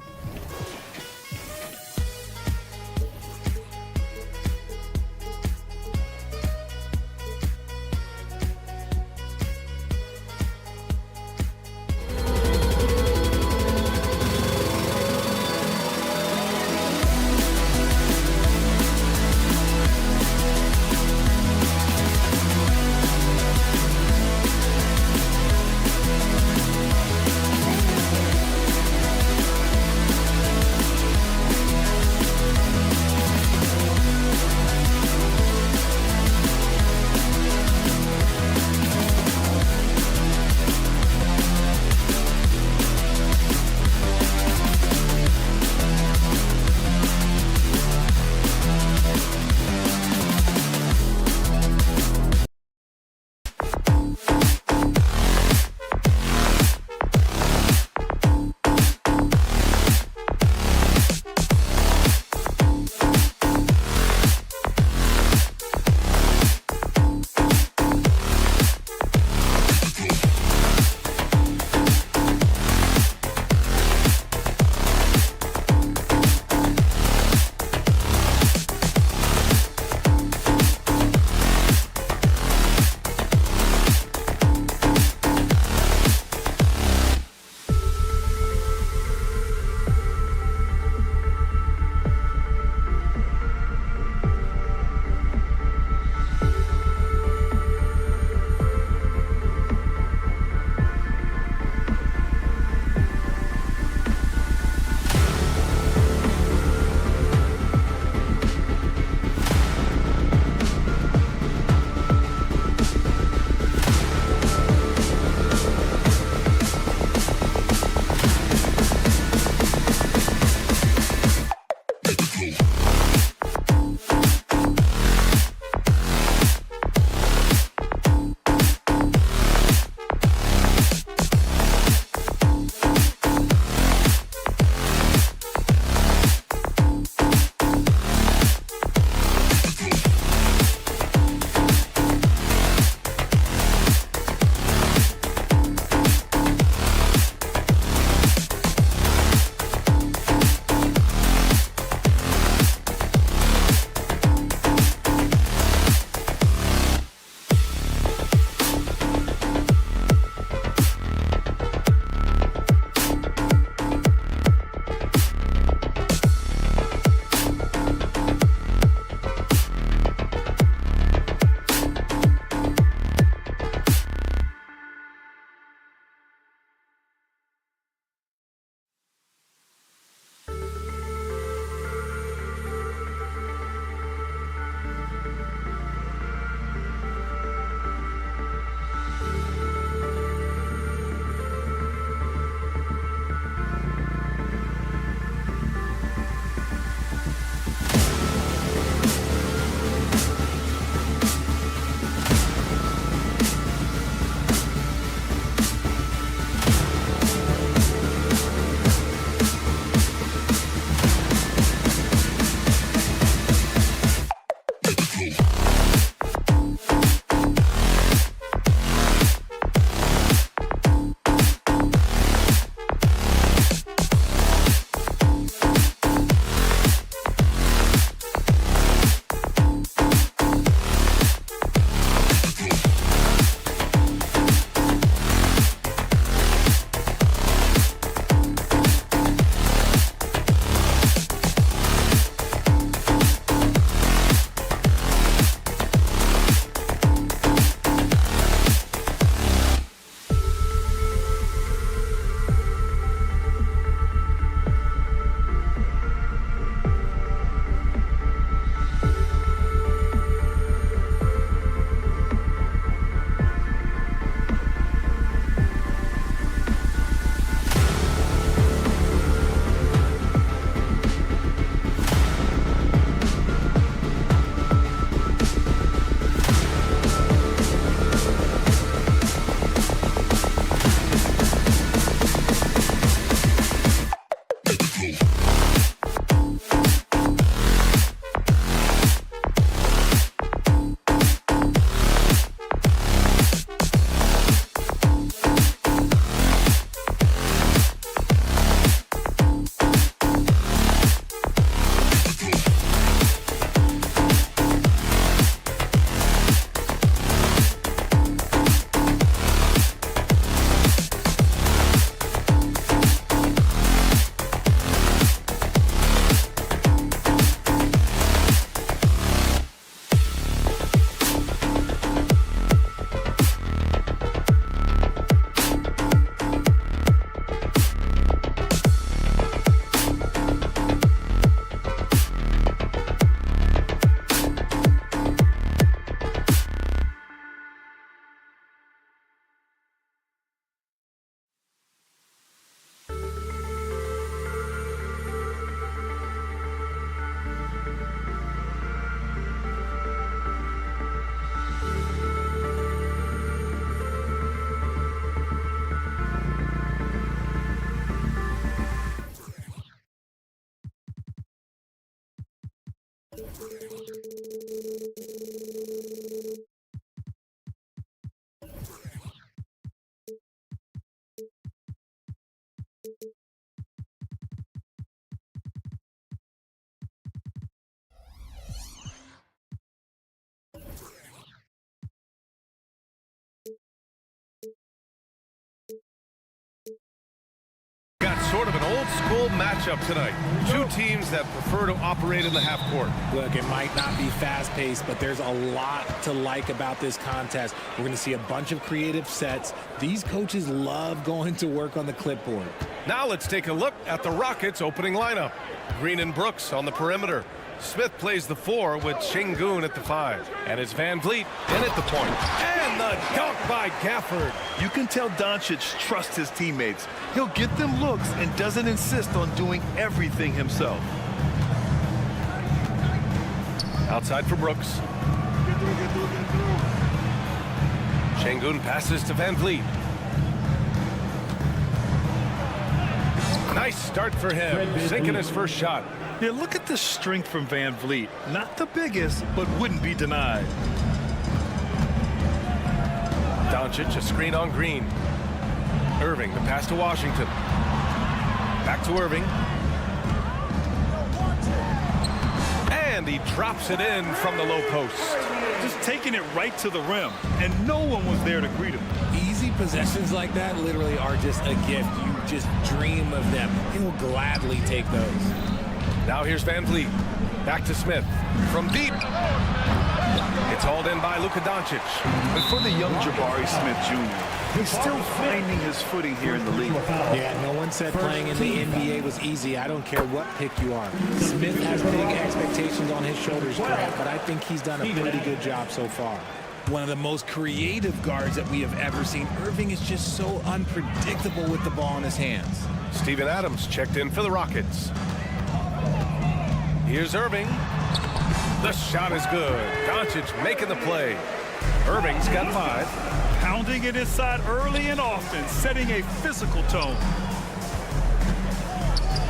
Got sort of an old school matchup tonight. Two teams that prefer to operate in the half court. Look, it might not be fast-paced, but there's a lot to like about this contest. We're going to see a bunch of creative sets. These coaches love going to work on the clipboard. Now let's take a look at the Rockets' opening lineup. Green and Brooks on the perimeter. Smith plays the 4 with Şengün at the 5. And it's Van Vliet in at the point. And the dunk by Gafford. You can tell Doncic trusts his teammates. He'll get them looks and doesn't insist on doing everything himself. Outside for Brooks. Şengün passes to Van Vliet. Nice start for him, sinking his first shot. Yeah, look at the strength from Van Vliet. Not the biggest, but wouldn't be denied. Doncic, a screen on Green. Irving, the pass to Washington. Back to Irving. And he drops it in from the low post. Just taking it right to the rim, and no one was there to greet him. Easy possessions like that literally are just a gift. You just dream of them. He'll gladly take those. Now here's Van Vliet. Back to Smith. From deep. It's hauled in by Luka Doncic. But for the young Jabari Smith Jr., he's still finding his footing here in the league. Yeah, no one said playing in the NBA was easy. I don't care what pick you are. Smith has big expectations on his shoulders, Grant, but I think he's done a pretty good job so far. One of the most creative guards that we have ever seen. Irving is just so unpredictable with the ball in his hands. Steven Adams checked in for the Rockets. Here's Irving. The shot is good. Doncic making the play. Irving's got 5. Pounding it inside early and often, setting a physical tone.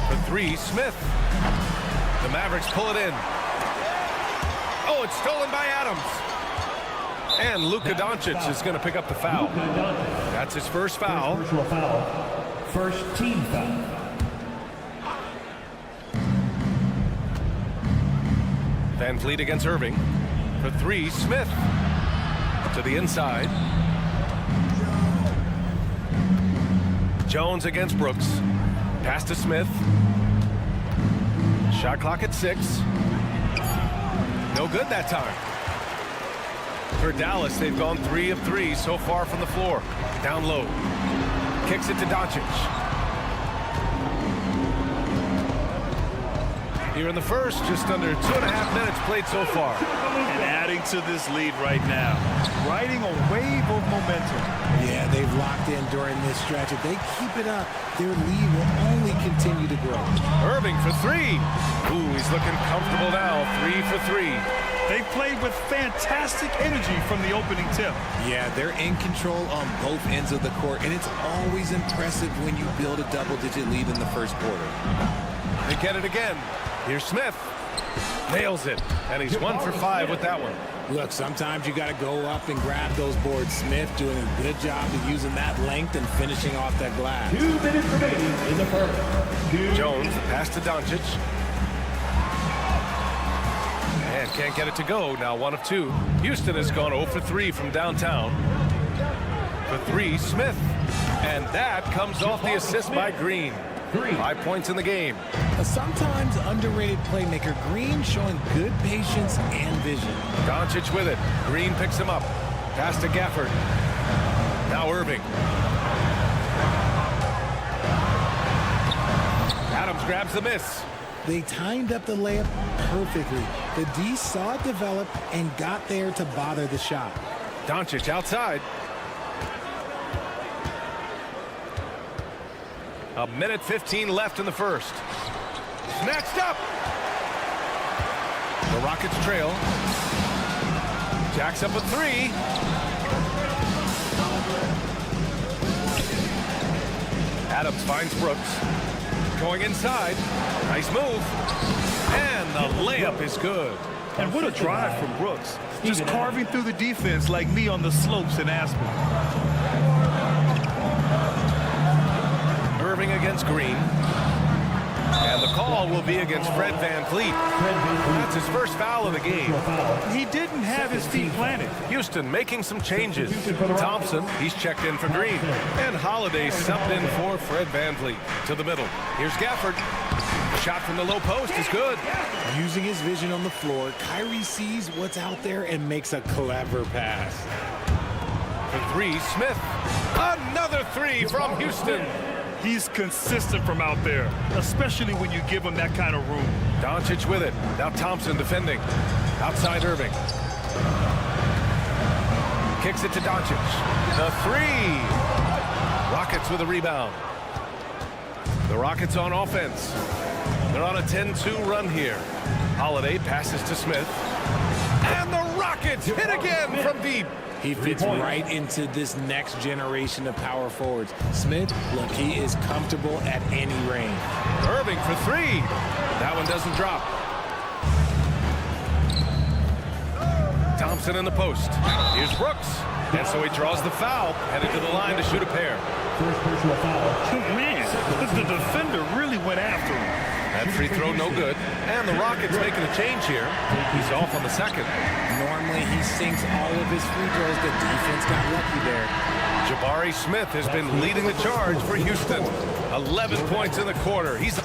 For 3, Smith. The Mavericks pull it in. Oh, it's stolen by Adams. And Luka Doncic is going to pick up the foul. That's his first foul. First team foul. Van Vliet against Irving. For 3, Smith. To the inside. Jones against Brooks. Pass to Smith. Shot clock at 6. No good that time. For Dallas, they've gone 3 of 3 so far from the floor. Down low. Kicks it to Doncic. Here in the first, just under 2.5 minutes played so far. And adding to this lead right now. Riding a wave of momentum. Yeah, they've locked in during this stretch. If they keep it up, their lead will only continue to grow. Irving for 3. Ooh, he's looking comfortable now. 3 for 3. They played with fantastic energy from the opening tip. Yeah, they're in control on both ends of the court, and it's always impressive when you build a double-digit lead in the first quarter. They get it again. Here's Smith. Nails it. And he's 1 for 5 with that one. Look, sometimes you got to go up and grab those boards. Smith doing a good job of using that length and finishing off that glass. 2 minutes remaining in the first. Jones, the pass to Doncic. And can't get it to go. Now 1 of 2. Houston has gone 0 for 3 from downtown. For 3, Smith. And that comes off the assist by Green. 5 points in the game. A sometimes underrated playmaker, Green showing good patience and vision. Doncic with it. Green picks him up. Pass to Gafford. Now Irving. Adams grabs the miss. They timed up the layup perfectly. The D saw it develop and got there to bother the shot. Doncic outside. 1:15 left in the first. Snatched up. The Rockets trail. Jacks up a 3. Adams finds Brooks. Going inside. Nice move. And the layup is good. And what a drive from Brooks. Just carving through the defense like me on the slopes in Aspen. Irving against Green. And the call will be against Fred VanVleet. That's his first foul of the game. He didn't have his feet planted. Houston making some changes. Thompson, he's checked in for Green. And Holiday subbed in for Fred VanVleet. To the middle. Here's Gafford. Shot from the low post is good. Using his vision on the floor, Kyrie sees what's out there and makes a clever pass. For three, Smith. Another three from Houston. He's consistent from out there, especially when you give him that kind of room. Doncic with it. Now Thompson defending. Outside Irving. Kicks it to Doncic. The three. Rockets with a rebound. The Rockets on offense. They're on a 10-2 run here. Holiday passes to Smith. And the Rockets hit again from deep. He fits right into this next generation of power forwards. Smith, look, he is comfortable at any range. Irving for three. That one doesn't drop. Thompson in the post. Here's Brooks. And so he draws the foul, headed to the line to shoot a pair. First personal foul. Man, the defender really went after him. That free throw no good. And the Rockets making a change here. He's off on the second. Normally he sinks all of his free throws. The defense got lucky there. Jabari Smith has been leading the charge for Houston. 11 points in the quarter. He's...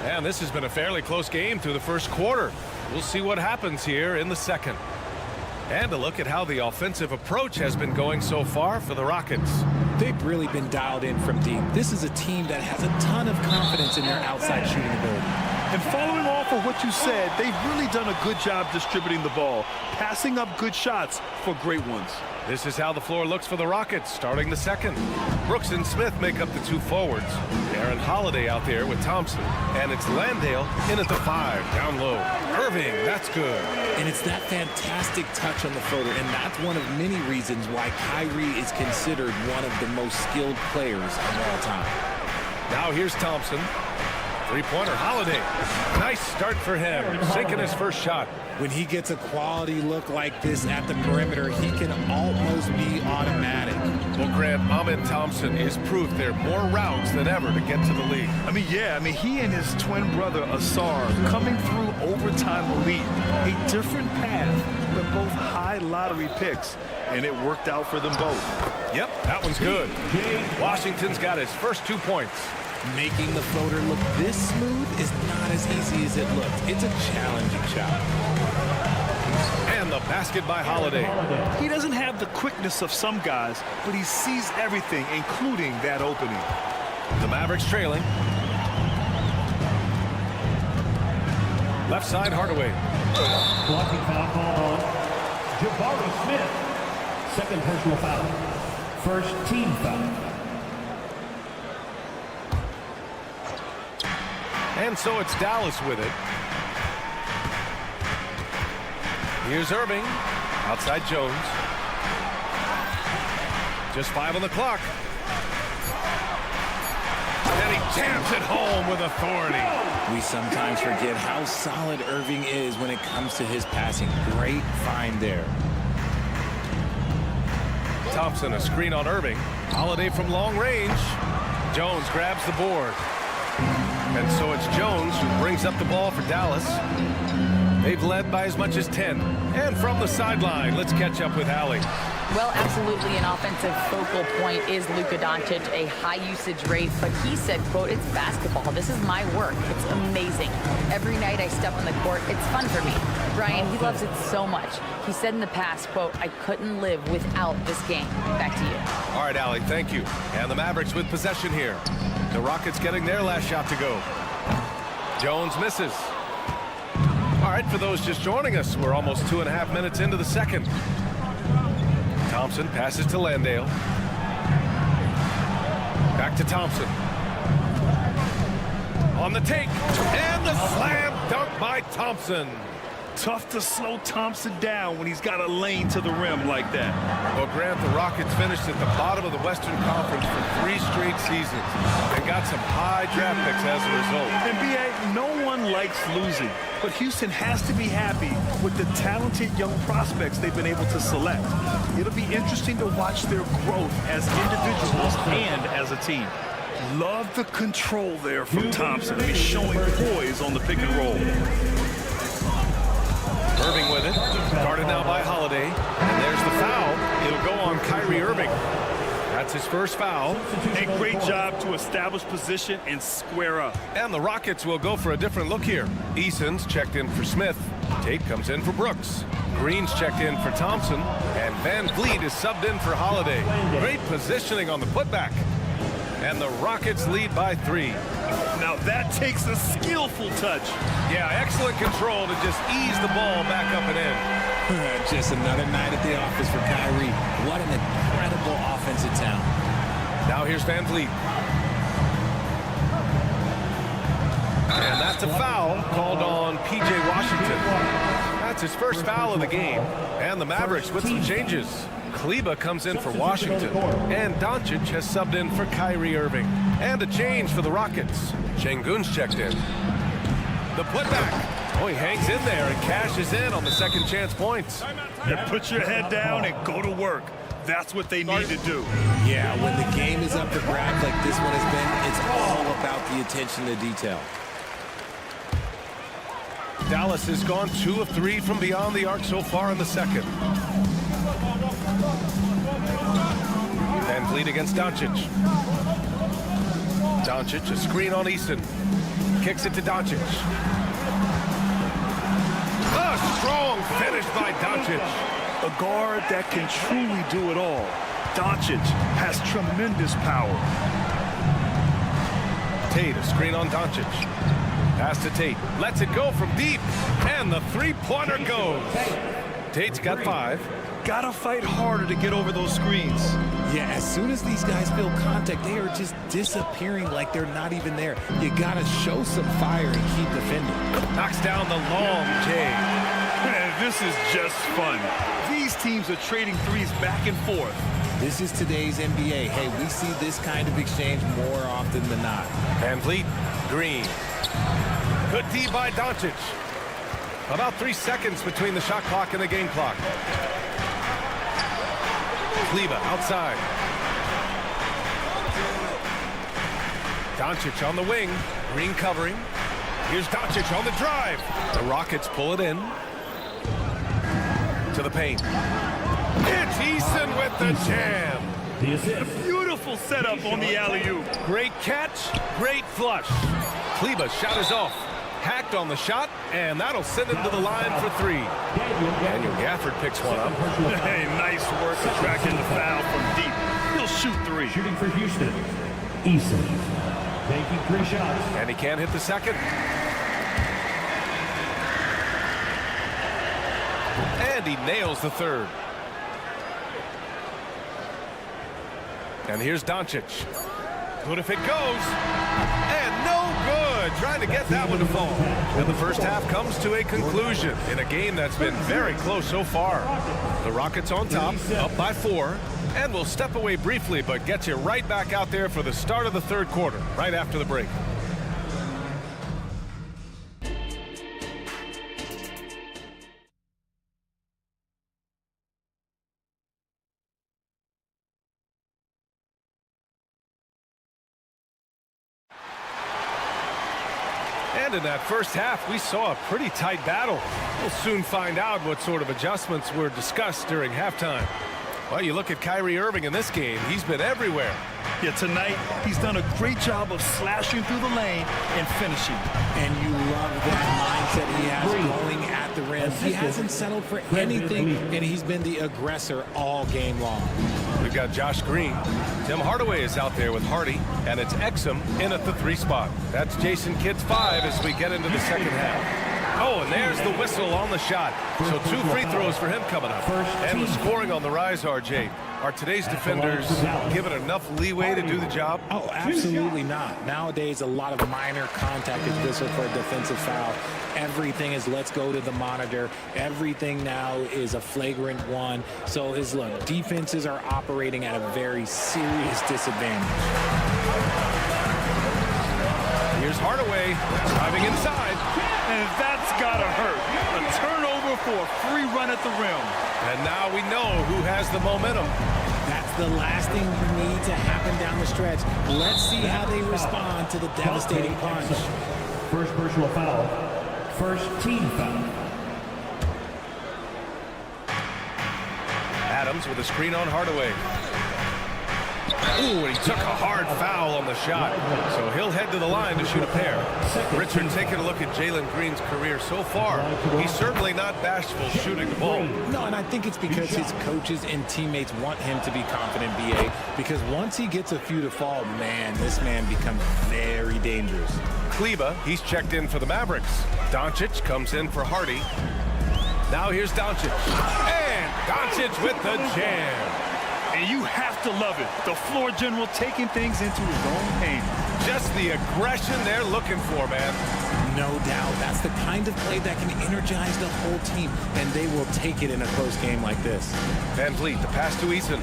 And this has been a fairly close game through the first quarter. We'll see what happens here in the second. And a look at how the offensive approach has been going so far for the Rockets. They've really been dialed in from deep. This is a team that has a ton of confidence in their outside shooting ability. And following off of what you said, they've really done a good job distributing the ball, passing up good shots for great ones. This is how the floor looks for the Rockets starting the second. Brooks and Smith make up the two forwards. Aaron Holiday out there with Thompson. And it's Landale in at the 5, down low. Irving, that's good. And it's that fantastic touch on the floater, and that's one of many reasons why Kyrie is considered one of the most skilled players of all time. Now here's Thompson. Three-pointer, Holiday. Nice start for him, sinking his first shot. When he gets a quality look like this at the perimeter, he can almost be automatic. Well, Grant, Ahmed Thompson is proof there are more routes than ever to get to the league. He and his twin brother, Asar, coming through overtime elite. A different path, but both high lottery picks, and it worked out for them both. Yep, that one's good. Washington's got his first 2 points. Making the floater look this smooth is not as easy as it looks. It's a challenging shot. And the basket by Holiday. He doesn't have the quickness of some guys, but he sees everything, including that opening. The Mavericks trailing. Left side, Hardaway. Blocking foul called on Jabari Smith. Second personal foul. First team foul. And so it's Dallas with it. Here's Irving. Outside Jones. Just 5 on the clock. And he jams it home with authority. We sometimes forget how solid Irving is when it comes to his passing. Great find there. Thompson, a screen on Irving. Holiday from long range. Jones grabs the board. And so it's Jones who brings up the ball for Dallas. They've led by as much as 10. And from the sideline, let's catch up with Allie. Well, absolutely an offensive focal point is Luka Doncic, a high-usage rate. But he said, quote, "It's basketball. This is my work. It's amazing. Every night I step on the court, it's fun for me." Brian, he loves it so much. He said in the past, quote, "I couldn't live without this game." Back to you. All right, Allie, thank you. And the Mavericks with possession here. The Rockets getting their last shot to go. Jones misses. All right, for those just joining us, we're almost 2.5 minutes into the second. Thompson passes to Landale. Back to Thompson. On the take. And the slam dunk by Thompson. Tough to slow Thompson down when he's got a lane to the rim like that. Well, Grant, the Rockets finished at the bottom of the Western Conference for 3 straight seasons. They got some high draft picks as a result. NBA, no one likes losing, but Houston has to be happy with the talented young prospects they've been able to select. It'll be interesting to watch their growth as individuals and as a team. Love the control there from Thompson. He's showing poise on the pick and roll. Irving with it, guarded now by Holiday, and there's the foul. It'll go on Kyrie Irving. That's his first foul. A great job to establish position and square up. And the Rockets will go for a different look here. Eason's checked in for Smith. Tate comes in for Brooks. Green's checked in for Thompson, and Van Vliet is subbed in for Holiday. Great positioning on the putback. And the Rockets lead by 3. Now that takes a skillful touch. Yeah, excellent control to just ease the ball back up and in. Just another night at the office for Kyrie. What an incredible offensive talent. Now here's Van Vliet. And that's a foul called on P.J. Washington. That's his first foul of the game. And the Mavericks with some changes. Kleba comes in for Washington, and Doncic has subbed in for Kyrie Irving. And a change for the Rockets. Şengün's checked in. The putback. Oh, he hangs in there and cashes in on the second chance points. Yeah, put your head down and go to work. That's what they need to do. Yeah, when the game is up for grabs like this one has been, it's all about the attention to detail. Dallas has gone 2 of 3 from beyond the arc so far in the second. Van Vliet against Doncic. Doncic, a screen on Eason. Kicks it to Doncic. A strong finish by Doncic. A guard that can truly do it all. Doncic has tremendous power. Tate, a screen on Doncic. Pass to Tate. Lets it go from deep. And the three-pointer goes. Tate's got 5. Gotta fight harder to get over those screens. Yeah, as soon as these guys feel contact, they are just disappearing like they're not even there. You gotta show some fire and keep defending. Knocks down the long J. Man, this is just fun. These teams are trading threes back and forth. This is today's NBA. Hey, we see this kind of exchange more often than not. Van Vliet, Green. Good D by Doncic. About 3 seconds between the shot clock and the game clock. Kleba outside. Doncic on the wing. Green covering. Here's Doncic on the drive. The Rockets pull it in. To the paint. It's Eason with the jam. A beautiful setup on the alley-oop. Great catch, great flush. Kleba's shot is off. Hacked on the shot, and that'll send him to the line for 3. Daniel Gafford picks one up. Hey, nice work attracting the foul from deep. He'll shoot 3. Shooting for Houston, Eason. Taking 3 shots. And he can't hit the second. And he nails the third. And here's Doncic. Good if it goes. And no good. Trying to get that one to fall. And the first half comes to a conclusion in a game that's been very close so far. The Rockets on top, up by 4. And we'll step away briefly, but get you right back out there for the start of the third quarter, right after the break. And in that first half, we saw a pretty tight battle. We'll soon find out what sort of adjustments were discussed during halftime. Well, you look at Kyrie Irving in this game, he's been everywhere. Yeah, tonight, he's done a great job of slashing through the lane and finishing. And you love that mindset he has going at the rim. He hasn't settled for anything, and he's been the aggressor all game long. We've got Josh Green. Tim Hardaway is out there with Hardy, and it's Exum in at the 3 spot. That's Jason Kidd's 5 as we get into the second half. Oh, and there's the whistle on the shot. So 2 free throws for him coming up. And the scoring on the rise, RJ. Are today's defenders given enough leeway to do the job? Oh, absolutely not. Nowadays, a lot of minor contact is whistled for a defensive foul. Everything is let's go to the monitor. Everything now is a flagrant one. So look, defenses are operating at a very serious disadvantage. Here's Hardaway driving inside. And that's gotta hurt. A turnover for a free run at the rim. And now we know who has the momentum. That's the last thing you need to happen down the stretch. Let's see how they respond to the devastating punch. First personal foul. First team foul. Adams with a screen on Hardaway. Ooh, and he took a hard foul on the shot. So he'll head to the line to shoot a pair. Richard, taking a look at Jalen Green's career so far, he's certainly not bashful shooting the ball. No, and I think it's because his coaches and teammates want him to be confident, BA, because once he gets a few to fall, man, this man becomes very dangerous. Kleba, he's checked in for the Mavericks. Doncic comes in for Hardy. Now here's Doncic. And Doncic with the jam. And you have to love it. The floor general taking things into his own hands. Just the aggression they're looking for, man. No doubt. That's the kind of play that can energize the whole team, and they will take it in a close game like this. Van Vliet, the pass to Eason.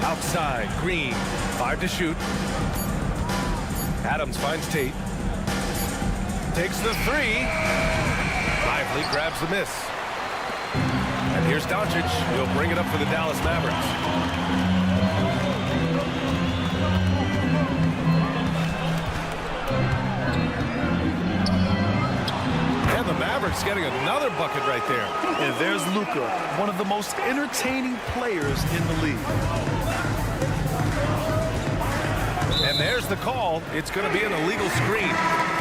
Outside, Green, 5 to shoot. Adams finds Tate. Takes the 3. Lively grabs the miss. And here's Doncic. He'll bring it up for the Dallas Mavericks. And the Mavericks getting another bucket right there. And there's Luka, one of the most entertaining players in the league. And there's the call. It's going to be an illegal screen.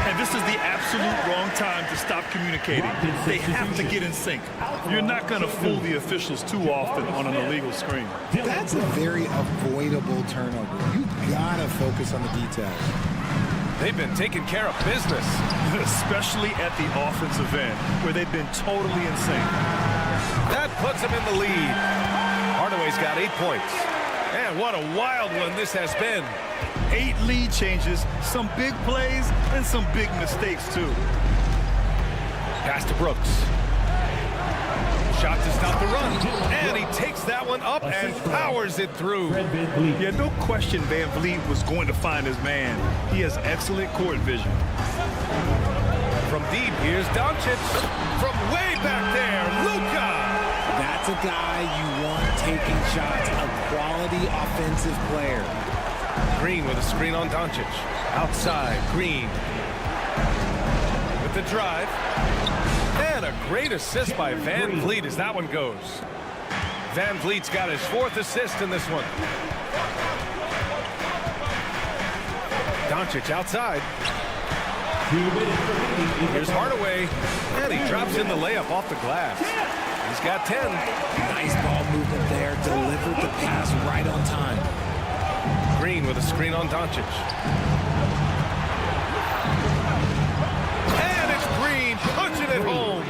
And this is the absolute wrong time to stop communicating. They have to get in sync. You're not going to fool the officials too often on an illegal screen. That's a very avoidable turnover. You gotta focus on the details. They've been taking care of business. Especially at the offensive end, where they've been totally in sync. That puts them in the lead. Hardaway's got 8 points. And what a wild one this has been. 8 lead changes, some big plays, and some big mistakes, too. Pass to Brooks. Shot to stop the run. And he takes that one up and powers it through. Yeah, no question Van Vliet was going to find his man. He has excellent court vision. From deep, here's Doncic. From way back there, Luka. That's a guy you want taking shots, a quality offensive player. Green with a screen on Doncic. Outside, Green. With the drive. And a great assist by Van Vliet as that one goes. Van Vliet's got his 4th assist in this one. Doncic outside. Here's Hardaway. And he drops in the layup off the glass. He's got 10. Nice ball movement there. Delivered the pass right on time. Green with a screen on Doncic. And it's Green punching it home.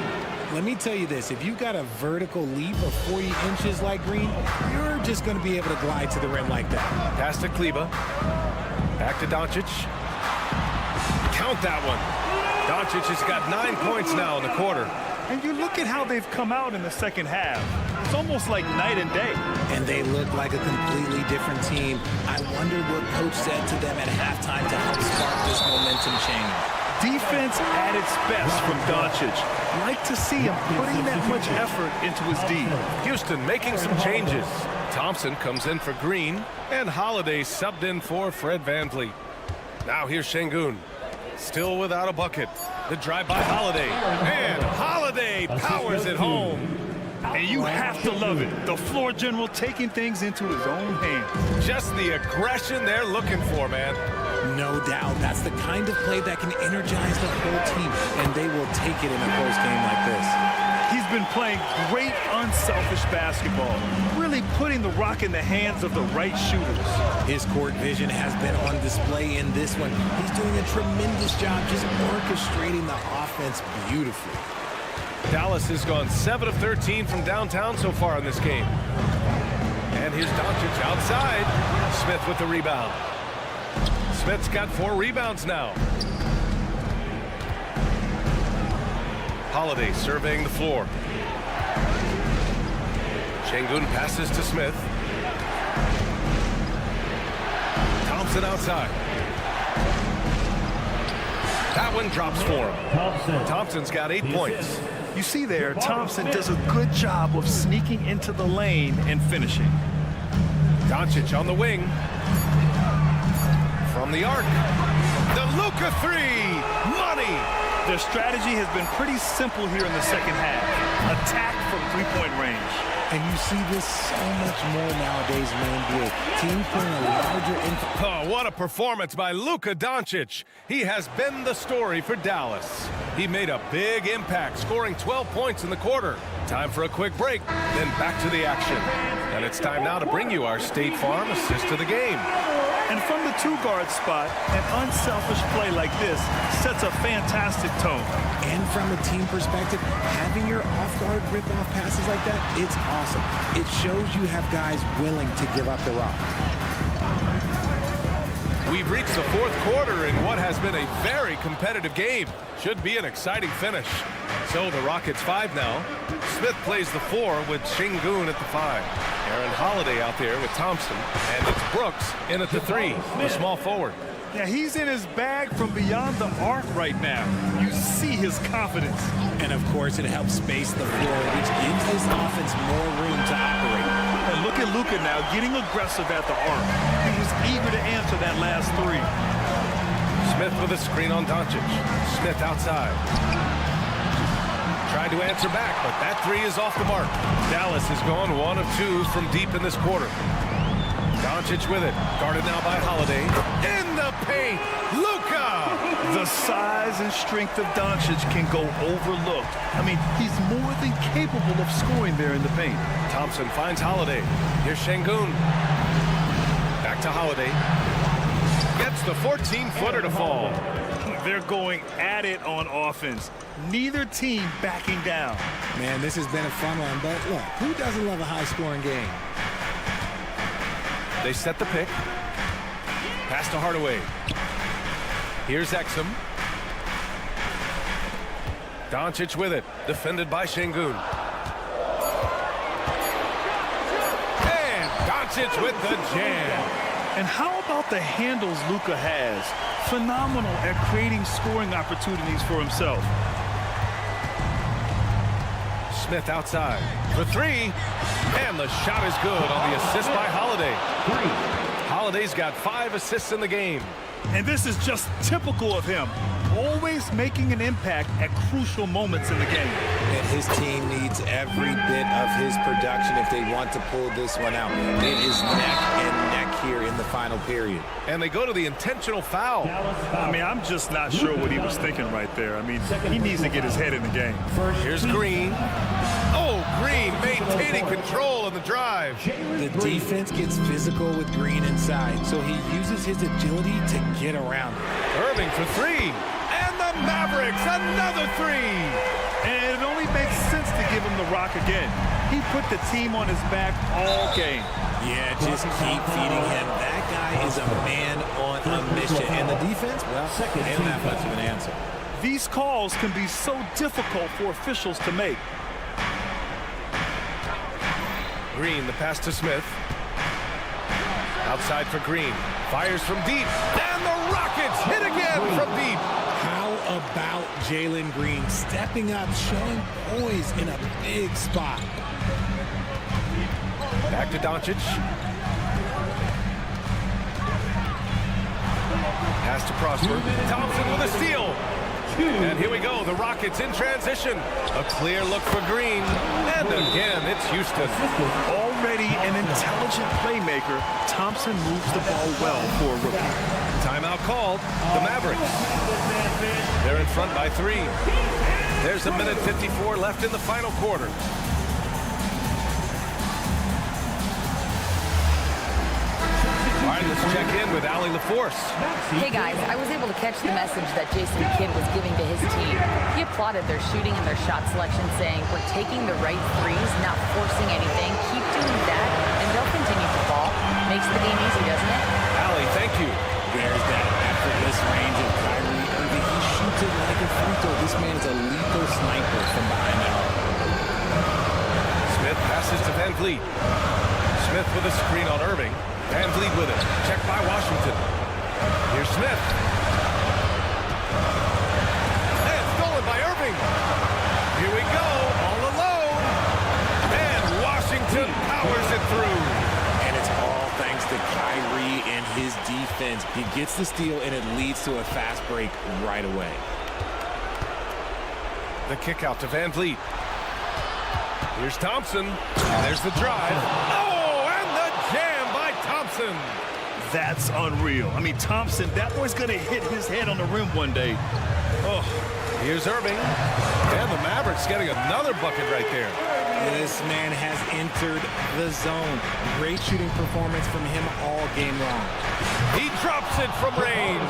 Let me tell you this. If you've got a vertical leap of 40 inches like Green, you're just going to be able to glide to the rim like that. Pass to Kleba. Back to Doncic. Count that one. Doncic has got 9 points now in the quarter. And you look at how they've come out in the second half. It's almost like night and day. And they look like a completely different team. I wonder what coach said to them at halftime to help spark this momentum change. Defense at its best from Doncic. Like to see him putting that much effort into his D. Houston making some changes. Thompson comes in for Green, and Holiday subbed in for Fred Van Vliet. Now here's Şengün. Still without a bucket. The drive by Holiday. And Holiday powers it home. And you have to love it. The floor general taking things into his own hands. Just the aggression they're looking for, man. No doubt. That's the kind of play that can energize the whole team, and they will take it in a close game like this. He's been playing great, unselfish basketball, really putting the rock in the hands of the right shooters. His court vision has been on display in this one. He's doing a tremendous job just orchestrating the offense beautifully. Dallas has gone 7 of 13 from downtown so far in this game. And here's Doncic outside. Smith with the rebound. Smith's got 4 rebounds now. Holiday surveying the floor. Şengün passes to Smith. Thompson outside. That one drops for him. Thompson's got 8 points. You see there, Thompson does a good job of sneaking into the lane and finishing. Doncic on the wing. From the arc. The Luka 3. Money. Their strategy has been pretty simple here in the second half. Attack from three-point range. And you see this so much more nowadays in the NBA. Teams putting a larger impact. Oh, what a performance by Luka Doncic. He has been the story for Dallas. He made a big impact, scoring 12 points in the quarter. Time for a quick break, then back to the action. And it's time now to bring you our State Farm assist of the game. And from the 2-guard spot, an unselfish play like this sets a fantastic tone. And from a team perspective, having your off-guard rip-off passes like that, it's awesome. It shows you have guys willing to give up the rock. We've reached the 4th quarter in what has been a very competitive game. Should be an exciting finish. So the Rockets 5 now. Smith plays the 4 with Şengün at the 5. Aaron Holiday out there with Thompson. And it's Brooks in at the 3, the small forward. Yeah, he's in his bag from beyond the arc right now. You see his confidence. And of course, it helps space the floor, which gives this offense more room to operate. And look at Luka now getting aggressive at the arc. He was eager to answer that last 3. Smith with a screen on Doncic. Smith outside. Tried to answer back, but that 3 is off the mark. Dallas has gone 1 of 2 from deep in this quarter. Doncic with it. Guarded now by Holiday. In the paint, Luka! The size and strength of Doncic can go overlooked. I mean, he's more than capable of scoring there in the paint. Thompson finds Holiday. Here's Şengün. Back to Holiday. Gets the 14-footer to fall. They're going at it on offense. Neither team backing down. Man, this has been a fun one, but look, who doesn't love a high-scoring game? They set the pick. Pass to Hardaway. Here's Exum. Doncic with it. Defended by Şengün. And Doncic with the jam. And how about the handles Luka has? Phenomenal at creating scoring opportunities for himself. Smith outside for 3. And the shot is good on the assist by Holiday. Holiday's got 5 assists in the game. And this is just typical of him. Always making an impact at crucial moments in the game. And his team needs every bit of his production if they want to pull this one out. It is neck and neck here in the final period. And they go to the intentional foul. I mean, I'm just not sure what he was thinking right there. I mean, he needs to get his head in the game. Here's Green. Oh, Green maintaining control on the drive. The defense gets physical with Green inside, so he uses his agility to get around it. Irving for 3. And the Mavericks, another 3. And it only makes sense to give him the rock again. He put the team on his back all game. Yeah, just keep feeding him. That guy is a man on a mission. And the defense, well, ain't that much of an answer. These calls can be so difficult for officials to make. Green, the pass to Smith. Outside for Green. Fires from deep. And the Rockets hit again from deep. How about Jalen Green stepping up, showing poise in a big spot? Back to Doncic. Pass to Prosper. Thompson with a steal. And here we go, the Rockets in transition. A clear look for Green. And again, it's Houston. Already an intelligent playmaker, Thompson moves the ball well for a rookie. Timeout called. The Mavericks. They're in front by 3. There's a minute 54 left in the final quarter. All right, let's check in with Allie LaForce. Hey guys, I was able to catch the message that Jason Kidd was giving to his team. He applauded their shooting and their shot selection, saying, "We're taking the right threes, not forcing anything. Keep doing that, and they'll continue to fall." Makes the game easy, doesn't it? Allie, thank you. There's that effortless range of Kyrie Irving. He shoots it like a free throw. This man is a lethal sniper from behind the arc. Smith passes to Van Vliet. Smith with a screen on Irving. Van Vliet with it. Checked by Washington. Here's Smith. And stolen by Irving. Here we go, all alone. And Washington powers it through. And it's all thanks to Kyrie and his defense. He gets the steal, and it leads to a fast break right away. The kick out to Van Vliet. Here's Thompson. There's the drive. Oh, and the jam by Thompson. That's unreal. I mean, Thompson, that boy's going to hit his head on the rim one day. Oh, here's Irving. And the Mavericks getting another bucket right there. This man has entered the zone. Great shooting performance from him all game long. He drops it from range.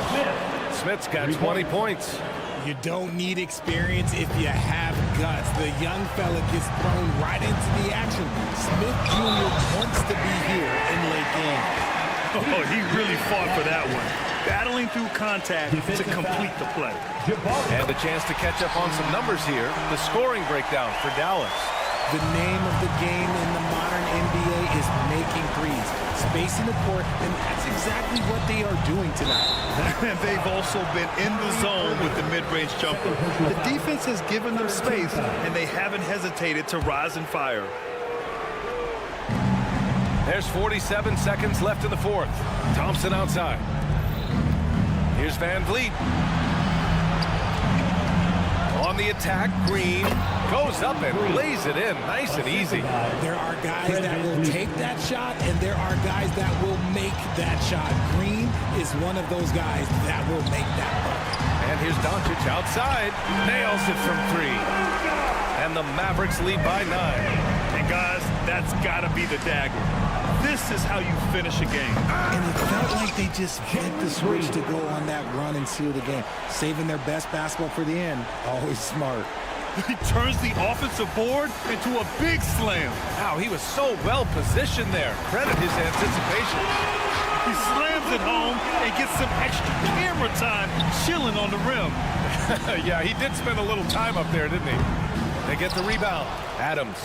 Smith's got 20 points. You don't need experience if you have guts. The young fella gets thrown right into the action. Smith Jr. wants to be here in late game. Oh, he really fought for that one. Battling through contact to complete the play. And a chance to catch up on some numbers here. The scoring breakdown for Dallas. The name of the game in the modern NBA is making threes, spacing the court, and that's exactly what they are doing tonight. And they've also been in the zone with the mid-range jumper. The defense has given them space, and they haven't hesitated to rise and fire. There's 47 seconds left in the fourth. Thompson outside. Here's Van Vliet. On the attack, Green goes up and lays it in nice and easy. There are guys that will take that shot, and there are guys that will make that shot. Green is one of those guys that will make that bucket. And here's Doncic outside. Nails it from three. And the Mavericks lead by 9. And guys, that's got to be the dagger. This is how you finish a game. And it felt like they just hit the switch to go on that run and seal the game. Saving their best basketball for the end. Always smart. He turns the offensive board into a big slam. Wow, he was so well positioned there. Credit his anticipation. He slams it home and gets some extra camera time chilling on the rim. Yeah, he did spend a little time up there, didn't he? They get the rebound. Adams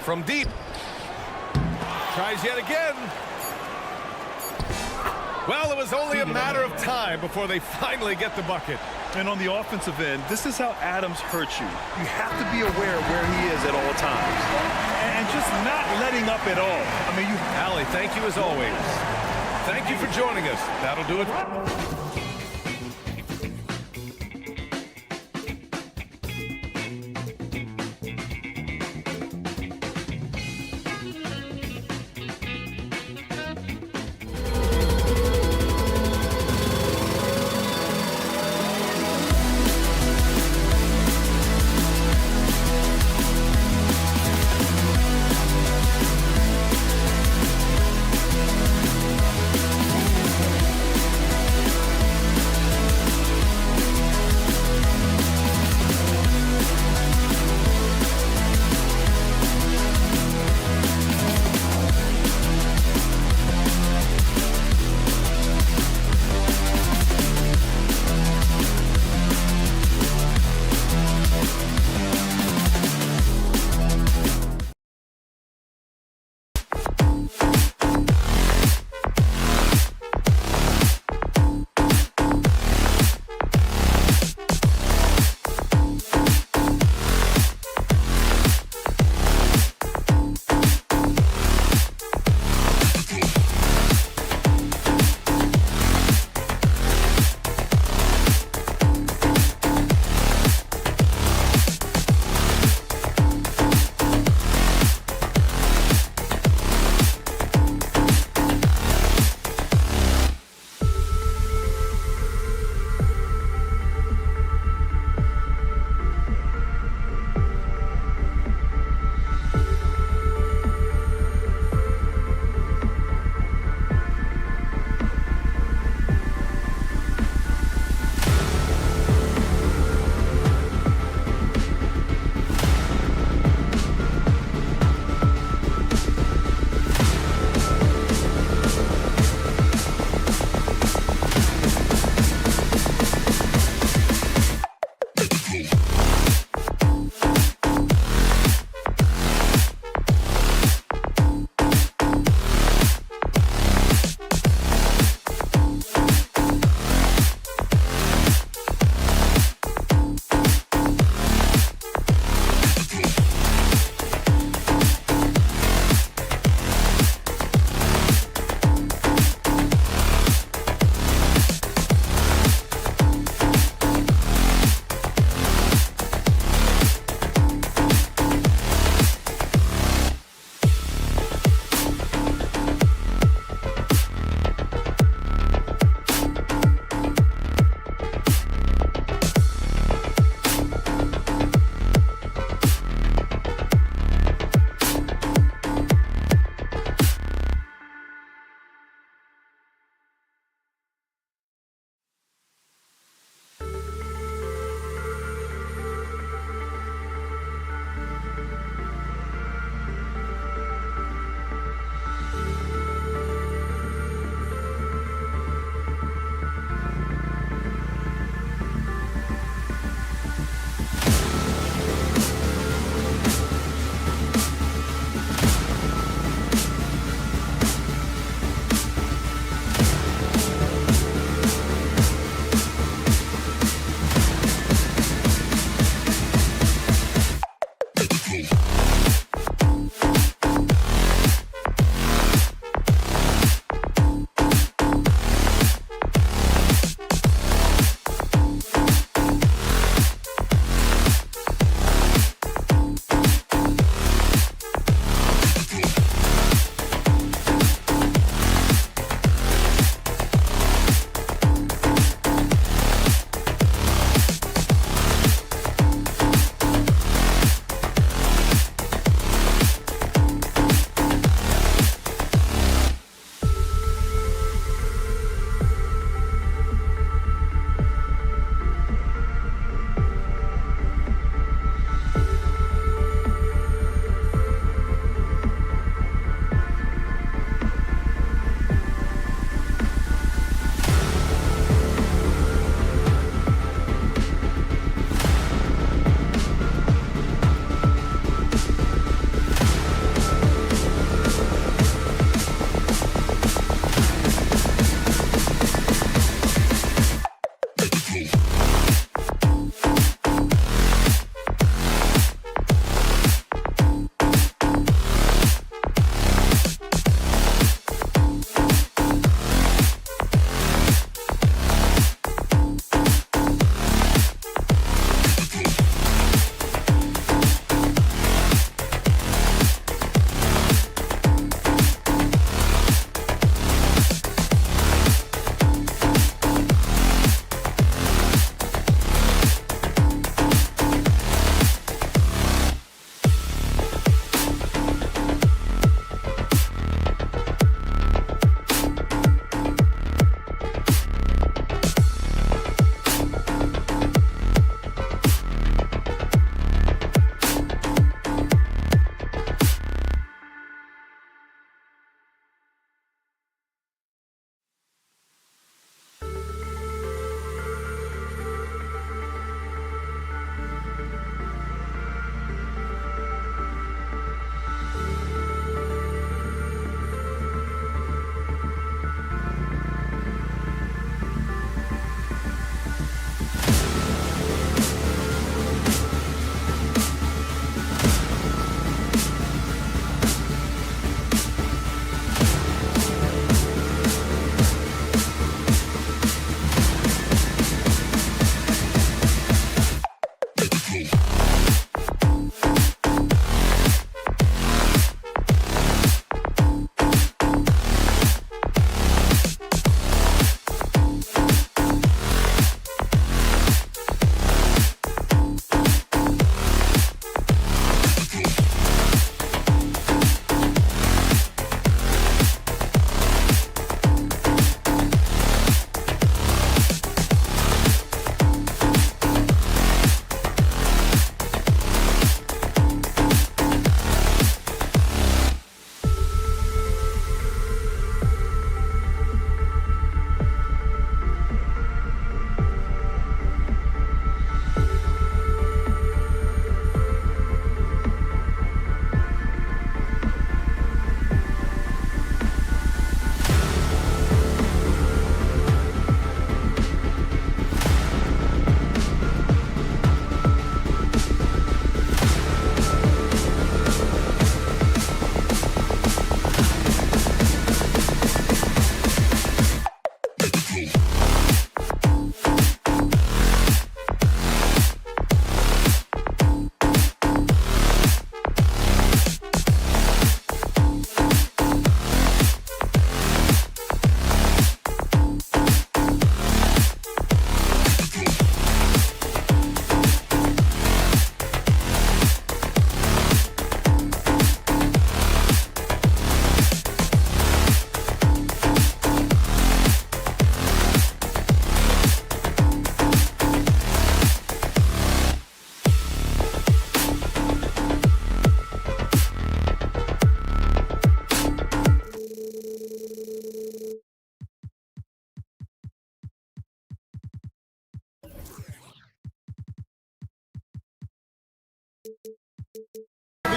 from deep. Tries yet again. Well, it was only a matter of time before they finally get the bucket. And on the offensive end, this is how Adams hurts you. You have to be aware of where he is at all times. And just not letting up at all. I mean, Allie, thank you as always. Thank you for joining us. That'll do it.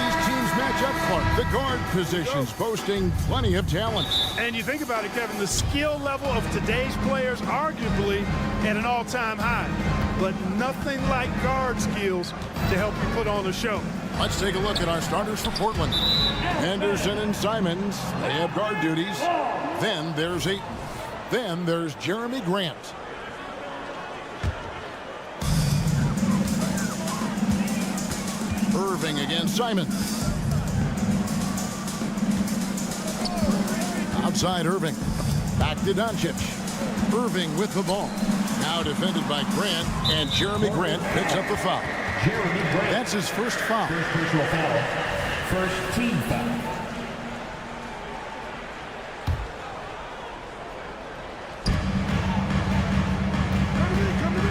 these teams match up, Clark. The guard positions boasting plenty of talent. And you think about it, Kevin, the skill level of today's players arguably at an all-time high. But nothing like guard skills to help you put on a show. Let's take a look at our starters for Portland. Henderson and Simons, they have guard duties. Then there's Ayton. Then there's Jeremy Grant. Irving against Simons. Outside Irving. Back to Doncic. Irving with the ball. Now defended by Grant, and Jeremy Grant picks up the foul. That's his first foul. First personal foul. First team foul.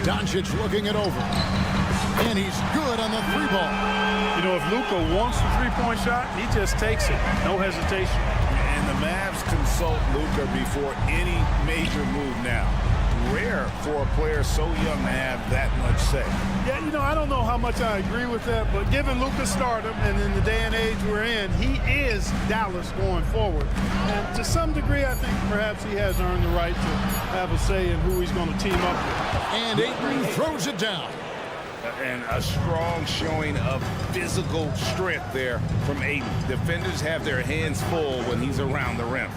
Doncic looking it over. And he's good on the three ball. You know, if Luka wants the three-point shot, he just takes it. No hesitation. And the Mavs consult Luka before any major move now. Rare for a player so young to have that much say. Yeah, you know, I don't know how much I agree with that, but given Luka's stardom and in the day and age we're in, he is Dallas going forward. And to some degree, I think perhaps he has earned the right to have a say in who he's going to team up with. And Ayton throws it down. And a strong showing of physical strength there from Ayton. Defenders have their hands full when he's around the rim.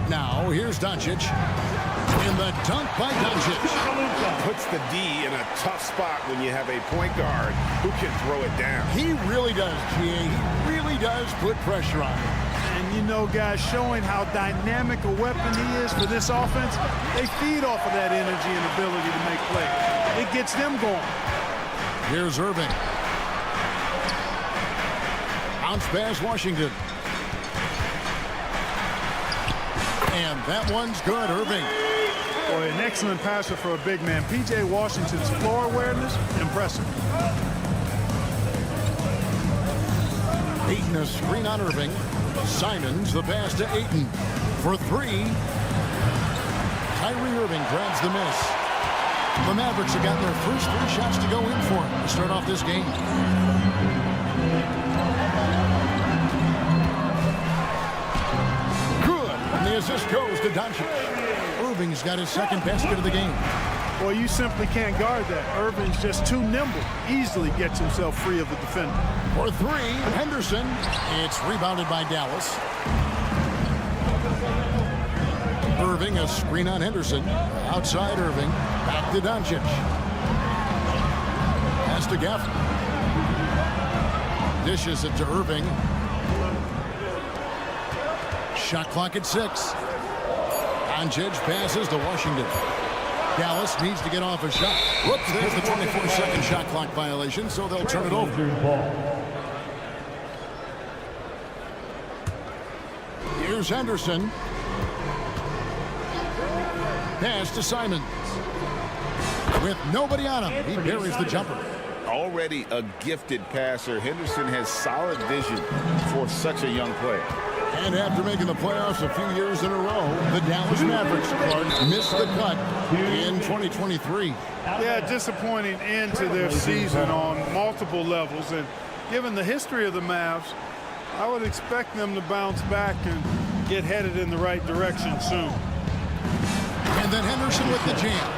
Now, here's Doncic. In the dunk by Doncic. Puts the D in a tough spot when you have a point guard who can throw it down. He really does, GA. He really does put pressure on him. And you know, guys, showing how dynamic a weapon he is for this offense, they feed off of that energy and ability to make plays. It gets them going. Here's Irving. Bounce pass Washington. And that one's good, Irving. Boy, an excellent passer for a big man. P.J. Washington's floor awareness, impressive. Ayton a screen on Irving. Simons the pass to Ayton. For three. Kyrie Irving grabs the miss. The Mavericks have gotten their first three shots to go in for him to start off this game. Good. And the assist goes to Doncic. Irving's got his second basket of the game. Boy, you simply can't guard that. Irving's just too nimble. Easily gets himself free of the defender. For three, Henderson. It's rebounded by Dallas. Irving, a screen on Henderson. Outside Irving. Back to Doncic. Pass to Gaffney. Dishes it to Irving. Shot clock at 6. Doncic passes to Washington. Dallas needs to get off a shot. Whoops, there's the 24-second shot clock violation, so they'll turn it over. Here's Henderson. Pass to Simons. With nobody on him, he buries the jumper. Already a gifted passer, Henderson has solid vision for such a young player. And after making the playoffs a few years in a row, the Dallas Mavericks, Clark, missed the cut in 2023. Yeah, disappointing end to their season on multiple levels. And given the history of the Mavs, I would expect them to bounce back and get headed in the right direction soon. And then Henderson with the jam.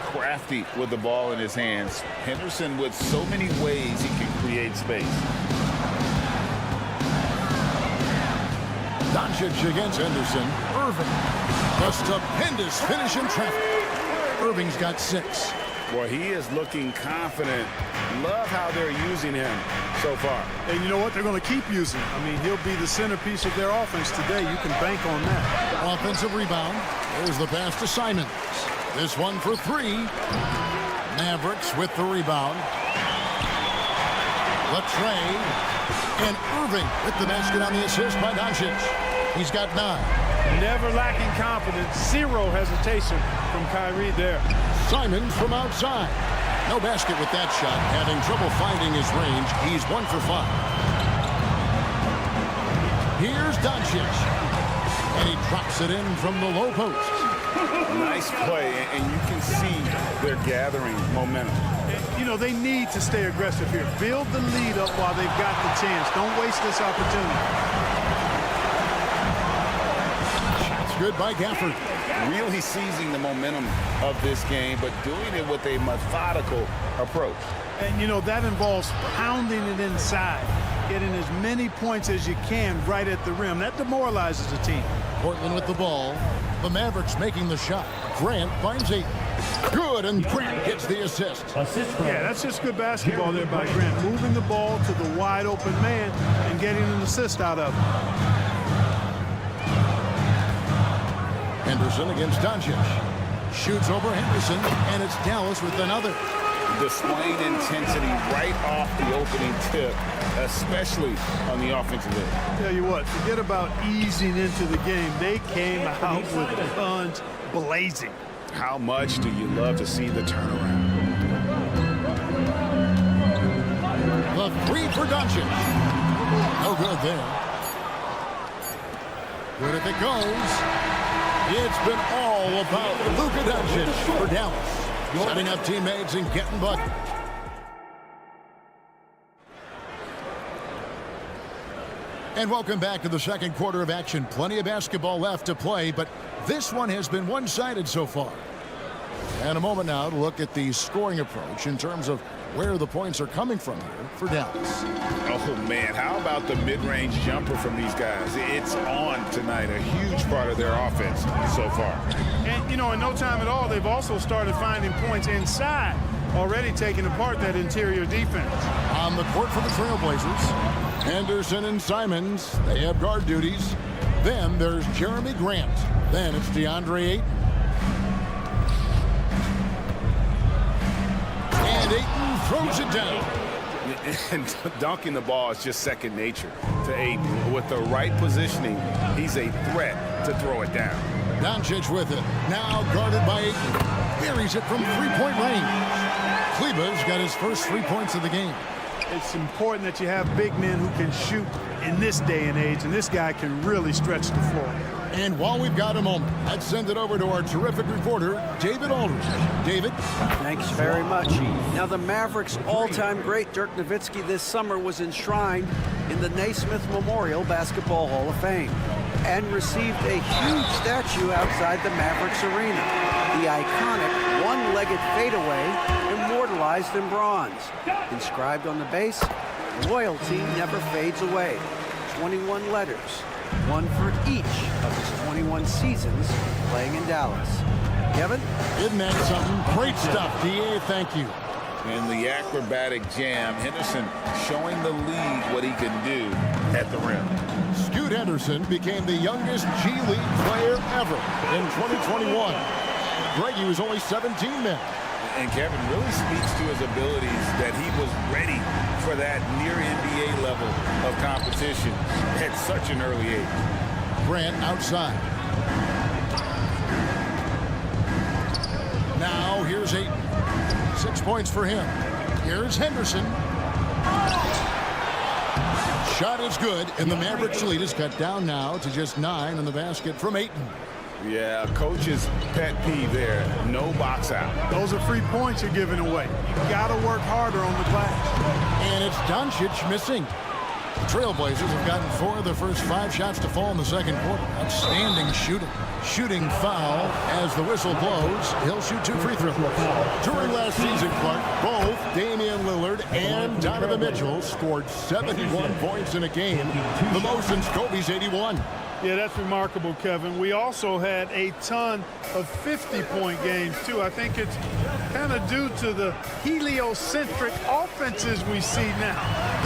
Crafty with the ball in his hands. Henderson with so many ways he can create space. Doncic against Henderson. Irving. A stupendous finish in traffic. Irving's got 6. Boy, he is looking confident. Love how they're using him so far. And you know what? They're going to keep using him. I mean, he'll be the centerpiece of their offense today. You can bank on that. Offensive rebound. There's the pass to Simons. This one for 3. Mavericks with the rebound. Latrey. And Irving with the basket on the assist by Doncic. He's got 9. Never lacking confidence. 0 hesitation from Kyrie there. Simons from outside. No basket with that shot. Having trouble finding his range. He's 1 for 5. Here's Doncic. And he drops it in from the low post. Nice play, and you can see they're gathering momentum. You know, they need to stay aggressive here. Build the lead up while they've got the chance. Don't waste this opportunity. Shots good by Gafford. Really seizing the momentum of this game, but doing it with a methodical approach. And, you know, that involves pounding it inside, getting as many points as you can right at the rim. That demoralizes a team. Portland with the ball. The Mavericks making the shot. Grant finds Ayton. Good, and Grant gets the assist. Yeah, that's just good basketball there by Grant. Moving the ball to the wide open man and getting an assist out of it. Henderson against Doncic. Shoots over Henderson, and it's Dallas with another. Displaying intensity right off the opening tip, especially on the offensive end. Tell you what, forget about easing into the game. They came out with guns blazing. How much do you love to see the turnaround? The three for Doncic. No good there. Good if it goes. It's been all about Luka Doncic for Dallas. Setting up teammates and getting buckets. And welcome back to the second quarter of action. Plenty of basketball left to play, but this one has been one-sided so far. And a moment now to look at the scoring approach in terms of where the points are coming from here for Dallas. Oh, man, how about the mid-range jumper from these guys? It's on tonight, a huge part of their offense so far. And, you know, in no time at all, they've also started finding points inside, already taking apart that interior defense. On the court for the Trailblazers, Henderson and Simons, they have guard duties. Then there's Jeremy Grant. Then it's DeAndre Ayton. And Ayton throws it down. And dunking the ball is just second nature to Ayton. With the right positioning, he's a threat to throw it down. Doncic with it. Now guarded by Ayton. Buries it from three-point range. Kleba's got his first 3 points of the game. It's important that you have big men who can shoot in this day and age, and this guy can really stretch the floor. And while we've got a moment, let's send it over to our terrific reporter, David Aldridge. David? Thanks very much. Now, the Mavericks' all-time great Dirk Nowitzki this summer was enshrined in the Naismith Memorial Basketball Hall of Fame and received a huge statue outside the Mavericks arena. The iconic one-legged fadeaway immortalized in bronze. Inscribed on the base, loyalty never fades away. 21 letters. One for each of his 21 seasons playing in Dallas. Kevin? Isn't that something? Great stuff, D.A. Thank you. In the acrobatic jam, Henderson showing the league what he can do at the rim. Scoot Henderson became the youngest G League player ever in 2021. Greggy was only 17 then. And Kevin really speaks to his abilities that he was ready for that near NBA level of competition at such an early age. Grant outside. Now here's Ayton. 6 points for him. Here's Henderson. Shot is good, and the Mavericks lead is cut down now to just 9 in the basket from Ayton. Yeah, coach's pet peeve there. No box out. Those are free points you're giving away. You got to work harder on the glass. And it's Doncic missing. The Trailblazers have gotten 4 of their first 5 shots to fall in the second quarter. Outstanding shooting. Shooting foul as the whistle blows. He'll shoot 2 free throws. During last season, Clark, both Damian Lillard and Donovan Mitchell scored 71 points in a game, the most since Kobe's 81. Yeah, that's remarkable, Kevin. We also had a ton of 50-point games, too. I think it's kind of due to the heliocentric offenses we see now.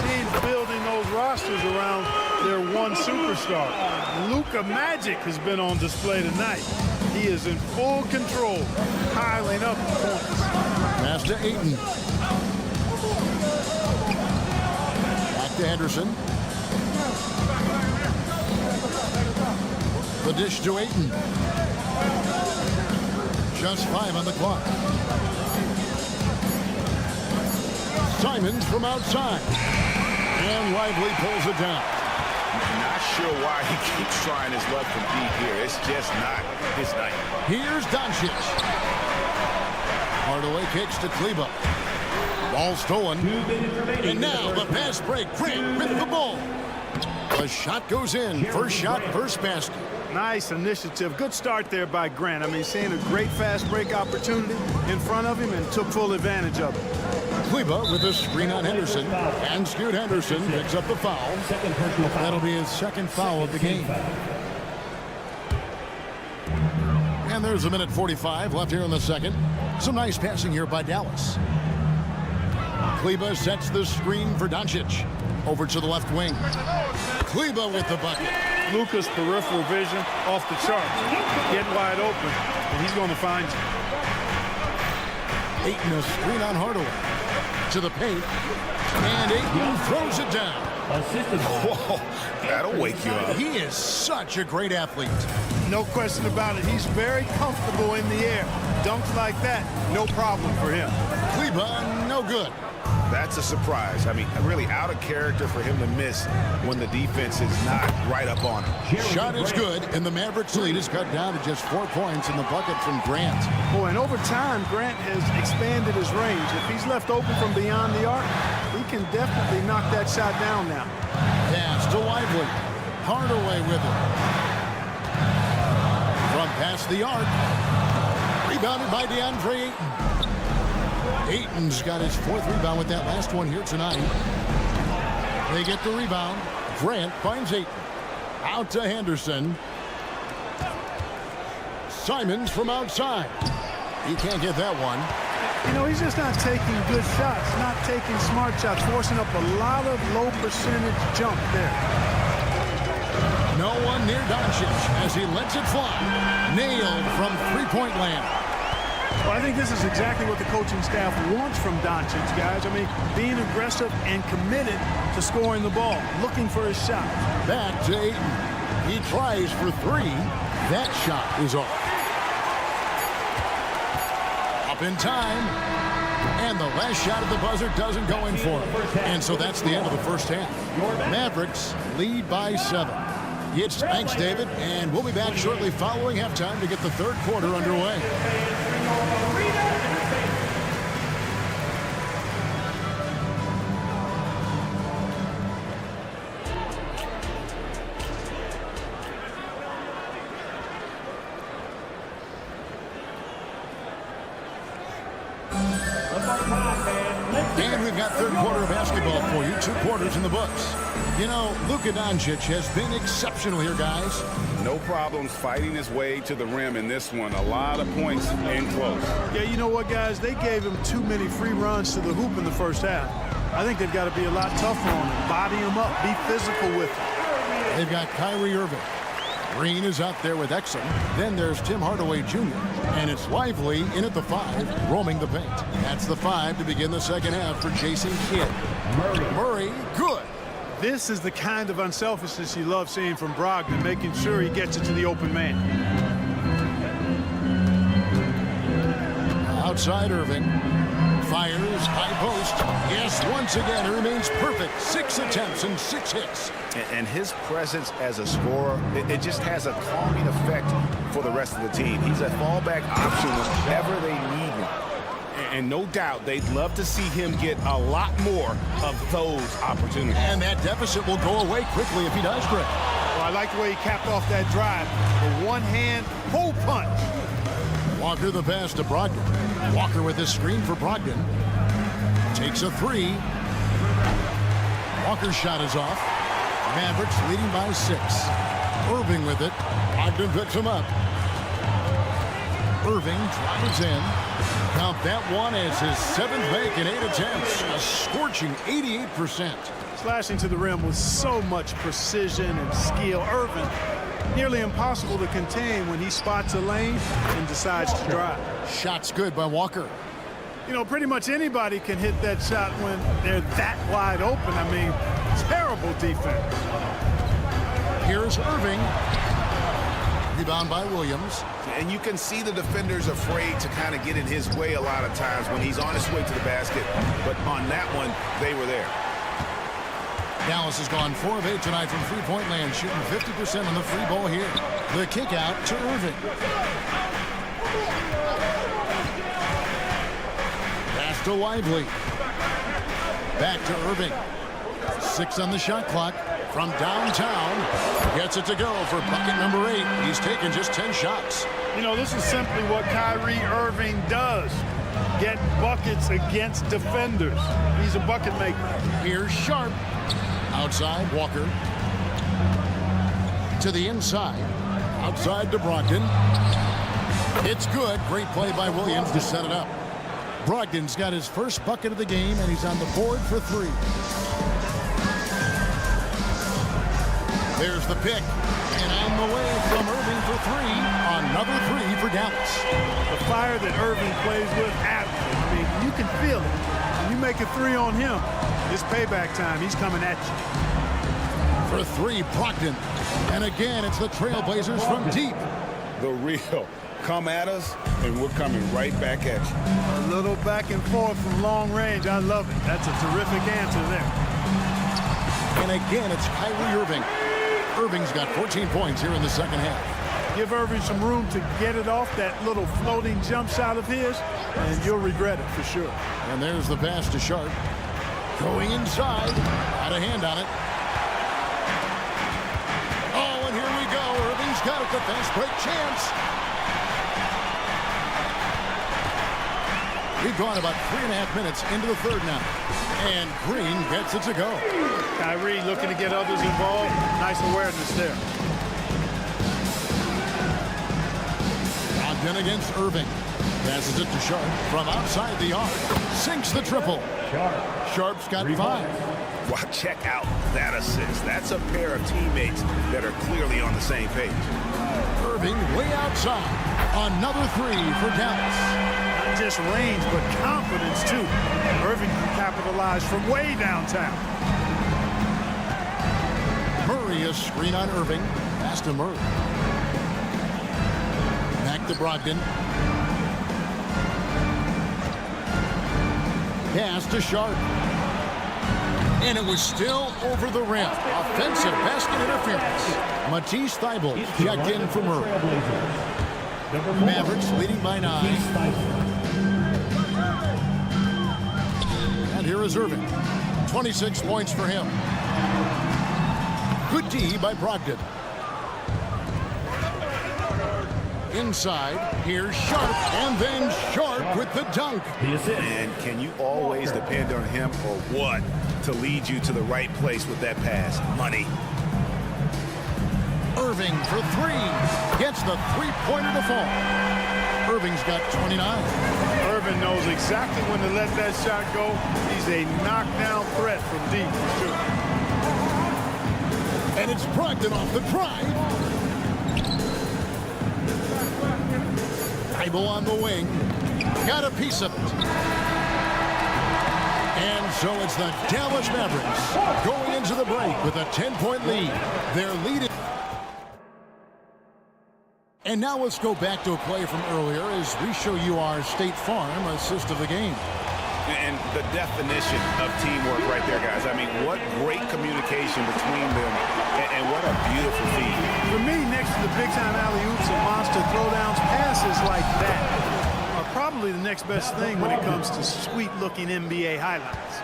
Teams building those rosters around their one superstar. Luka Magic has been on display tonight. He is in full control, piling up points. Pass to Ayton. Back to Henderson. The dish to Ayton. Just 5 on the clock. Simons from outside. And Lively pulls it down. Not sure why he keeps trying his luck from deep here. It's just not his night. Here's Doncic. Hardaway kicks to Kleba. Ball stolen. And now the pass break. Grant with the ball. The shot goes in. First shot, first basket. Nice initiative. Good start there by Grant. I mean, seeing a great fast break opportunity in front of him and took full advantage of it. Kleba with a screen on Henderson. And Scoot Henderson picks up the foul. That'll be his second foul of the game. And there's a minute 45 left here in the second. Some nice passing here by Dallas. Kleba sets the screen for Doncic. Over to the left wing. Kleba with the bucket. Luka's peripheral vision off the charts. Get wide open, and he's going to find you. Ayton a screen on Hardaway. To the paint. And Ayton throws it down. Whoa, that'll wake you up. He is such a great athlete. No question about it. He's very comfortable in the air. Dunks like that, no problem for him. Kleba, no good. That's a surprise. I mean, really out of character for him to miss when the defense is not right up on him. Shot is good, and the Mavericks lead is cut down to just 4 points in the bucket from Grant. Oh, and over time, Grant has expanded his range. If he's left open from beyond the arc, he can definitely knock that shot down now. Pass to Lively. Hardaway with it. From past the arc. Rebounded by DeAndre Ayton. Ayton's got his 4th rebound with that last one here tonight. They get the rebound. Grant finds Ayton. Out to Henderson. Simons from outside. He can't get that one. You know, he's just not taking good shots, not taking smart shots, forcing up a lot of low percentage jump there. No one near Doncic as he lets it fly. Nailed from three-point land. Well, I think this is exactly what the coaching staff wants from Doncic, guys. I mean, being aggressive and committed to scoring the ball, looking for his shot. Back to Ayton. He tries for 3. That shot is off. Up in time. And the last shot at the buzzer doesn't go in for him. And so that's the end of the first half. Mavericks lead by 7. It's thanks, David, and we'll be back shortly following halftime to get the third quarter underway. And we've got third quarter of basketball for you. 2 quarters in the books. You know, Luka Doncic has been exceptional here, guys. No problems fighting his way to the rim in this one. A lot of points in close. Yeah, you know what, guys? They gave him too many free runs to the hoop in the first half. I think they've got to be a lot tougher on him. Body him up. Be physical with him. They've got Kyrie Irving. Green is out there with Exum. Then there's Tim Hardaway Jr. And it's Lively in at the 5, roaming the paint. That's the 5 to begin the second half for Jason Kidd. Murray, good. This is the kind of unselfishness you love seeing from Brogdon, making sure he gets it to the open man. Outside Irving. Fires, high post. Yes, once again, he remains perfect. 6 attempts and 6 hits. And his presence as a scorer, it just has a calming effect for the rest of the team. He's a fallback option whenever they need him. And no doubt they'd love to see him get a lot more of those opportunities. And that deficit will go away quickly if he does, Greg. Well, I like the way he capped off that drive. The one-hand pull punch. Walker the pass to Brogdon. Walker with his screen for Brogdon. Takes a 3. Walker's shot is off. Mavericks leading by 6. Irving with it. Brogdon picks him up. Irving drives in. Count that one as his 7th make in 8 attempts. A scorching 88%. Slashing to the rim with so much precision and skill. Irving, nearly impossible to contain when he spots a lane and decides to drive. Shot's good by Walker. You know, pretty much anybody can hit that shot when they're that wide open. I mean, terrible defense. Here's Irving. Rebound by Williams. And you can see the defenders afraid to kind of get in his way a lot of times when he's on his way to the basket. But on that one, they were there. Dallas has gone 4 of 8 tonight from three-point land, shooting 50% on the free ball here. The kick out to Irving. Pass to Lively. Back to Irving. 6 on the shot clock from downtown. Gets it to go for bucket number 8. He's taken just 10 shots. You know, this is simply what Kyrie Irving does. Get buckets against defenders. He's a bucket maker. Here's Sharp. Outside, Walker. To the inside. Outside to Brogdon. It's good. Great play by Williams to set it up. Brogdon's got his first bucket of the game, and he's on the board for 3. There's the pick. And on the way from Irving for 3. Another 3 for Dallas. The fire that Irving plays with, I mean, you can feel it. When you make a 3 on him, it's payback time. He's coming at you. For 3, Brogdon. And again, it's the Trailblazers from deep. The real. Come at us, and we're coming right back at you. A little back and forth from long range. I love it. That's a terrific answer there. And again, it's Kyrie Irving. Irving's got 14 points here in the second half. Give Irving some room to get it off that little floating jump shot of his, and you'll regret it for sure. And there's the pass to Sharp. Going inside. Had a hand on it. Oh, and here we go. Irving's got it. The fast break chance. We've gone about 3.5 minutes into the third now. And Green gets it to go. Kyrie looking to get others involved. Nice awareness there. Brogdon against Irving. Passes it to Sharp from outside the arc. Sinks the triple. Sharp's got 5. Wow, check out that assist. That's a pair of teammates that are clearly on the same page. Irving way outside. Another 3 for Dallas. Not just range, but confidence, too. Irving can capitalize from way downtown. Murray, a screen on Irving. Pass to Murray. Back to Brogdon. Pass to Sharp. And it was still over the rim. Offensive basket interference. Matisse Thybulle checked in for Murray. Mavericks leading by 9. And here is Irving. 26 points for him. Good D by Brogdon. Inside, here's Sharp, and then Sharp with the dunk. And can you always depend on him or what to lead you to the right place with that pass? Money. Irving for 3. Gets the three-pointer to fall. Irving's got 29. Irving knows exactly when to let that shot go. He's a knockdown threat from deep, for sure. And it's Brogdon off the drive. Thybulle on the wing. Got a piece of it. And so it's the Dallas Mavericks going into the break with a 10-point lead. They're leading. And now let's go back to a play from earlier as we show you our State Farm assist of the game. And the definition of teamwork right there, guys. I mean, what great communication between them, and what a beautiful feed. For me, next to the big-time alley-oops and monster throwdowns, passes like that are probably the next best thing when it comes to sweet-looking NBA highlights.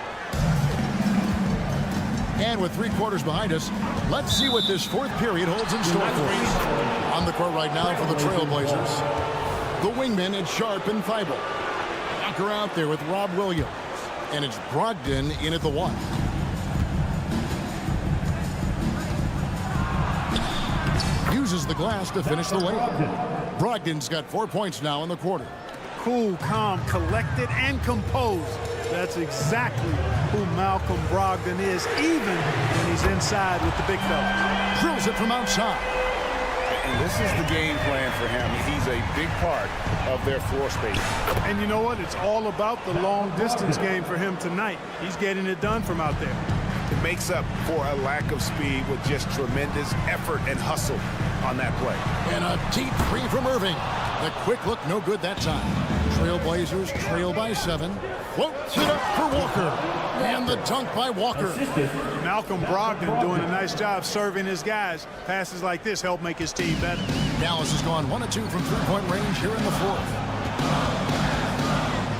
And with 3 quarters behind us, let's see what this fourth period holds in store for us. On the court right now for the Trailblazers, the wingmen at Sharp and Thybulle. Walker out there with Rob Williams. And it's Brogdon in at the 1. Uses the glass to finish the layup. Brogdon's got 4 points now in the quarter. Cool, calm, collected, and composed. That's exactly who Malcolm Brogdon is, even when he's inside with the big fella. Drills it from outside. And this is the game plan for him. He's a big part of their floor space. And you know what? It's all about the long-distance game for him tonight. He's getting it done from out there. It makes up for a lack of speed with just tremendous effort and hustle on that play. And a deep 3 from Irving. The quick look, no good that time. Trailblazers trail by 7. Floats it up for Walker. And the dunk by Walker. Malcolm Brogdon doing a nice job serving his guys. Passes like this help make his team better. Dallas has gone 1 of 2 from three-point range here in the fourth.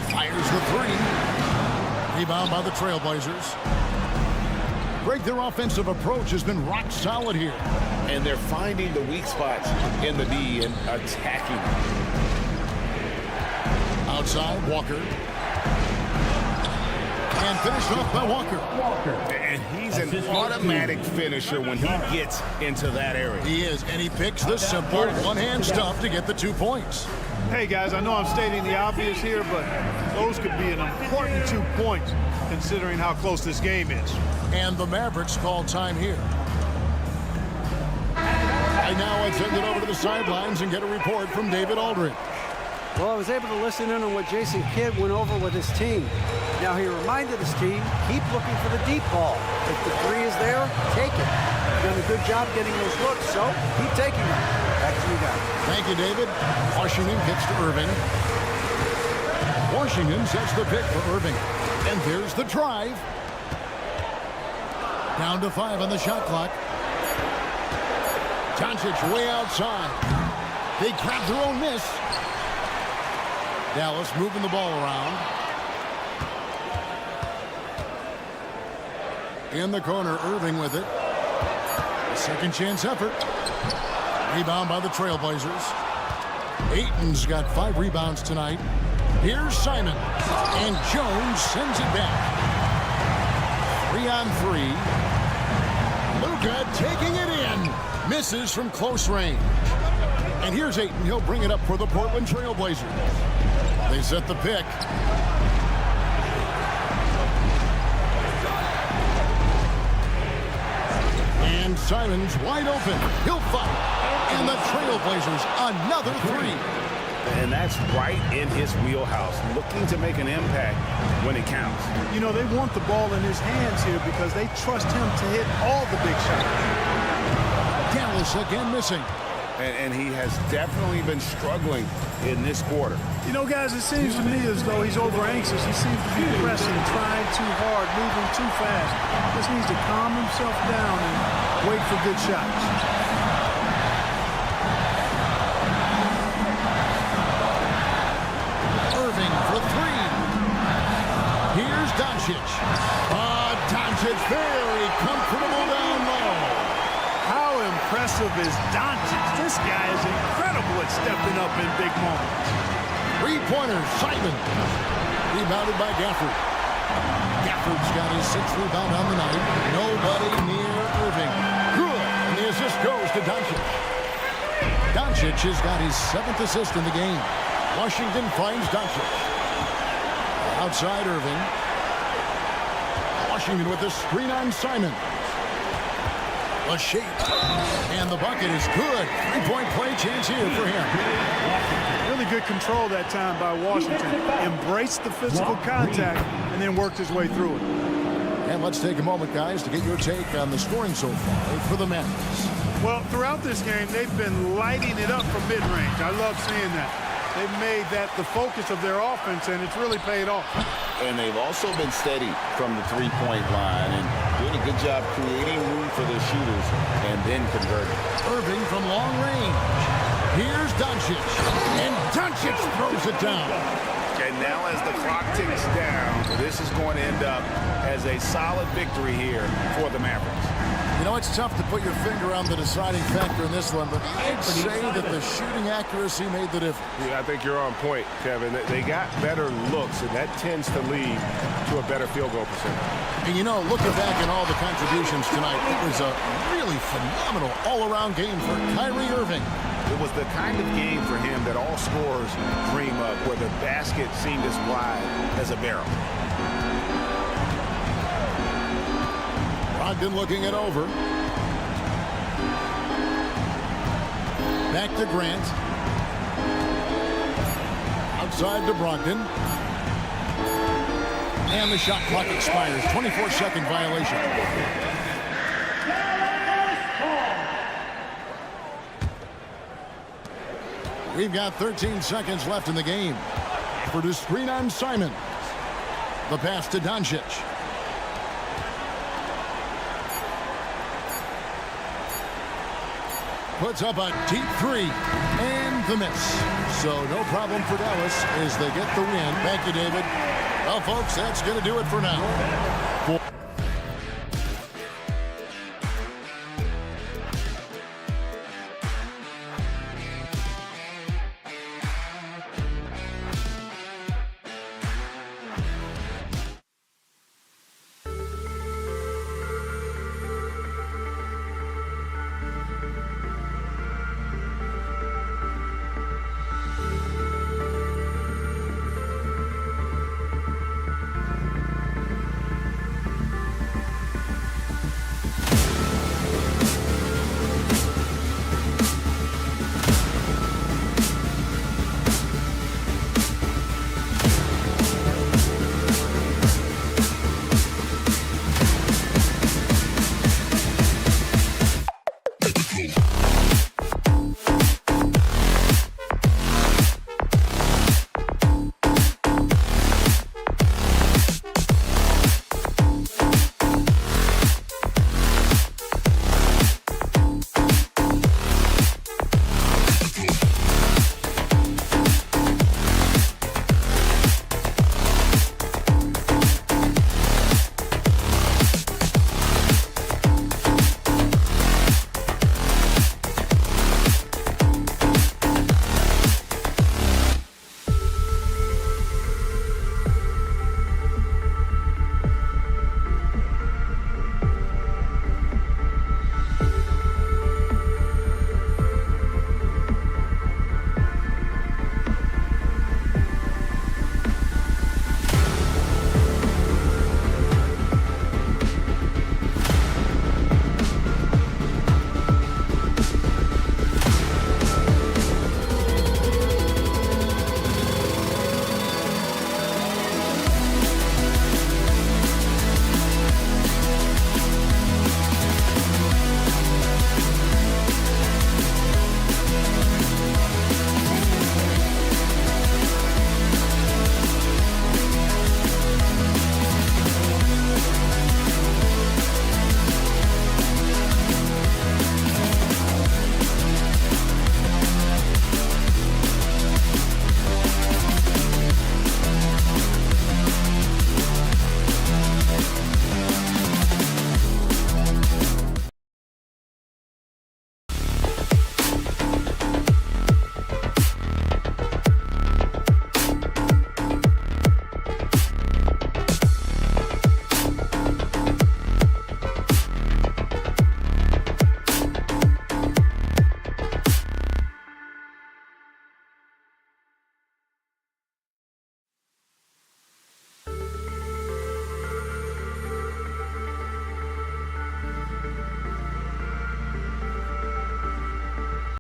Fires the 3. Rebound by the Trailblazers. Greg, their offensive approach has been rock solid here. And they're finding the weak spots in the D and attacking. Outside, Walker. And finished off by Walker. And he's an automatic finisher when he gets into that area. He is, and he picks the simple one-hand stuff to get the 2 points. Hey, guys, I know I'm stating the obvious here, but those could be an important 2 points considering how close this game is. And the Mavericks call time here. Right now, let's send it over to the sidelines and get a report from David Aldridge. Well, I was able to listen in on what Jason Kidd went over with his team. Now, he reminded his team, keep looking for the deep ball. If the three is there, take it. You've done a good job getting those looks, so keep taking them. Back to you guys. Thank you, David. Washington gets to Irving. Washington sets the pick for Irving. And there's the drive. Down to 5 on the shot clock. Doncic way outside. They grab their own miss. Dallas moving the ball around. In the corner, Irving with it. A second chance effort. Rebound by the Trailblazers. Ayton's got 5 rebounds tonight. Here's Simon. And Jones sends it back. 3-on-3. Luka taking it in. Misses from close range. And here's Ayton. He'll bring it up for the Portland Trailblazers. They set the pick. And Simon's wide open. He'll fight. And the Trailblazers another 3. And that's right in his wheelhouse, looking to make an impact when it counts. You know, they want the ball in his hands here because they trust him to hit all the big shots. Dallas again missing. And he has definitely been struggling in this quarter. You know, guys, it seems to me as though he's over anxious. He seems to be pressing, trying too hard, moving too fast. Just needs to calm himself down and wait for good shots. Irving for 3. Here's Doncic. Doncic very comfortable down low. How impressive is Doncic? This guy is incredible at stepping up in big moments. 3-pointer, Simon. Rebounded by Gafford. Gafford's got his 6th rebound on the night. Nobody near Irving. Good. And the assist goes to Doncic. Doncic has got his 7th assist in the game. Washington finds Doncic. Outside Irving. Washington with a screen on Simon. A shape. And the bucket is good. 3-point play chance here for him. Really good control that time by Washington. Embraced the physical contact and then worked his way through it. And let's take a moment, guys, to get your take on the scoring so far for the Mavericks. Well, throughout this game, they've been lighting it up from mid-range. I love seeing that. They've made that the focus of their offense, and it's really paid off. And they've also been steady from the three-point line and doing a good job creating room for their shooters and then converting. Irving from long range. Here's Doncic. And Doncic throws it down. And now as the clock ticks down, this is going to end up as a solid victory here for the Mavericks. You know, it's tough to put your finger on the deciding factor in this one, but I'd say that the shooting accuracy made the difference. Yeah, I think you're on point, Kevin. They got better looks, and that tends to lead to a better field goal percentage. And you know, looking back at all the contributions tonight, it was a really phenomenal all-around game for Kyrie Irving. It was the kind of game for him that all scorers dream of, where the basket seemed as wide as a barrel. Brogdon looking it over. Back to Grant. Outside to Brogdon. And the shot clock expires. 24-second violation. We've got 13 seconds left in the game. For the screen on Simon. The pass to Doncic. Puts up a deep 3 and the miss. So no problem for Dallas as they get the win. Thank you, David. Well, folks, that's going to do it for now.